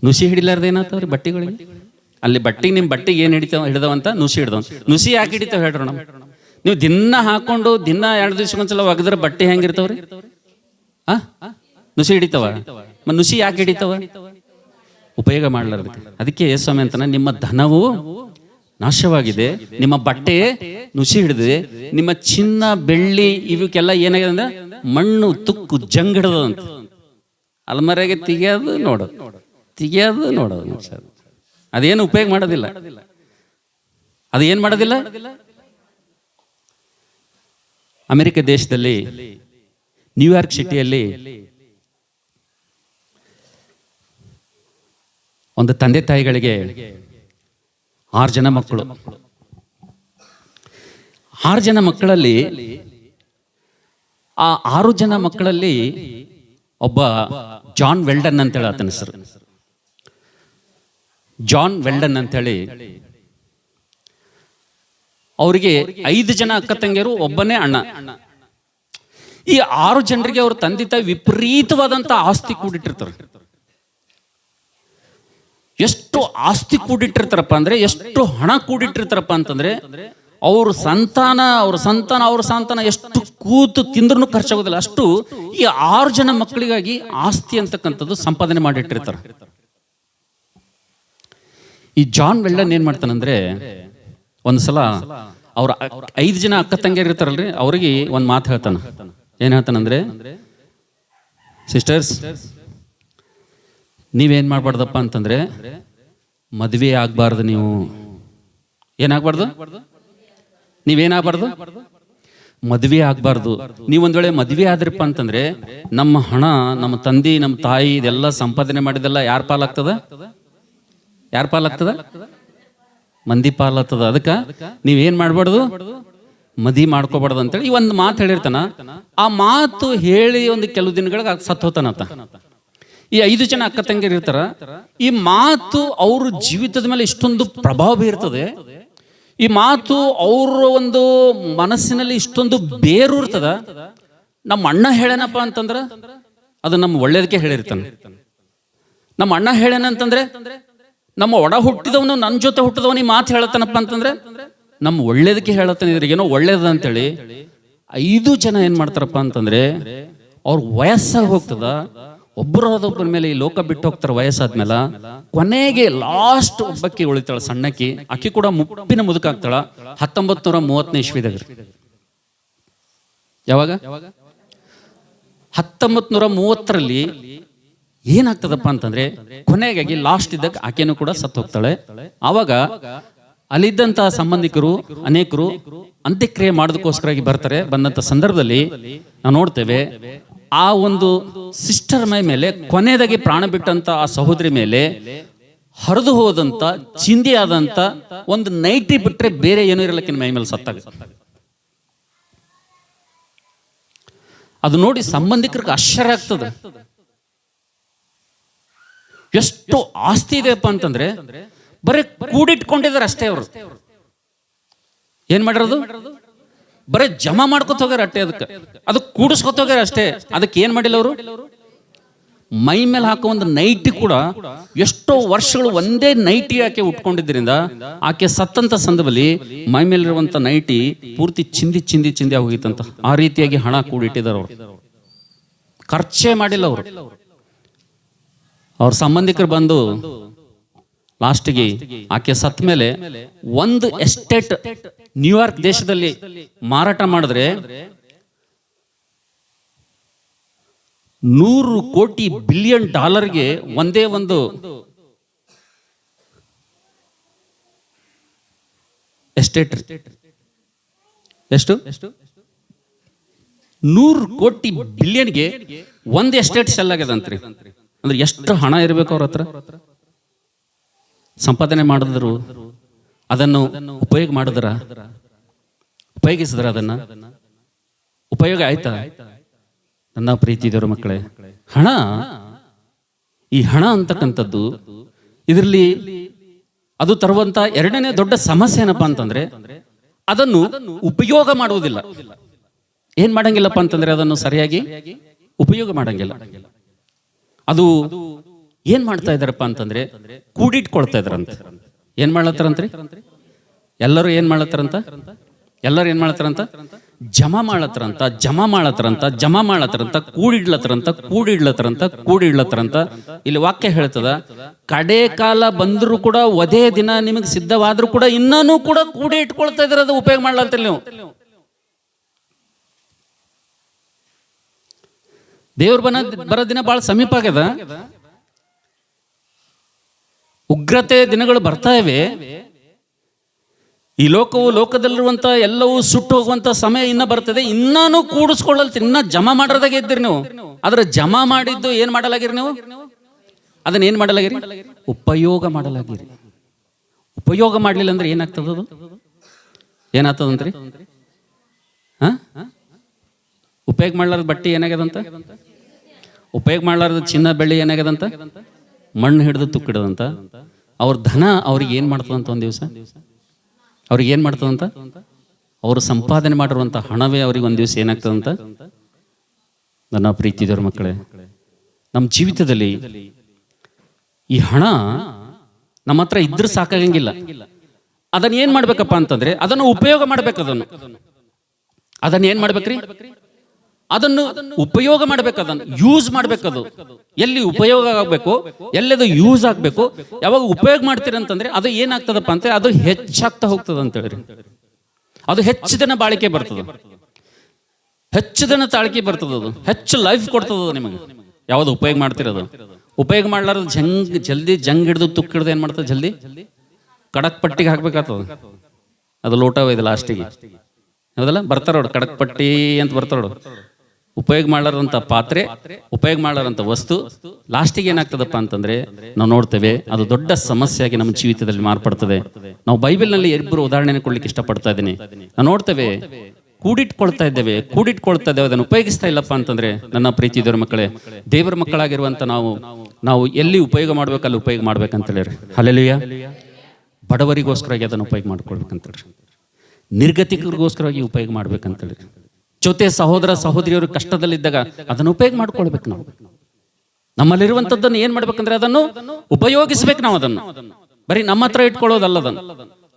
ನುಸಿ ಹಿಡಿಲಾರ್ದ ಏನಾಗ್ತಾವ್ರಿ ಬಟ್ಟೆಗಳಿಗೆ. ಅಲ್ಲಿ ಬಟ್ಟೆಗೆ, ನಿಮ್ಮ ಬಟ್ಟೆಗೆ ಏನ್ ಹಿಡಿದವಂತ ನುಸಿ ಹಿಡ್ದವ್. ನುಸಿ ಯಾಕೆ ಹಿಡಿತಾವ ಹೇಳ್ರಿ ನಮ್ಮ? ನೀವು ದಿನ ಹಾಕೊಂಡು ದಿನ 2 ದಿವ್ಸಕ್ಕೊಂದ್ಸಲ ಒಗದ್ರೆ ಬಟ್ಟೆ ಹೆಂಗಿರ್ತಾವ್ರಿ? ನುಸಿ ಹಿಡಿತಾವ. ನುಸಿ ಯಾಕೆ ಹಿಡಿತಾವ? ಉಪಯೋಗ ಮಾಡ್ಲಾರ್ದಕ್ಕೆ. ಅದಕ್ಕೆ ಯೇಸ್ವಾಮಿ ಅಂತಾನೆ, ನಿಮ್ಮ ಧನವು ನಾಶವಾಗಿದೆ, ನಿಮ್ಮ ಬಟ್ಟೆ ನುಸಿ ಹಿಡಿದಿದೆ, ನಿಮ್ಮ ಚಿನ್ನ ಬೆಳ್ಳಿ ಇವಕ್ಕೆಲ್ಲ ಏನಾಗಿದೆ ಅಂದ್ರೆ ಮಣ್ಣು ತುಕ್ಕು ಜಂಗಿಡದಂತ. ಅಲ್ಮರೆಗೆ ತೆಗಿಯೋದು ನೋಡೋದು, ಅದೇನು ಉಪಯೋಗ ಮಾಡೋದಿಲ್ಲ. ಅದು ಏನ್ ಮಾಡೋದಿಲ್ಲ. ಅಮೆರಿಕ ದೇಶದಲ್ಲಿ ನ್ಯೂಯಾರ್ಕ್ ಸಿಟಿಯಲ್ಲಿ ಒಂದು ತಂದೆ ತಾಯಿಗಳಿಗೆ 6 ಜನ ಮಕ್ಕಳು. 6 ಜನ ಮಕ್ಕಳಲ್ಲಿ, ಆ 6 ಜನ ಮಕ್ಕಳಲ್ಲಿ ಒಬ್ಬ ಜಾನ್ ವೆಲ್ಡನ್ ಅಂತೇಳಿ ಆತನ ಹೆಸರು. ಜಾನ್ ವೆಲ್ಡನ್ ಅಂತೇಳಿ, ಅವರಿಗೆ 5 ಜನ ಅಕ್ಕ ತಂಗಿಯರು, ಒಬ್ಬನೇ ಅಣ್ಣ. ಈ 6 ಜನರಿಗೆ ಅವ್ರ ತಂದೆ ತಾಯಿ ವಿಪರೀತವಾದಂತ ಆಸ್ತಿ ಕೂಡಿಟ್ಟಿರ್ತಾರೆ. ಎಷ್ಟು ಆಸ್ತಿ ಕೂಡಿಟ್ಟಿರ್ತಾರಪ್ಪ ಅಂದ್ರೆ, ಎಷ್ಟು ಹಣ ಕೂಡಿಟ್ಟಿರ್ತಾರಪ್ಪ ಅಂತಂದ್ರೆ, ಅವ್ರ ಸಂತಾನ ಎಷ್ಟು ಕೂತು ತಿಂದ್ರೂ ಖರ್ಚಾಗೋದಿಲ್ಲ. ಅಷ್ಟು ಈ 6 ಜನ ಮಕ್ಕಳಿಗಾಗಿ ಆಸ್ತಿ ಅಂತಕ್ಕಂಥದ್ದು ಸಂಪಾದನೆ ಮಾಡಿಟ್ಟಿರ್ತಾರೆ. ಈ ಜಾನ್ ವೆಲ್ಡನ್ ಏನ್ ಮಾಡ್ತಾನಂದ್ರೆ, ಒಂದ್ಸಲ ಅವ್ರ 5 ಜನ ಅಕ್ಕ ತಂಗಿಯರು ಇರ್ತಾರಲ್ರಿ, ಅವ್ರಿಗೆ ಒಂದ್ ಮಾತು ಹೇಳ್ತಾನ. ಏನ್ ಹೇಳ್ತಾನಂದ್ರೆ, ಸಿಸ್ಟರ್ಸ್, ನೀವೇನ್ ಮಾಡ್ಬಾರ್ದಪ್ಪ ಅಂತಂದ್ರೆ, ಮದ್ವೆ ಆಗ್ಬಾರ್ದು. ನೀವು ಏನಾಗ್ಬಾರ್ದು, ನೀವೇನಾಗ್ಬಾರ್ದು, ಮದ್ವೆ ಆಗ್ಬಾರ್ದು. ನೀವೊಂದ್ ವೇಳೆ ಮದ್ವೆ ಆದ್ರಪ್ಪ ಅಂತಂದ್ರೆ, ನಮ್ಮ ಹಣ, ನಮ್ಮ ತಂದೆ, ನಮ್ಮ ತಾಯಿ ಇದೆಲ್ಲ ಸಂಪಾದನೆ ಮಾಡಿದೆಲ್ಲ ಯಾರ ಪಾಲಾಗ್ತದ? ಮಂದಿ ಪಾಲಾಗ್ತದ. ಅದಕ್ಕ ನೀವೇನ್ ಮಾಡ್ಬಾರ್ದು, ಮದಿ ಮಾಡ್ಕೋಬಾರ್ದು ಅಂತೇಳಿ ಈ ಒಂದು ಮಾತು ಹೇಳಿರ್ತಾನ. ಆ ಮಾತು ಹೇಳಿ ಒಂದು ಕೆಲವು ದಿನಗಳಿಗೆ ಸತ್ತು ಹೋತಾನಂತ. ಈ 5 ಜನ ಅಕ್ಕ ತಂಗಿಯರು ಇರ್ತಾರ. ಈ ಮಾತು ಅವ್ರ ಜೀವಿತದ ಮೇಲೆ ಇಷ್ಟೊಂದು ಪ್ರಭಾವ ಬೀರ್ತದೆ. ಈ ಮಾತು ಅವ್ರ ಒಂದು ಮನಸ್ಸಿನಲ್ಲಿ ಇಷ್ಟೊಂದು ಬೇರು ಇರ್ತದ. ನಮ್ಮ ಅಣ್ಣ ಹೇಳೇನಪ್ಪ ಅಂತಂದ್ರ ಅದು ನಮ್ಮ ಒಳ್ಳೇದಕ್ಕೆ ಹೇಳಿರ್ತಾನೆ. ನಮ್ಮ ಅಣ್ಣ ಹೇಳೇನಂತಂದ್ರೆ, ನಮ್ಮ ಒಡ ಹುಟ್ಟಿದವನು, ನನ್ನ ಜೊತೆ ಹುಟ್ಟಿದವನು ಈ ಮಾತು ಹೇಳತ್ತಾನಪ್ಪ ಅಂತಂದ್ರೆ ನಮ್ಮ ಒಳ್ಳೇದಕ್ಕೆ ಹೇಳತ್ತಾನೆ, ಇದ್ರಿಗೇನೋ ಒಳ್ಳೇದ ಅಂತೇಳಿ 5 ಜನ ಏನ್ ಮಾಡ್ತಾರಪ್ಪ ಅಂತಂದ್ರೆ, ಅವ್ರ ವಯಸ್ಸಾಗಿ ಹೋಗ್ತದ, ಒಬ್ಬರಾದೊಬ್ಬರ ಮೇಲೆ ಈ ಲೋಕ ಬಿಟ್ಟು ಹೋಗ್ತಾರ ವಯಸ್ಸಾದ್ಮೇಲೆ. ಕೊನೆಗೆ ಲಾಸ್ಟ್ ಒಬ್ಬಕ್ಕೆ ಉಳಿತಾಳ, ಸಣ್ಣಕ್ಕಿ. ಅಕ್ಕಿ ಕೂಡ ಮುಪ್ಪಿನ ಮುದುಕಾಗ್ತಾಳ. 1930ನೇ ಇಸ್ವಿದಾಗ. ಯಾವಾಗ? 1930ರಲ್ಲಿ ಏನಾಗ್ತದಪ್ಪ ಅಂತಂದ್ರೆ, ಕೊನೆಗಾಗಿ ಲಾಸ್ಟ್ ಇದ್ದಾಗ ಆಕೆನೂ ಕೂಡ ಸತ್ತು ಹೋಗ್ತಾಳೆ. ಆವಾಗ ಅಲ್ಲಿದ್ದಂತಹ ಸಂಬಂಧಿಕರು ಅನೇಕರು ಅಂತ್ಯಕ್ರಿಯೆ ಮಾಡೋದಕ್ಕೋಸ್ಕರಾಗಿ ಬರ್ತಾರೆ. ಬಂದಂತ ಸಂದರ್ಭದಲ್ಲಿ ನಾವು ನೋಡ್ತೇವೆ, ಆ ಒಂದು ಸಿಸ್ಟರ್ ಮೈ ಮೇಲೆ, ಕೊನೆಯದಾಗಿ ಪ್ರಾಣ ಬಿಟ್ಟಂತ ಆ ಸಹೋದರಿ ಮೇಲೆ ಹರಿದು ಹೋದಂತ, ಚಿಂದಿ ಆದಂತ ಒಂದು ನೈಟಿ ಬಿಟ್ರೆ ಬೇರೆ ಏನೂ ಇರಲಿಕ್ಕಿನ ಮೈ ಮೇಲೆ ಸತ್ತಾಗ. ಅದು ನೋಡಿ ಸಂಬಂಧಿಕರಿಗೆ ಆಶ್ಚರ್ಯ ಆಗ್ತದೆ. ಎಷ್ಟು ಆಸ್ತಿ ಇದೆಯಪ್ಪ ಅಂತಂದ್ರೆ, ಬರೀ ಕೂಡಿಟ್ಕೊಂಡಿದ್ದಾರೆ ಅಷ್ಟೇ. ಅವರು ಏನ್ ಮಾಡಿರೋದು, ಬರೀ ಜಮಾ ಮಾಡ್ಕೊತ ಹೋಗ್ಯಾರ ಅಷ್ಟೇ. ಅದಕ್ಕೆ ಕೂಡಿಸ್ಕೊತ ಹೋಗ್ಯಾರ ಅಷ್ಟೇ. ಅದಕ್ಕೆ ಏನ್ ಮಾಡಿಲ್ಲ ಅವರು, ಮೈ ಮೇಲೆ ಹಾಕೋ ಒಂದು ನೈಟಿ ಕೂಡ ಎಷ್ಟೋ ವರ್ಷಗಳು ಒಂದೇ ನೈಟಿ ಆಕೆ ಉಟ್ಕೊಂಡಿದ್ದರಿಂದ ಆಕೆ ಸತ್ತಂತ ಸಂದರ್ಭದಲ್ಲಿ ಮೈ ಮೇಲಿರುವಂತ ನೈಟಿ ಪೂರ್ತಿ ಚಿಂದಿ ಹೋಗಿತ್ತಂತ. ಆ ರೀತಿಯಾಗಿ ಹಣ ಕೂಡಿಟ್ಟಿದ್ದಾರೆ ಅವರು, ಖರ್ಚೇ ಮಾಡಿಲ್ಲ ಅವರು. ಅವ್ರ ಸಂಬಂಧಿಕರು ಬಂದು ಲಾಸ್ಟ್ಗೆ ಆಕೆ ಸತ್ತ ಮೇಲೆ ಒಂದು ಎಸ್ಟೇಟ್ ನ್ಯೂಯಾರ್ಕ್ ದೇಶದಲ್ಲಿ ಮಾರಾಟ ಮಾಡಿದ್ರೆ $100 ಕೋಟಿ ಬಿಲಿಯನ್ ಒಂದೇ ಒಂದು ಎಸ್ಟೇಟ್. ಎಷ್ಟು? 100 ಕೋಟಿ ಬಿಲಿಯನ್ಗೆ ಒಂದು ಎಸ್ಟೇಟ್ ಸೆಲ್ ಆಗ್ಯದಂತ್ರಿ. ಅಂದ್ರೆ ಎಷ್ಟು ಹಣ ಇರಬೇಕು ಅವ್ರ ಹತ್ರ. ಸಂಪಾದನೆ ಮಾಡಿದ್ರು, ಅದನ್ನು ಉಪಯೋಗ ಉಪಯೋಗಿಸಿದ್ರ, ಅದನ್ನ ಉಪಯೋಗ ಆಯ್ತಾ? ನನ್ನ ಪ್ರೀತಿ ದೇವರ ಮಕ್ಕಳೇ, ಈ ಹಣ ಅಂತಕ್ಕಂಥದ್ದು ಇದರಲ್ಲಿ ಅದು ತರುವಂತ ಎರಡನೇ ದೊಡ್ಡ ಸಮಸ್ಯೆ ಏನಪ್ಪಾ ಅಂತಂದ್ರೆ ಅದನ್ನು ಉಪಯೋಗ ಮಾಡುವುದಿಲ್ಲ. ಏನ್ ಮಾಡಂಗಿಲ್ಲಪ್ಪ ಅಂತಂದ್ರೆ ಅದನ್ನು ಸರಿಯಾಗಿ ಉಪಯೋಗ ಮಾಡಂಗಿಲ್ಲ. ಅದು ಏನ್ ಮಾಡ್ತಾ ಇದಾರಪ್ಪ ಅಂತಂದ್ರೆ ಕೂಡಿಟ್ಕೊಳ್ತಾ ಇದಾರಂತೆ. ಏನ್ ಮಾಡ್ಲತ್ತಾರಂತ್ರಿ? ಎಲ್ಲರೂ ಏನ್ ಮಾಡ್ಲತ್ತಾರಂತ? ಜಮಾ ಮಾಡತ್ತಾರಂತ, ಕೂಡಿಡ್ಲತ್ತಾರಂತ. ಇಲ್ಲಿ ವಾಕ್ಯ ಹೇಳ್ತದ, ಕಡೆ ಕಾಲ ಬಂದ್ರು ಕೂಡ ಒದೇ ದಿನ ನಿಮಗೆ ಸಿದ್ಧವಾದ್ರೂ ಕೂಡ ಇನ್ನೂ ಕೂಡ ಕೂಡಿ ಇಟ್ಕೊಳ್ತಾ ಇದಾರೆ. ಅದು ಉಪಯೋಗ ಮಾಡ್ಲತ್ತಿಲ್ಲ ನೀವು. ದೇವ್ರ ಬರೋ ದಿನ ಬಹಳ ಸಮೀಪ ಆಗ್ಯದ. ಉಗ್ರತೆ ದಿನಗಳು ಬರ್ತಾ ಇವೆ. ಈ ಲೋಕದಲ್ಲಿರುವಂತ ಎಲ್ಲವೂ ಸುಟ್ಟು ಹೋಗುವಂತ ಸಮಯ ಇನ್ನ ಬರ್ತದೆ. ಇನ್ನೂ ಕೂಡಿಸ್ಕೊಳ್ಳಲ್ತೀರಿ, ಇನ್ನ ಜಮಾ ಮಾಡೋದಾಗೆ ಇದ್ದೀರಿ ನೀವು. ಆದ್ರೆ ಜಮಾ ಮಾಡಿದ್ದು ಏನ್ ಮಾಡಲಾಗಿರಿ ನೀವು? ಅದನ್ನ ಏನ್ ಮಾಡಲಾಗಿರಿ? ಉಪಯೋಗ ಮಾಡಲಾಗಿರಿ. ಉಪಯೋಗ ಮಾಡ್ಲಿಲ್ಲ ಅಂದ್ರೆ ಏನಾಗ್ತದ? ಅದು ಏನಾಗ್ತದಂತ್ರಿ? ಉಪಯೋಗ ಮಾಡ್ಲಾರ್ದ ಬಟ್ಟೆ ಏನಾಗ್ಯದಂತ? ಉಪಯೋಗ ಮಾಡ್ಲಾರ್ದ ಚಿನ್ನ ಬೆಳ್ಳಿ ಏನಾಗ್ಯದಂತ? ಮಣ್ಣು ಹಿಡಿದು ತುಕ್ಕಿಡದಂತ. ಅವ್ರ ಧನ ಅವ್ರಿಗೆ ಏನ್ ಮಾಡ್ತದಂತ? ಒಂದ್ ದಿವಸ ಅವ್ರಿಗೆ ಏನ್ ಮಾಡ್ತದಂತ? ಅವರು ಸಂಪಾದನೆ ಮಾಡಿರುವಂತ ಹಣವೇ ಅವ್ರಿಗೆ ಒಂದ್ ದಿವಸ ಏನಾಗ್ತದಂತ? ನನ್ನ ಪ್ರೀತಿದವ್ರ ಮಕ್ಕಳೇ, ನಮ್ಮ ಜೀವಿತದಲ್ಲಿ ಈ ಹಣ ನಮ್ಮ ಹತ್ರ ಇದ್ರೆ ಸಾಕಾಗಂಗಿಲ್ಲ. ಅದನ್ನ ಏನ್ ಮಾಡ್ಬೇಕಪ್ಪ ಅಂತಂದ್ರೆ ಅದನ್ನು ಉಪಯೋಗ ಮಾಡ್ಬೇಕು. ಅದನ್ನ ಏನ್ ಮಾಡ್ಬೇಕ್ರಿ? ಅದನ್ನು ಉಪಯೋಗ ಮಾಡ್ಬೇಕು. ಅದನ್ನು ಯೂಸ್ ಮಾಡ್ಬೇಕದು. ಎಲ್ಲಿ ಉಪಯೋಗ ಆಗ್ಬೇಕು, ಎಲ್ಲದು ಯೂಸ್ ಆಗ್ಬೇಕು. ಯಾವಾಗ ಉಪಯೋಗ ಮಾಡ್ತೀರಿ ಅಂತಂದ್ರೆ ಅದು ಏನಾಗ್ತದಪ್ಪ ಅಂತ ಅದು ಹೆಚ್ಚಾಗ್ತಾ ಹೋಗ್ತದ ಅಂತ ಹೇಳ್ರಿ. ಅದು ಹೆಚ್ಚು ದಿನ ಬಾಳಿಕೆ ಬರ್ತದ, ಹೆಚ್ಚು ದಿನ ತಾಳಿಕೆ ಬರ್ತದ, ಅದು ಹೆಚ್ಚು ಲೈಫ್ ಕೊಡ್ತದ ನಿಮಗೆ. ಯಾವ್ದು ಉಪಯೋಗ ಮಾಡ್ತಿರೋದು. ಉಪಯೋಗ ಮಾಡ್ಲಾರ್ದು ಜಲ್ದಿ ಜಂಗ್ ಹಿಡಿದು ತುಕ್ ಹಿಡ್ದು ಏನ್ ಮಾಡ್ತದೆ? ಜಲ್ದಿ ಕಡಕ್ ಪಟ್ಟಿಗೆ ಹಾಕ್ಬೇಕಾಗ್ತದ. ಅದು ಲೋಟ ಒಯ್ದು ಲಾಸ್ಟಿಗೆ, ಹೌದಲ್ಲ? ಬರ್ತಾರೋಡು ಕಡಕ್ ಪಟ್ಟಿ ಅಂತ ಬರ್ತಾರೋಡು. ಉಪಯೋಗ ಮಾಡಲಾರಂತ ಪಾತ್ರೆ, ಉಪಯೋಗ ಮಾಡಲಾರಂತ ವಸ್ತು ಲಾಸ್ಟಿಗೆ ಏನಾಗ್ತದಪ್ಪ ಅಂತಂದ್ರೆ ನಾವು ನೋಡ್ತೇವೆ ಅದು ದೊಡ್ಡ ಸಮಸ್ಯೆಯಾಗಿ ನಮ್ಮ ಜೀವಿತದಲ್ಲಿ ಮಾರ್ಪಡ್ತದೆ. ನಾವು ಬೈಬಲ್ನಲ್ಲಿ ಇಬ್ಬರು ಉದಾಹರಣೆ ಕೊಡ್ಲಿಕ್ಕೆ ಇಷ್ಟಪಡ್ತಾ ಇದ್ದೀನಿ. ನಾವು ನೋಡ್ತೇವೆ ಕೂಡಿಟ್ಕೊಳ್ತಾ ಇದ್ದೇವೆ, ಅದನ್ನು ಉಪಯೋಗಿಸ್ತಾ ಇಲ್ಲಪ್ಪ ಅಂತಂದ್ರೆ ನನ್ನ ಪ್ರೀತಿ ದೇವರ ಮಕ್ಕಳೇ, ದೇವರ ಮಕ್ಕಳಾಗಿರುವಂತ ನಾವು ಎಲ್ಲಿ ಉಪಯೋಗ ಮಾಡ್ಬೇಕು ಅಲ್ಲಿ ಉಪಯೋಗ ಮಾಡ್ಬೇಕಂತ ಹೇಳಿರಿ. ಹಲ್ಲೆಲೂಯಾ. ಬಡವರಿಗೋಸ್ಕರವಾಗಿ ಅದನ್ನು ಉಪಯೋಗ ಮಾಡ್ಕೊಳ್ಬೇಕಂತ ಹೇಳ್ರಿ. ನಿರ್ಗತಿಕರಿಗೋಸ್ಕರವಾಗಿ ಉಪಯೋಗ ಮಾಡ್ಬೇಕಂತೇಳಿ. ಜೊತೆ ಸಹೋದರ ಸಹೋದರಿಯವರು ಕಷ್ಟದಲ್ಲಿದ್ದಾಗ ಅದನ್ನು ಉಪಯೋಗ ಮಾಡ್ಕೊಳ್ಬೇಕು. ನಾವು ನಮ್ಮಲ್ಲಿರುವಂತದ್ದನ್ನು ಏನ್ ಮಾಡ್ಬೇಕಂದ್ರೆ ಅದನ್ನು ಉಪಯೋಗಿಸ್ಬೇಕು. ನಾವು ಅದನ್ನು ಬರೀ ನಮ್ಮ ಹತ್ರ ಇಟ್ಕೊಳ್ಳೋದಲ್ಲ.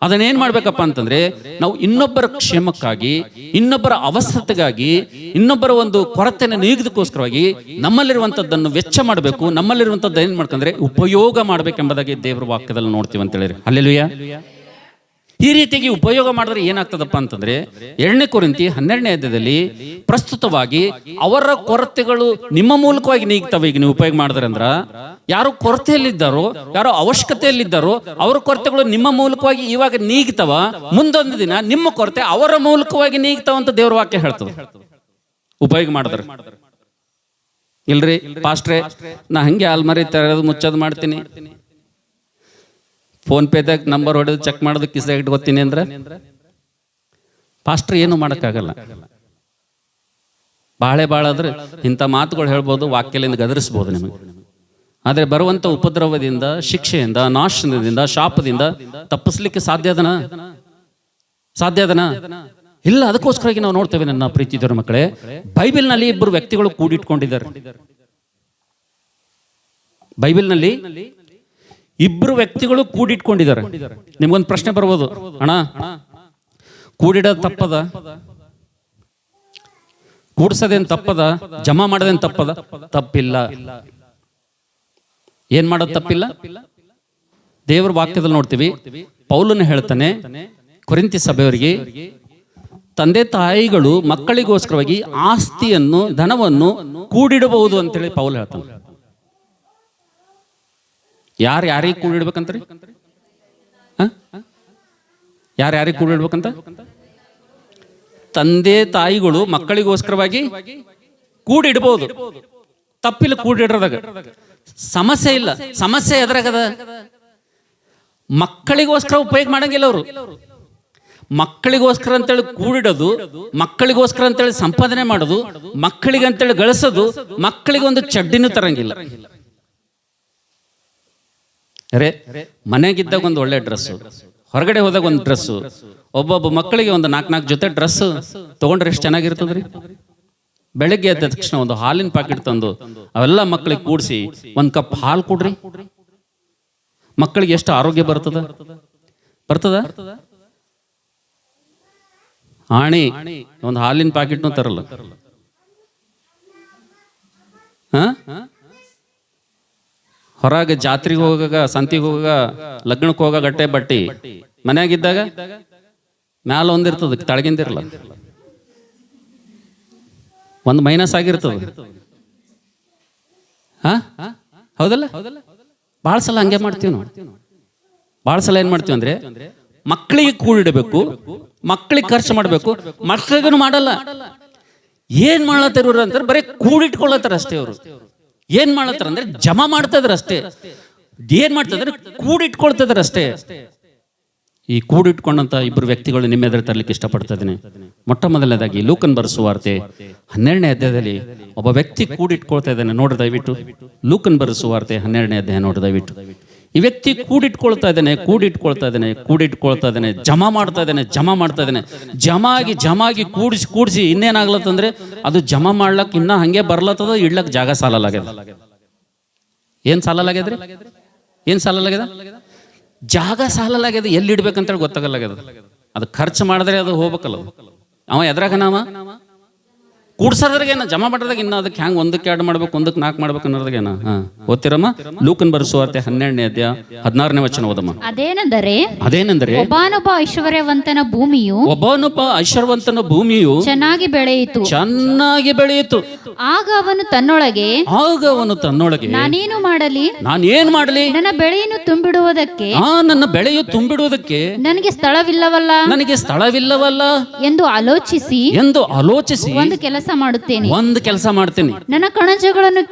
ಅದನ್ನೇನ್ ಮಾಡ್ಬೇಕಪ್ಪ ಅಂತಂದ್ರೆ ನಾವು ಇನ್ನೊಬ್ಬರ ಕ್ಷೇಮಕ್ಕಾಗಿ, ಇನ್ನೊಬ್ಬರ ಅವಸ್ಥತೆಗಾಗಿ, ಇನ್ನೊಬ್ಬರ ಒಂದು ಕೊರತೆಯನ್ನು ನೀಗಿದಕ್ಕೋಸ್ಕರವಾಗಿ ನಮ್ಮಲ್ಲಿರುವಂತದ್ದನ್ನು ವೆಚ್ಚ ಮಾಡಬೇಕು. ನಮ್ಮಲ್ಲಿರುವಂತದ್ದು ಏನ್ ಮಾಡ್ಕಂದ್ರೆ ಉಪಯೋಗ ಮಾಡ್ಬೇಕೆಂಬುದಾಗಿ ದೇವರ ವಾಕ್ಯದಲ್ಲಿ ನೋಡ್ತೀವಿ ಅಂತ ಹೇಳಿರಿ. ಹಲ್ಲೆಲೂಯಾ. ಈ ರೀತಿಯಾಗಿ ಉಪಯೋಗ ಮಾಡಿದ್ರೆ ಏನಾಗ್ತದಪ್ಪ ಅಂತಂದ್ರೆ 2 ಕೊರಿಂಥಿ 12ನೇ ಅಧ್ಯಾಯದಲ್ಲಿ ಪ್ರಸ್ತುತವಾಗಿ ಅವರ ಕೊರತೆಗಳು ನಿಮ್ಮ ಮೂಲಕವಾಗಿ ನೀಗ್ತವೆ. ಈಗ ನೀವು ಉಪಯೋಗ ಮಾಡಿದ್ರೆ ಅಂದ್ರ ಯಾರು ಕೊರತೆಯಲ್ಲಿದ್ದಾರೋ, ಯಾರೋ ಅವಶ್ಯಕತೆಯಲ್ಲಿದ್ದಾರೋ ಅವರ ಕೊರತೆಗಳು ನಿಮ್ಮ ಮೂಲಕವಾಗಿ ಇವಾಗ ನೀಗ್ತವ. ಮುಂದೊಂದು ದಿನ ನಿಮ್ಮ ಕೊರತೆ ಅವರ ಮೂಲಕವಾಗಿ ನೀಗ್ತಾವ ಅಂತ ದೇವರ ವಾಕ್ಯ ಹೇಳ್ತದೆ. ಉಪಯೋಗ ಮಾಡಿದ್ರೆ ಇಲ್ರಿ ಪಾಸ್ಟ್ರೆ, ನಾ ಹಂಗೆ ಅಲ್ಮಾರಿ ತೆರೆದು ಮುಚ್ಚೋದು ಮಾಡ್ತೀನಿ, ಫೋನ್ ಪೇದಾಗ ನಂಬರ್ ಹೊಡೆದು ಚೆಕ್ ಮಾಡೋದು ಕಿಸೆ ಇಟ್ಕೋತೀನಿ ಅಂದ್ರೆ ಪಾಸ್ಟ್ರ್ ಏನು ಮಾಡೋಕ್ಕಾಗಲ್ಲ. ಬಾಳ ಆದ್ರೆ ಇಂಥ ಮಾತುಗಳು ಹೇಳ್ಬೋದು, ವಾಕ್ಯಲಿಂದ ಗದರಿಸ್ಬೋದು ನಿಮಗೆ. ಆದರೆ ಬರುವಂಥ ಉಪದ್ರವದಿಂದ, ಶಿಕ್ಷೆಯಿಂದ, ನಾಶನದಿಂದ, ಶಾಪದಿಂದ ತಪ್ಪಿಸ್ಲಿಕ್ಕೆ ಸಾಧ್ಯ ಅದನ ಇಲ್ಲ. ಅದಕ್ಕೋಸ್ಕರವಾಗಿ ನಾವು ನೋಡ್ತೇವೆ ನನ್ನ ಪ್ರೀತಿದವರ ಮಕ್ಕಳೇ, ಬೈಬಲ್ನಲ್ಲಿ 2 ವ್ಯಕ್ತಿಗಳು ಕೂಡಿಟ್ಕೊಂಡಿದ್ದಾರೆ. ಬೈಬಲ್ನಲ್ಲಿ ಇಬ್ರು ವ್ಯಕ್ತಿಗಳು ಕೂಡಿಟ್ಕೊಂಡಿದ್ದಾರೆ. ನಿಮ್ಗೊಂದು ಪ್ರಶ್ನೆ ಬರ್ಬೋದು, ಅಣ್ಣ ಕೂಡಿಡೋದು ತಪ್ಪದ, ಕೂಡ್ಸೋದೇನು ತಪ್ಪದ, ಜಮಾ ಮಾಡೋದೇನು ತಪ್ಪದ? ತಪ್ಪಿಲ್ಲ. ಏನ್ ಮಾಡೋದು ತಪ್ಪಿಲ್ಲ? ದೇವರ ವಾಕ್ಯದಲ್ಲಿ ನೋಡ್ತೀವಿ, ಪೌಲನು ಹೇಳ್ತಾನೆ ಕೊರಿಂಥಿ ಸಭೆಯವರಿಗೆ, ತಂದೆ ತಾಯಿಗಳು ಮಕ್ಕಳಿಗೋಸ್ಕರವಾಗಿ ಆಸ್ತಿಯನ್ನು, ಧನವನ್ನು ಕೂಡಿಡಬಹುದು ಅಂತೇಳಿ ಪೌಲ್ ಹೇಳ್ತಾನೆ. ಯಾರಿಗೆ ಕೂಡಿಡ್ಬೇಕಂತ್ರಿ? ಯಾರಿಗೆ ಕೂಡಿಡ್ಬೇಕಂತ? ತಂದೆ ತಾಯಿಗಳು ಮಕ್ಕಳಿಗೋಸ್ಕರವಾಗಿ ಕೂಡಿಡ್ಬೋದು, ತಪ್ಪಿಲ್ಲ. ಕೂಡಿಡ್ರದಾಗ ಸಮಸ್ಯೆ ಇಲ್ಲ. ಸಮಸ್ಯೆ ಎದ್ರಾಗದ? ಮಕ್ಕಳಿಗೋಸ್ಕರ ಉಪಯೋಗ ಮಾಡಂಗಿಲ್ಲ ಅವರು. ಮಕ್ಕಳಿಗೋಸ್ಕರ ಅಂತೇಳಿ ಕೂಡಿಡೋದು, ಮಕ್ಕಳಿಗೋಸ್ಕರ ಅಂತೇಳಿ ಸಂಪಾದನೆ ಮಾಡೋದು, ಮಕ್ಕಳಿಗೆ ಅಂತೇಳಿ ಗಳಿಸೋದು, ಮಕ್ಕಳಿಗೆ ಒಂದು ಚಡ್ಡಿನೂ ತರಂಗಿಲ್ಲ. ಮನೆಗಿದ್ದಾಗ ಒಂದು ಒಳ್ಳೆ ಡ್ರೆಸ್ಸು, ಹೊರಗಡೆ ಹೋದಾಗ ಒಂದು ಡ್ರೆಸ್ಸು, ಒಬ್ಬೊಬ್ಬ ಮಕ್ಕಳಿಗೆ ಒಂದು 4 ಜೊತೆ ಡ್ರೆಸ್ ತಗೊಂಡ್ರೆ ಎಷ್ಟು ಚೆನ್ನಾಗಿರ್ತದ್ರಿ. ಬೆಳಗ್ಗೆ ಎದ್ದ ತಕ್ಷಣ ಒಂದು ಹಾಲಿನ ಪ್ಯಾಕೆಟ್ ತಂದು ಅವೆಲ್ಲ ಮಕ್ಕಳಿಗೆ ಕೂಡಿಸಿ ಒಂದು ಕಪ್ ಹಾಲು ಕೊಡ್ರಿ, ಮಕ್ಕಳಿಗೆ ಎಷ್ಟು ಆರೋಗ್ಯ ಬರ್ತದ? ಆಣಿ ಒಂದು ಹಾಲಿನ ಪ್ಯಾಕೆಟ್ನೂ ತರಲ್ಲ. ಹೊರಗೆ ಜಾತ್ರೆಗೆ ಹೋಗಾಗ, ಸಂತಿಗೆ ಹೋಗಾಗ, ಲಗ್ನಕ್ಕೆ ಹೋಗಾಗ ಗಟ್ಟೆ ಬಟ್ಟಿ, ಮನ್ಯಾಗಿದ್ದಾಗ ಮ್ಯಾಲ ಒಂದಿರ್ತದ, ತಳಗಿಂದಿರಲ್ಲ. ಒಂದು ಮೈನಸ್ ಆಗಿರ್ತದ. ಹೌದಲ್ಲ? ಭಾಳ ಸಲ ಹಂಗೆ ಮಾಡ್ತೀವಿ ನಾವು. ಭಾಳ ಸಲ ಏನ್ ಮಾಡ್ತೀವಿ ಅಂದ್ರೆ, ಮಕ್ಕಳಿಗೆ ಕೂಡಿಡಬೇಕು, ಮಕ್ಕಳಿಗೆ ಖರ್ಚು ಮಾಡಬೇಕು, ಮಕ್ಕಳಿಗೂ ಮಾಡಲ್ಲ. ಏನ್ ಮಾಡತ್ತಾರ ಇವ್ರು ಅಂತಾರೆ, ಬರೀ ಕೂಡಿಟ್ಕೊಳ್ಳತ್ತಾರ ಅಷ್ಟೇ. ಅವರು ಏನ್ ಮಾಡತ್ತಾರ ಅಂದ್ರೆ ಜಮಾ ಮಾಡ್ತಿದ್ರ ಅಷ್ಟೇ. ಏನ್ ಮಾಡ್ತಿದ್ರೆ ಕೂಡಿಟ್ಕೊಳ್ತಿದ್ರ ಅಷ್ಟೇ. ಈ ಕೂಡಿಟ್ಕೊಂಡಂತ ಇಬ್ಬರು ವ್ಯಕ್ತಿಗಳು ನಿಮ್ಮ ಎದುರು ತರಲಿಕ್ಕೆ ಇಷ್ಟಪಡ್ತಾ ಇದ್ದೀನಿ. ಮೊಟ್ಟ ಮೊದಲನೇದಾಗಿ ಲೂಕನ್ ಬರೆದ ಸುವಾರ್ತೆ 12ನೇ ಅಧ್ಯಾಯದಲ್ಲಿ ಒಬ್ಬ ವ್ಯಕ್ತಿ ಕೂಡಿಟ್ಕೊಳ್ತಾ ಇದ್ದಾನೆ. ನೋಡ್ರಿ ದಯವಿಟ್ಟು, ಲೂಕನ್ ಬರೆದ ಸುವಾರ್ತೆ 12ನೇ ಅಧ್ಯಾಯ ನೋಡ್ರಿ ದಯವಿಟ್ಟು. ಈ ವ್ಯಕ್ತಿ ಕೂಡಿಟ್ಕೊಳ್ತಾ ಇದ್ದಾನೆ, ಜಮಾ ಮಾಡ್ತಾ ಇದ್ದಾನೆ. ಜಮಾಗಿ ಕೂಡಿಸಿ ಇನ್ನೇನಾಗ್ಲತ್ತಂದ್ರೆ, ಅದು ಜಮಾ ಮಾಡ್ಲಕ್ ಇನ್ನ ಹಂಗೆ ಬರ್ಲತ್ತದ, ಇಡ್ಲಕ್ ಜಾಗ ಸಾಲಲಾಗ್ಯದ. ಏನ್ ಸಾಲಲಾಗ್ಯದ? ಜಾಗ ಸಾಲಲಾಗ್ಯದ. ಎಲ್ಲಿ ಇಡ್ಬೇಕಂತೇಳಿ ಗೊತ್ತಾಗಲಾಗ್ಯದ. ಅದು ಖರ್ಚು ಮಾಡಿದ್ರೆ ಅದು ಹೋಗ್ಬೇಕಲ್ಲ. ಅವ ಎದ್ರಾಗ ನಾವ ಕೂಡ್ಸೋದ್ರಾಗೇನ, ಜಮಾ ಮಾಡೋದಾಗ ಇನ್ನ ಅದಕ್ಕೆ ಹ್ಯಾಂಗ 1ಕ್ಕೆ 2 ಮಾಡ್ಬೇಕು, 1ಕ್ಕೆ 4 ಮಾಡ್ಬೇಕು ಅನ್ನೋದ್ರಾಗೇನ. ಓದ್ತಿರಮ್ಮ, ಲೂಕನ್ ಬರೆದ ಸುವಾರ್ತೆ 12ನೇ ಅಧ್ಯಾಯ 16ನೇ ವಚನ ಓದಮ್ಮ. ಅದೇನೆಂದರೆ ಒಬ್ಬನೊಬ್ಬ ಐಶ್ವರ್ಯವಂತನ ಭೂಮಿಯು ಚೆನ್ನಾಗಿ ಬೆಳೆಯಿತು. ಆಗ ಅವನು ತನ್ನೊಳಗೆ ನಾನೇನು ಮಾಡಲಿ, ನನ್ನ ಬೆಳೆಯನ್ನು ತುಂಬಿಡುವುದಕ್ಕೆ ನನಗೆ ಸ್ಥಳವಿಲ್ಲವಲ್ಲ ಎಂದು ಆಲೋಚಿಸಿ ಒಂದು ಕೆಲಸ ಮಾಡುತ್ತೇನೆ. ನನ್ನ ಕಣಜಗಳನ್ನು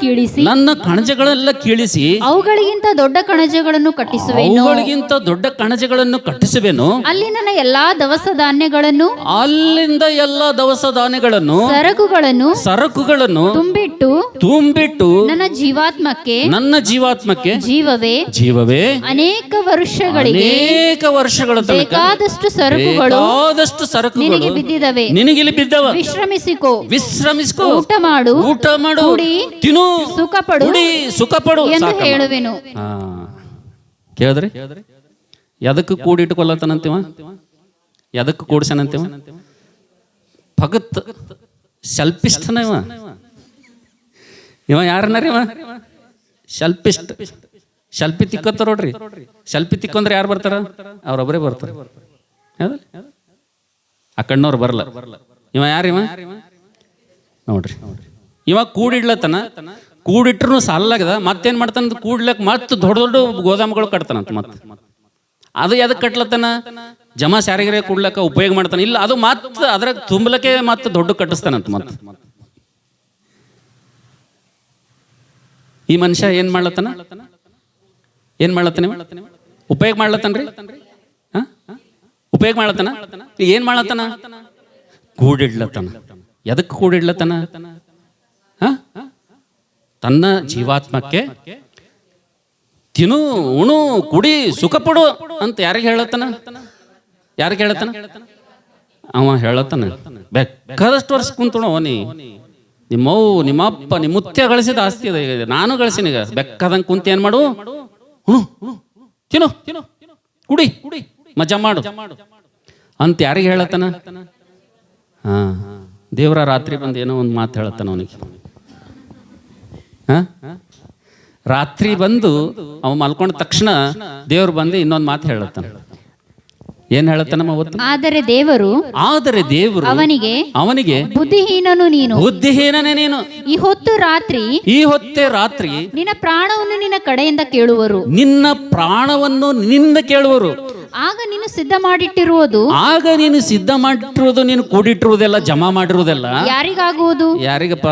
ಕೀಳಿಸಿ ಅವುಗಳಿಗಿಂತ ದೊಡ್ಡ ಕಣಜಗಳನ್ನು ಕಟ್ಟಿಸುವೆನು. ಅಲ್ಲಿ ನನ್ನ ಎಲ್ಲಾ ದವಸ ಧಾನ್ಯಗಳನ್ನು ಸರಕುಗಳನ್ನು ತುಂಬಿಟ್ಟು ನನ್ನ ಜೀವಾತ್ಮಕ್ಕೆ ಜೀವವೇ ಅನೇಕ ವರ್ಷಗಳ ಬೇಕಾದಷ್ಟು ಸರಕುಗಳು ನಿನಗೆ ಬಿದ್ದಿದವೆ. ವಿಶ್ರಮಿಸಿಕೋ, ಊಟ ಮಾಡು, ತಿನ್ನು, ಸುಖಪಡು ಎಂದು ಹೇಳುವೆನು. ಕೇಳಿದ್ರಿ? ಎದಕ್ಕೆ ಕೂಡಿಟ್ಕೊಲ್ಲತನಂತೀವ? ಎದಕ್ಕೆ ಕೂಡ್ಸನಂತೀವ? ಭಗತ್ ಶಲ್ಪಿಷ್ಟನ ಇವ ಯಾರನ್ನಾರ? ಶಲ್ಪಿ ತಿಕ್ಕತ್ತಾರ ನೋಡ್ರಿ. ಶಲ್ಪಿ ತಿಕ್ಕೊಂಡ್ರೆ ಯಾರು ಬರ್ತಾರ? ಅವ್ರೊಬ್ಬರೇ ಬರ್ತಾರ. ಆ ಕಣ್ಣವ್ರು ಬರಲ್ಲ. ಇವ ಯಾರಿವ ನೋಡ್ರಿ? ಇವ ಕೂಡಿಟ್ರು ಸಾಲಾಗದ. ಮತ್ತೇನ್ ಮಾಡ್ತಾನ? ಕೂಡ್ಲಕ್ ಮತ್ ದೊಡ್ಡ ಗೋದಾಮುಗಳು ಕಟ್ತಾನಂತ. ಅದು ಎದಕ್ ಕಟ್ಲತ್ತನ? ಜಮಾ ಸ್ಯಾರಿಗರೆ ಕೂಡ್ಲಕ್ಕ ಉಪಯೋಗ ಮಾಡ್ತಾನ. ಇಲ್ಲ, ಅದು ಮತ್ ಅದ್ರಾಗ ತುಂಬಲಕ್ಕೆ ಮತ್ತೆ ದೊಡ್ಡ ಕಟ್ಟಿಸ್ತಾನಂತ. ಈ ಮನುಷ್ಯ ಏನ್ ಮಾಡ್ಲತ್ತನ? ಉಪಯೋಗ ಮಾಡ್ಲತ್ತನ್ರಿ. ಉಪಯೋಗ ಮಾಡ್ಲತ್ತನ. ಏನ್ ಮಾಡ್ಲತ್ತನ? ಕೂಡಿಡ್ಲತ್ತನ. ಎದಕ್ಕೆ ಕೂಡಿಡ್ಲತ್ತನ? ತನ್ನ ಜೀವಾತ್ಮಕ್ಕೆ ತಿನ್ನು, ಉಣು, ಕುಡಿ, ಸುಖಪಡು ಅಂತ ಯಾರಿಗೆ ಹೇಳತ್ತನ? ಅವ ಹೇಳತ್ತನ. ಬೇಕಾದಷ್ಟು ವರ್ಷ ಕುಂತಣ ಅವನಿ ನಿಮ್ಮವ್ವ ನಿಮ್ಮಪ್ಪ ನಿಮ್ಮ ಮುತ್ಯ ಗಳಿಸಿದ ಆಸ್ತಿ ಅದ. ಈಗ ನಾನು ಗಳಿಸಿನ. ಈಗ ಬೆಕ್ಕದಂಗೆ ಕುಂತ ಏನ್ ಮಾಡು, ತಿನ್ನು ಕುಡಿ ಮಜಾ ಮಾಡು ಅಂತ ಯಾರಿಗೆ ಹೇಳತ್ತನ? ಹಾ, ದೇವ್ರ ರಾತ್ರಿ ಬಂದು ಏನೋ ಒಂದು ಮಾತು ಹೇಳತ್ತಾನ ಅವನಿಗೆ. ರಾತ್ರಿ ಬಂದು ಅವ ಮಲ್ಕೊಂಡ ತಕ್ಷಣ ದೇವ್ರು ಬಂದು ಇನ್ನೊಂದು ಮಾತು ಹೇಳತ್ತಾನ. ಏನ್ ಹೇಳತ್ತಾನಮ್ಮ ಅವತ್ತು? ಆದರೆ ದೇವರು ಅವನಿಗೆ ಬುದ್ಧಿಹೀನನು ನೀನು, ಬುದ್ಧಿಹೀನನೇ ನೀನು, ಈ ಹೊತ್ತೇ ರಾತ್ರಿ ನಿನ್ನ ಪ್ರಾಣವನ್ನು ನಿನ್ನ ಕಡೆಯಿಂದ ಕೇಳುವರು, ನಿನ್ನ ಪ್ರಾಣವನ್ನು ನಿನ್ನ ಕೇಳುವರು. ಆಗ ನೀನು ಸಿದ್ಧ ಮಾಡಿಟ್ಟಿರುವುದು ನೀನು ಕೂಡಿಟ್ಟಿರುವುದೆಲ್ಲ, ಜಮಾ ಮಾಡಿರುವುದೆಲ್ಲ ಯಾರಿಗಾಗುವುದು? ಯಾರಿಗಪ್ಪ?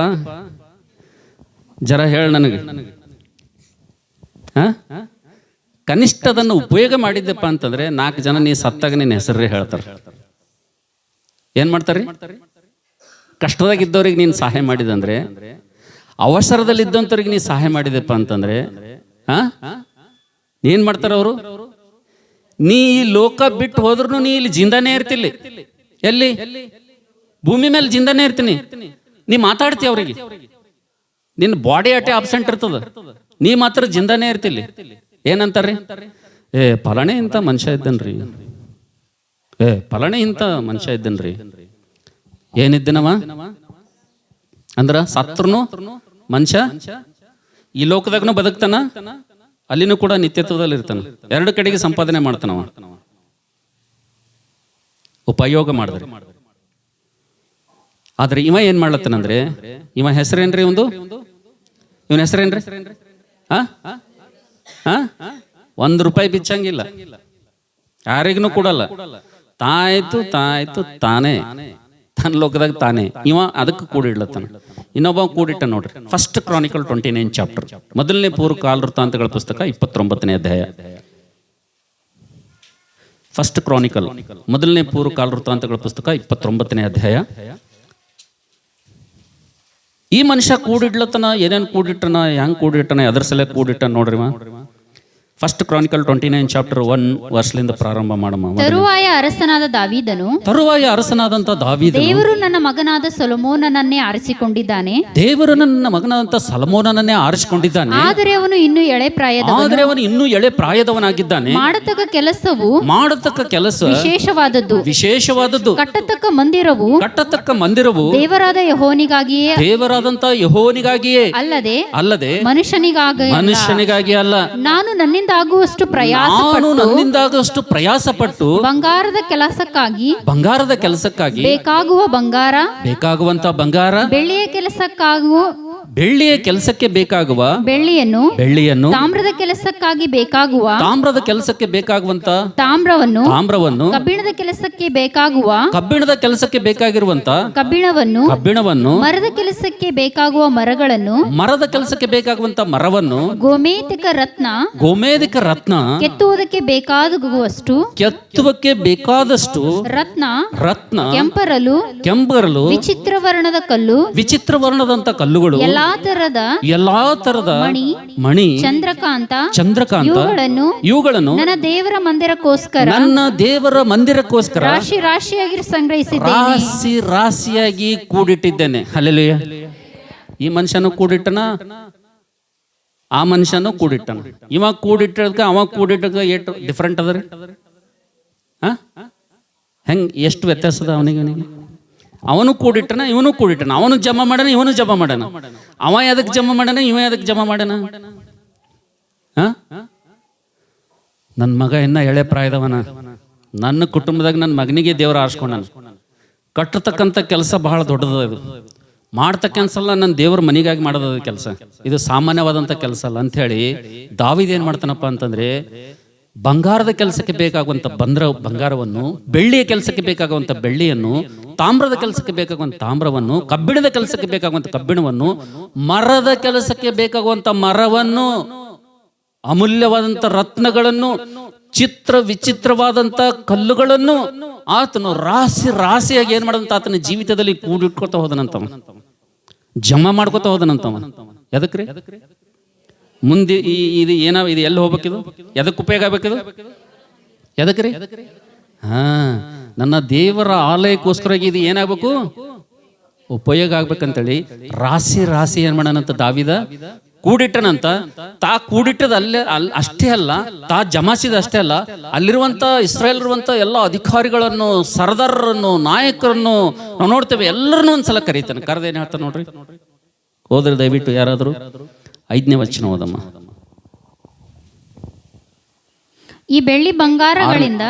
ಜರ ಹೇಳ ನನಗೆ. ಕನಿಷ್ಠ ಅದನ್ನು ಉಪಯೋಗ ಮಾಡಿದ್ದಪ್ಪ ಅಂತಂದ್ರೆ 4 ಜನ ನೀ ಸತ್ತಾಗ ನಿನ್ನ ಹೆಸರೇ ಹೇಳ್ತಾರೆ. ಏನ್ ಮಾಡ್ತಾರೆ? ಕಷ್ಟದಾಗಿದ್ದವ್ರಿಗೆ ನೀನು ಸಹಾಯ ಮಾಡಿದಂದ್ರೆ, ಅವಸರದಲ್ಲಿದ್ದಂಥವ್ರಿಗೆ ನೀ ಸಹಾಯ ಮಾಡಿದಪ್ಪ ಅಂತಂದ್ರೆ ಏನ್ ಮಾಡ್ತಾರ ಅವರು? ನೀ ಈ ಲೋಕ ಬಿಟ್ಟು ಹೋದ್ರು ನೀ ಇಲ್ಲಿ ಜಿಂದಾನೇ ಇರ್ತಿಲ್ಲಿ. ಎಲ್ಲಿ? ಭೂಮಿ ಮೇಲೆ ಜಿಂದಾನೇ ಇರ್ತೀನಿ. ನೀ ಮಾತಾಡ್ತಿ ಅವ್ರಿಗೆ, ನಿನ್ನ ಬಾಡಿ ಅಟೆ ಅಬ್ಸೆಂಟ್ ಇರ್ತದ, ನೀ ಮಾತ್ರ ಜಿಂದಾನೇ ಇರ್ತಿಲ್ಲಿ. ಏನಂತಾರ್ರಿ? ಫಲಾಣೆ ಇಂಥ ಮನುಷ್ಯ ಇದ್ದನ್ರಿ, ಫಲಾಣೆ ಇಂಥ ಮನುಷ್ಯ ಇದ್ದನ್ರಿ. ಏನಿದ್ದನವ ಅಂದ್ರ ಸತ್ರುನು ಮನುಷ್ಯ ಈ ಲೋಕದಾಗನು ಬದುಕ್ತಾನ, ಅಲ್ಲಿನೂ ಕೂಡ ನಿತ್ಯತ್ವದಲ್ಲಿ ಇರ್ತಾನ. 2 ಕಡೆಗೆ ಸಂಪಾದನೆ ಮಾಡ್ತಾನವ, ಉಪಯೋಗ ಮಾಡಿದ್ರೆ. ಆದ್ರೆ ಇವ ಏನ್ ಮಾಡ್ಲತ್ತಾನಂದ್ರೆ, ಇವ ಹೆಸರೇನ್ರಿ? ಇವನ ಹೆಸರೇನ್ರಿ? ₹1 ಬಿಚ್ಚಂಗಿಲ್ಲ, ಯಾರಿಗೂ ಕೊಡಲ್ಲ. ತಾಯ್ತು ತಾನೇ ತನ್ನ ಲೋಕದಾಗ ತಾನೇ. ಇವ ಅದಕ್ಕೆ ಕೂಡಿಡ್ಲತ್ತಾನ. ಇನ್ನೊಬ್ಬ ಕೂಡಿಟ್ಟ ನೋಡ್ರಿ. ಫಸ್ಟ್ ಕ್ರಾನಿಕಲ್ 29 ಚಾಪ್ಟರ್, ಮೊದಲನೇ ಪೂರ್ವ ಕಾಲವೃತ್ತಾಂತಗಳ ಪುಸ್ತಕ 29ನೇ ಅಧ್ಯಾಯ. ಫಸ್ಟ್ ಕ್ರಾನಿಕಲ್ ಮೊದಲನೇ ಪೂರ್ವ ಕಾಲವೃತ್ತಾಂತಗಳ ಪುಸ್ತಕ 29ನೇ ಅಧ್ಯಾಯ. ಈ ಮನುಷ್ಯ ಕೂಡಿಡ್ಲತ್ತನ, ಏನೇನು ಕೂಡಿಟ್ಟನ, ಹೆಂಗ್ ಕೂಡಿಟ್ಟನ, ಎದರ ಸಲ ಕೂಡಿಟ್ಟ ನೋಡ್ರಿ. ಫಸ್ಟ್ ಕ್ರಾನಿಕಲ್ 29 ಚಾಪ್ಟರ್ 1 ವರ್ಷದಿಂದ ಪ್ರಾರಂಭ ಮಾಡಮ್ಮ. ತರುವಾಯ ಅರಸನಾದಂತ ದಾವೀದನು, ದೇವರು ನನ್ನ ಮಗನಾದ ಸೊಲೊಮೋನನನ್ನೇ ಆರಿಸಿಕೊಂಡಿದ್ದಾನೆ, ಆದರೆ ಅವನು ಇನ್ನೂ ಎಳೆ ಪ್ರಾಯದವನಾಗಿದ್ದಾನೆ. ಮಾಡತಕ್ಕ ಕೆಲಸ ವಿಶೇಷವಾದದ್ದು, ಕಟ್ಟತಕ್ಕ ಮಂದಿರವು ದೇವರಾದಂತ ಯೆಹೋವನಿಗಾಗಿಯೇ ಅಲ್ಲದೆ ಮನುಷ್ಯನಿಗಾಗಿ ಅಲ್ಲ. ನಾನು ನನ್ನಿಂದಾಗುವಷ್ಟು ಪ್ರಯಾಸಪಟ್ಟು ಬಂಗಾರದ ಕೆಲಸಕ್ಕಾಗಿ ಬೇಕಾಗುವಂತ ಬಂಗಾರ, ಬೆಳ್ಳಿಯ ಕೆಲಸಕ್ಕೆ ಬೇಕಾಗುವ ಬೆಳ್ಳಿಯನ್ನು, ತಾಮ್ರದ ಕೆಲಸಕ್ಕೆ ಬೇಕಾಗುವಂತ ತಾಮ್ರವನ್ನು, ಕಬ್ಬಿಣದ ಕೆಲಸಕ್ಕೆ ಬೇಕಾಗಿರುವಂತ ಕಬ್ಬಿಣವನ್ನು, ಮರದ ಕೆಲಸಕ್ಕೆ ಬೇಕಾಗುವಂತ ಮರವನ್ನು, ಗೋಮೇಧಿಕ ರತ್ನ, ಕೆತ್ತುವುದಕ್ಕೆ ಬೇಕಾದಷ್ಟು ರತ್ನ, ಕೆಂಪರಲು, ವಿಚಿತ್ರ ವರ್ಣದಂತ ಕಲ್ಲುಗಳು, ಎಲ್ಲಾ ತರದ ಮಣಿ, ಚಂದ್ರಕಾಂತ ಇವುಗಳನ್ನು ನನ್ನ ದೇವರ ಮಂದಿರಕ್ಕೋಸ್ಕರ ರಾಶಿಯಾಗಿ ಕೂಡಿಟ್ಟಿದ್ದೇನೆ. ಹಲ್ಲೆಲೂಯ. ಈ ಮನುಷ್ಯನು ಕೂಡಿಟ್ಟನ, ಆ ಮನುಷ್ಯನು ಕೂಡಿಟ್ಟನ. ಇವ ಕೂಡಿಟ್ಟದಕ್ಕೆ ಅವ ಕೂಡಿಟ್ಟಕ್ಕೆ ಎಷ್ಟು ಡಿಫ್ರೆಂಟ್ ಅದ ರೀ? ಹೆಂಗ್ ಎಷ್ಟು ವ್ಯತ್ಯಾಸ ಅದ ಅವನಿಗೆ? ಅವನು ಕೂಡಿಟ್ಟನ, ಇವನು ಕೂಡಿಟ್ಟನ. ಅವನು ಜಮಾ ಮಾಡನ, ಇವನು ಜಮಾ ಮಾಡನ. ಅವ ಯಾದಕ್ಕೆ ಜಮಾ ಮಾಡನ, ಇವ ಯಾದಕ್ಕೆ ಜಮಾ ಮಾಡನ? ನನ್ನ ಮಗ ಇನ್ನ ಎಳೆ ಪ್ರಾಯದವನ. ನನ್ನ ಕುಟುಂಬದಾಗ ನನ್ನ ಮಗನಿಗೆ ದೇವರ ಆರಿಸ್ಕೊಂಡನ. ಕಟ್ಟತಕ್ಕಂಥ ಕೆಲಸ ಬಹಳ ದೊಡ್ಡದ. ಇದು ಮಾಡ್ತಕ್ಕನ್ಸಲ್ಲ, ನನ್ನ ದೇವ್ರ ಮನೆಗಾಗಿ ಮಾಡೋದ ಕೆಲಸ. ಇದು ಸಾಮಾನ್ಯವಾದಂಥ ಕೆಲಸ ಅಲ್ಲ ಅಂಥೇಳಿ ದಾವೀದ ಏನು ಮಾಡ್ತಾನಪ್ಪ ಅಂತಂದ್ರೆ, ಬಂಗಾರದ ಕೆಲಸಕ್ಕೆ ಬೇಕಾಗುವಂಥ ಬಂಗಾರವನ್ನು, ಬೆಳ್ಳಿಯ ಕೆಲಸಕ್ಕೆ ಬೇಕಾಗುವಂಥ ಬೆಳ್ಳಿಯನ್ನು, ತಾಮ್ರದ ಕೆಲಸಕ್ಕೆ ಬೇಕಾಗುವಂಥ ತಾಮ್ರವನ್ನು, ಕಬ್ಬಿಣದ ಕೆಲಸಕ್ಕೆ ಬೇಕಾಗುವಂಥ ಕಬ್ಬಿಣವನ್ನು, ಮರದ ಕೆಲಸಕ್ಕೆ ಬೇಕಾಗುವಂಥ ಮರವನ್ನು, ಅಮೂಲ್ಯವಾದಂಥ ರತ್ನಗಳನ್ನು, ವಿಚಿತ್ರವಾದಂಥ ಕಲ್ಲುಗಳನ್ನು ಆತನು ರಾಶಿಯಾಗಿ ಏನ್ ಮಾಡಂತ ಆತನ ಜೀವಿತದಲ್ಲಿ ಕೂಡಿಟ್ಕೊತಾ ಹೋದನಂತವ, ಜಮಾ ಮಾಡ್ಕೊತಾ ಹೋದನಂತವ. ಎದಕ್ರಿ? ಮುಂದೆ ಇದು ಇದು ಎಲ್ಲಿ ಹೋಗ್ಬೇಕಿದು? ಎದಕ್ಕೆ ಉಪಯೋಗ ಆಗ್ಬೇಕಿದು? ಎದಕ್ರಿ? ನನ್ನ ದೇವರ ಆಲಯಕ್ಕೋಸ್ಕರ ಇದು ಏನಾಗಬೇಕು? ಉಪಯೋಗ ಆಗ್ಬೇಕಂತೇಳಿ ರಾಶಿ ರಾಶಿ ಏನ್ ಮಾಡನಂತ ದಾವಿದ ಕೂಡಿಟ್ಟನಂತ. ತಾ ಕೂಡಿಟ್ಟದ ಅಷ್ಟೇ ಅಲ್ಲ, ತಾ ಜಮಾಸಿದ ಅಷ್ಟೇ ಅಲ್ಲ, ಅಲ್ಲಿರುವಂತ ಇಸ್ರಾಯೇಲ್ ಇರುವಂತ ಎಲ್ಲ ಅಧಿಕಾರಿಗಳನ್ನು, ಸರ್ದಾರರನ್ನು, ನಾಯಕರನ್ನು ನಾವು ನೋಡ್ತೇವೆ. ಎಲ್ಲರನ್ನೂ ಒಂದ್ಸಲ ಕರೀತಾನೆ. ಕರೆದೇನು ಹೇಳ್ತಾನೆ ನೋಡ್ರಿ, ಹೋದ್ರೆ ದಯವಿಟ್ಟು ಯಾರಾದರೂ 5ನೇ ವಚನ ಓದಮ್ಮ. ಈ ಬೆಳ್ಳಿ ಬಂಗಾರಗಳಿಂದ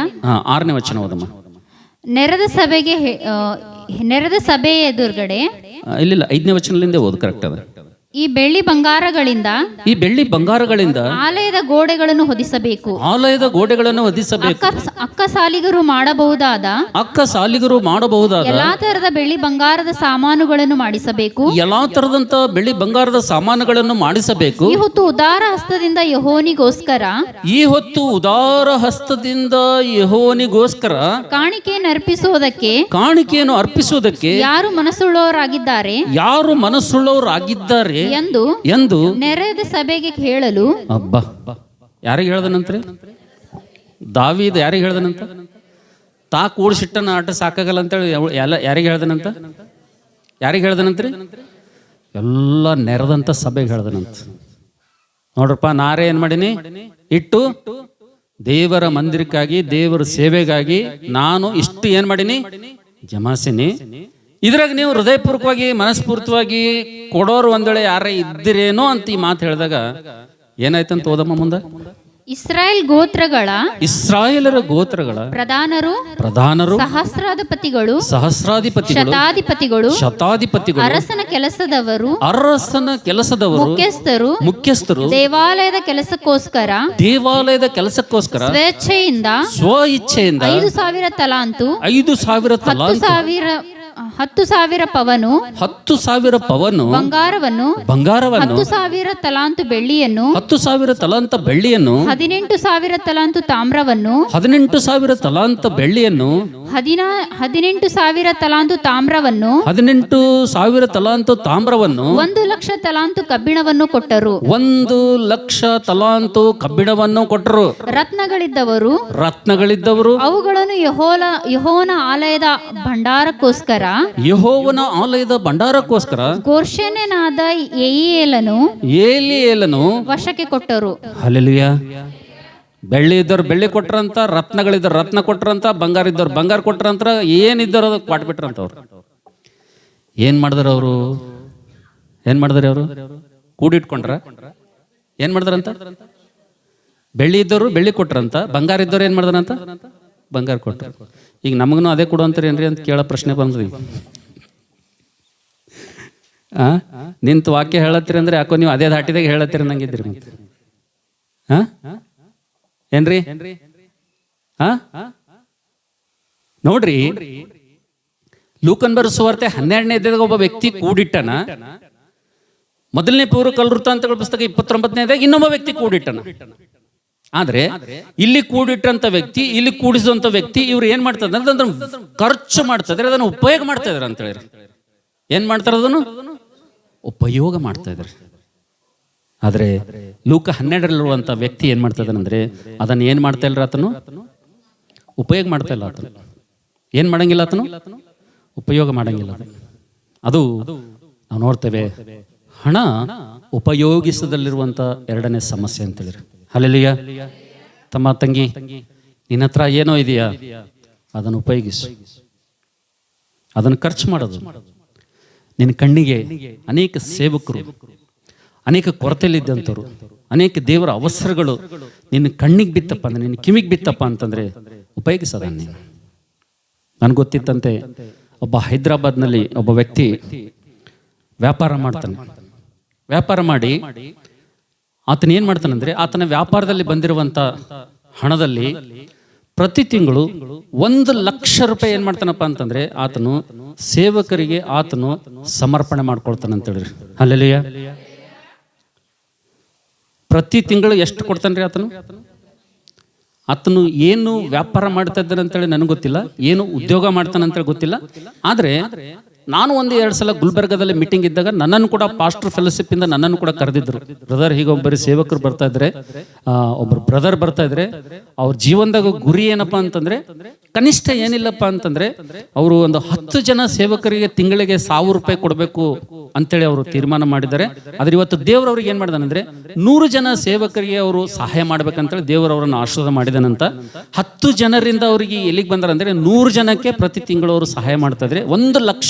6ನೇ ವಚನ ಓದಮ್ಮ. ನೆರೆದ ಸಭೆಯ ಎದುರುಗಡೆ ಇಲ್ಲ 5ನೇ ವಚನದಿಂದ ಓದು, ಕರೆಕ್ಟ್ ಅದ. ಈ ಬೆಳ್ಳಿ ಬಂಗಾರಗಳಿಂದ ಆಲಯದ ಗೋಡೆಗಳನ್ನು ಹೊದಿಸಬೇಕು. ಆಲಯದ ಗೋಡೆಗಳನ್ನು ಹೊದಿಸಬೇಕು. ಅಕ್ಕಸಾಲಿಗರು ಮಾಡಬಹುದಾದ ಎಲ್ಲಾ ತರದ ಬೆಳ್ಳಿ ಬಂಗಾರದ ಸಾಮಾನುಗಳನ್ನು ಮಾಡಿಸಬೇಕು. ಎಲ್ಲಾ ತರದಂತ ಬೆಳ್ಳಿ ಬಂಗಾರದ ಸಾಮಾನುಗಳನ್ನು ಮಾಡಿಸಬೇಕು. ಈ ಹೊತ್ತು ಉದಾರ ಹಸ್ತದಿಂದ ಯೆಹೋವನಿಗೋಸ್ಕರ ಕಾಣಿಕೆಯನ್ನು ಅರ್ಪಿಸುವುದಕ್ಕೆ ಯಾರು ಮನಸ್ಸುಳ್ಳವರಾಗಿದ್ದಾರೆ ಎಂದು ನೆರೆದ ಸಭೆಗೆ ಹೇಳಲು. ಅಬ್ಬಾ, ಯಾರಿಗೆ ಹೇಳ್ದನಂತ್ರಿ? ದಾವೀದ ಯಾರಿಗೆ ಹೇಳ್ದನಂತ? ತಾ ಕೂಡಿಸಿಟ್ಟನ ಆಟ ಸಾಕಾಗಲ್ಲ ಅಂತೇಳಿ ಯಾರಿಗೆ ಹೇಳ್ದನಂತ್ರಿ? ಎಲ್ಲ ನೆರೆದಂತ ಸಭೆಗೆ ಹೇಳ್ದನಂತ. ನೋಡ್ರಪ್ಪ, ನಾರೇ ಏನ್ ಮಾಡೀನಿ, ಇಟ್ಟು ದೇವರ ಮಂದಿರಕ್ಕಾಗಿ, ದೇವರ ಸೇವೆಗಾಗಿ ನಾನು ಇಷ್ಟು ಏನ್ ಮಾಡೀನಿ, ಜಮಾಸಿನಿ. ಇದ್ರಾಗ ನೀವು ಹೃದಯಪೂರ್ವಕವಾಗಿ, ಮನಸ್ಫೂರ್ತಿಯಾಗಿ ಕೊಡೋರು ಒಂದ್ ವೇಳೆ ಯಾರೇ ಇದ್ದಿರೇನೋ ಅಂತ ಈ ಮಾತು ಹೇಳಿದಾಗ ಏನಾಯ್ತಂತ ಓದಮ್ಮ ಮುಂದೆ. ಇಸ್ರಾಯೇಲರ ಗೋತ್ರಗಳ ಪ್ರಧಾನರು, ಸಹಸ್ರಾಧಿಪತಿಗಳು, ಶತಾಧಿಪತಿಗಳು, ಅರಸನ ಕೆಲಸದವರು, ಮುಖ್ಯಸ್ಥರು, ದೇವಾಲಯದ ಕೆಲಸಕ್ಕೋಸ್ಕರ ಸ್ವೇಚ್ಛೆಯಿಂದ 5,000 ತಲಾಂತು, 10,000 ಪವನು, 10,000 ಪವನು ಬಂಗಾರವನ್ನು, 10,000 ತಲಾಂತು ಬೆಳ್ಳಿಯನ್ನು, 10,000 ತಲಾಂತ ಬೆಳ್ಳಿಯನ್ನು, 18,000 ತಲಾಂತು ತಾಮ್ರವನ್ನು, 18,000 ತಲಾಂತ ಬೆಳ್ಳಿಯನ್ನು, 18,000 ತಲಾಂತು ತಾಮ್ರವನ್ನು, 18,000 ತಲಾಂತು ತಾಮ್ರವನ್ನು, 1,00,000 ತಲಾಂತು ಕಬ್ಬಿಣವನ್ನು ಕೊಟ್ಟರು. 1,00,000 ತಲಾಂತು ಕಬ್ಬಿಣವನ್ನು ಕೊಟ್ಟರು. ರತ್ನಗಳಿದ್ದವರು ಅವುಗಳನ್ನು ಯೆಹೋವನ ಆಲಯದ ಭಂಡಾರಕ್ಕೋಸ್ಕರ ಗೋರ್ಷನ್ಯನಾದ ಏಲಿಯೇಲನು ವಶಕ್ಕೆ ಕೊಟ್ಟರು. ಹಲ್ಲೆಲೂಯಾ. ಬೆಳ್ಳಿ ಇದ್ದವ್ರು ಬೆಳ್ಳಿ ಕೊಟ್ರಂತ, ರತ್ನಗಳಿದ್ದವ್ರು ರತ್ನ ಕೊಟ್ರಂತ, ಬಂಗಾರ ಇದ್ದವ್ರು ಬಂಗಾರ ಕೊಟ್ರಂತ, ಏನಿದ್ದವ್ರು ಅದಕ್ಕೆ ಕೊಟ್ಬಿಟ್ರಂತ. ಅವ್ರು ಏನ್ ಮಾಡಿದ್ರು? ಅವರು ಕೂಡಿಟ್ಕೊಂಡ್ರ? ಏನ್ ಮಾಡಿದ್ರಂತ? ಬೆಳ್ಳಿ ಇದ್ದವರು ಬೆಳ್ಳಿ ಕೊಟ್ರಂತ, ಬಂಗಾರ ಇದ್ದವ್ರು ಏನ್ ಮಾಡಿದ್ರಂತ? ಬಂಗಾರ ಕೊಟ್ರು. ಈಗ ನಮಗೂ ಅದೇ ಕೊಡು ಅಂತಾರೆ ಏನ್ರಿ ಅಂತ ಕೇಳೋ ಪ್ರಶ್ನೆ ಬಂದ್ರಿ. ನಿಂತು ವಾಕ್ಯ ಹೇಳತ್ತೀರಿ ಅಂದ್ರೆ ಯಾಕೋ ನೀವು ಅದೇ ದಾಟಿದಾಗ ಹೇಳತ್ತೀರಿ ನಂಗಿದ್ರಿ ಮತ್ತೆ. ಏನ್ರಿ? ನೋಡ್ರಿ, ಲೂಕನ್ ಬರೆದ ಸುವಾರ್ತೆ 12ನೇ ಅಧ್ಯಾಯದಾಗ ಒಬ್ಬ ವ್ಯಕ್ತಿ ಕೂಡಿಟ್ಟನ. ಮೊದಲನೇ ಪೂರ್ವ ಕಲ್ವೃತ್ತಾಂತಗಳ ಪುಸ್ತಕ 29ನೇ ಅಧ್ಯಾಯದಾಗ ಇನ್ನೊಬ್ಬ ವ್ಯಕ್ತಿ ಕೂಡಿಟ್ಟನ. ಆದ್ರೆ ಇಲ್ಲಿ ಕೂಡಿಟ್ಟಂತ ವ್ಯಕ್ತಿ, ಇಲ್ಲಿ ಕೂಡಿಸುವಂತ ವ್ಯಕ್ತಿ, ಇವ್ರು ಏನ್ ಮಾಡ್ತಾರೆ ಅಂದ್ರೆ ಅದನ್ನ ಖರ್ಚು ಮಾಡ್ತಾ ಇದ್ರೆ, ಅದನ್ನು ಉಪಯೋಗ ಮಾಡ್ತಾ ಇದಾರೆ ಅಂತ ಹೇಳಿದ್ರೆ. ಏನ್ ಮಾಡ್ತಾರೆ? ಅದನ್ನು ಉಪಯೋಗ ಮಾಡ್ತಾ ಇದ್ದಾರೆ. ಆದ್ರೆ ಲೂಕ 12ರಲ್ಲಿರುವಂತ ವ್ಯಕ್ತಿ ಏನ್ ಮಾಡ್ತಾ ಇದ್ದಾನಂದ್ರೆ ಅದನ್ನ ಏನ್ ಮಾಡ್ತಾ ಇಲ್ಲ, ಆತನು ಉಪಯೋಗ ಮಾಡ್ತಾ ಇಲ್ಲ. ಆತನು ಏನ್ ಮಾಡಂಗಿಲ್ಲ, ಆತನು ಉಪಯೋಗ ಮಾಡಂಗಿಲ್ಲ. ಅದು ನಾವು ನೋಡ್ತೇವೆ. ಹಣ ಉಪಯೋಗಿಸದಲ್ಲಿರುವಂತ 2ನೇ ಸಮಸ್ಯೆ ಅಂತ ಹೇಳಿದ್ರೆ. ಹಲ್ಲೆಲೂಯಾ. ತಮ್ಮ ತಂಗಿ, ನಿನ್ನ ಹತ್ರ ಏನೋ ಇದೆಯಾ, ಅದನ್ನು ಉಪಯೋಗಿಸು. ಅದನ್ನು ಖರ್ಚು ಮಾಡೋದು. ನಿನ್ನ ಕಣ್ಣಿಗೆ ಅನೇಕ ಸೇವಕರು, ಅನೇಕ ಕೊರತೆಯಲ್ಲಿದ್ದಂಥವ್ರು, ಅನೇಕ ದೇವರ ಅವಸರಗಳು ನಿನ್ನ ಕಣ್ಣಿಗೆ ಬಿತ್ತಪ್ಪ ಅಂದ್ರೆ, ನಿನ್ನ ಕಿವಿಗೆ ಬಿತ್ತಪ್ಪ ಅಂತಂದ್ರೆ ಉಪಯೋಗಿಸೋದ ನೀನು. ನನ್ಗೆ ಗೊತ್ತಿತ್ತಂತೆ, ಒಬ್ಬ ಹೈದರಾಬಾದ್ನಲ್ಲಿ ಒಬ್ಬ ವ್ಯಕ್ತಿ ವ್ಯಾಪಾರ ಮಾಡ್ತಾನೆ. ವ್ಯಾಪಾರ ಮಾಡಿ ಆತನ ಏನ್ ಮಾಡ್ತಾನಂದ್ರೆ, ಆತನ ವ್ಯಾಪಾರದಲ್ಲಿ ಬಂದಿರುವಂತ ಹಣದಲ್ಲಿ ಪ್ರತಿ ತಿಂಗಳು 1,00,000 ರೂಪಾಯಿ ಏನ್ ಮಾಡ್ತಾನಪ್ಪ ಅಂತಂದ್ರೆ ಆತನು ಸೇವಕರಿಗೆ ಆತನು ಸಮರ್ಪಣೆ ಮಾಡ್ಕೊಳ್ತಾನಂತ ಹೇಳ್ರಿ. ಹಲ್ಲೆಲೂಯಾ. ಪ್ರತಿ ತಿಂಗಳು ಎಷ್ಟು ಕೊಡ್ತಾನ್ರಿ ಆತನು ಏನು ವ್ಯಾಪಾರ ಮಾಡ್ತಾ ಇದ್ದಾನೆ ಅಂತೇಳಿ ನನಗೆ ಗೊತ್ತಿಲ್ಲ, ಏನು ಉದ್ಯೋಗ ಮಾಡ್ತಾನೆ ಅಂತೇಳಿ ಗೊತ್ತಿಲ್ಲ. ಆದ್ರೆ ನಾನು ಒಂದು 2 ಸಲ ಗುಲ್ಬರ್ಗದಲ್ಲಿ ಮೀಟಿಂಗ್ ಇದ್ದಾಗ ನನ್ನನ್ನು ಕೂಡ ಪಾಸ್ಟರ್ ಫೆಲೋಶಿಪ್ ಇಂದ ನನ್ನನ್ನು ಕೂಡ ಕರೆದಿದ್ರು. ಬ್ರದರ್, ಹೀಗೆ ಒಬ್ಬರು ಸೇವಕರು ಬರ್ತಾ ಇದ್ರೆ, ಒಬ್ಬರು ಬ್ರದರ್ ಬರ್ತಾ ಇದ್ರೆ, ಅವ್ರ ಜೀವನದಾಗ ಗುರಿ ಏನಪ್ಪಾ ಅಂತಂದ್ರೆ ಕನಿಷ್ಠ ಏನಿಲ್ಲಪ್ಪ ಅಂತಂದ್ರೆ ಅವರು ಒಂದು 10 ಜನ ಸೇವಕರಿಗೆ ತಿಂಗಳಿಗೆ 1000 ರೂಪಾಯಿ ಕೊಡಬೇಕು ಅಂತೇಳಿ ಅವರು ತೀರ್ಮಾನ ಮಾಡಿದ್ದಾರೆ. ಆದ್ರೆ ಇವತ್ತು ದೇವರು ಅವ್ರಿಗೆ ಏನ್ ಮಾಡಿದಾನಂದ್ರೆ 100 ಜನ ಸೇವಕರಿಗೆ ಅವರು ಸಹಾಯ ಮಾಡ್ಬೇಕಂತೇಳಿ ದೇವರು ಅವರನ್ನು ಆಶೀರ್ವಾದ ಮಾಡಿದಾನಂತ. 10 ಜನರಿಂದ ಅವರಿಗೆ ಎಲ್ಲಿಗೆ ಬಂದಾರಂದ್ರೆ 100 ಜನಕ್ಕೆ ಪ್ರತಿ ತಿಂಗಳು ಅವರು ಸಹಾಯ ಮಾಡ್ತಾ ಇದ್ರೆ 1 ಲಕ್ಷ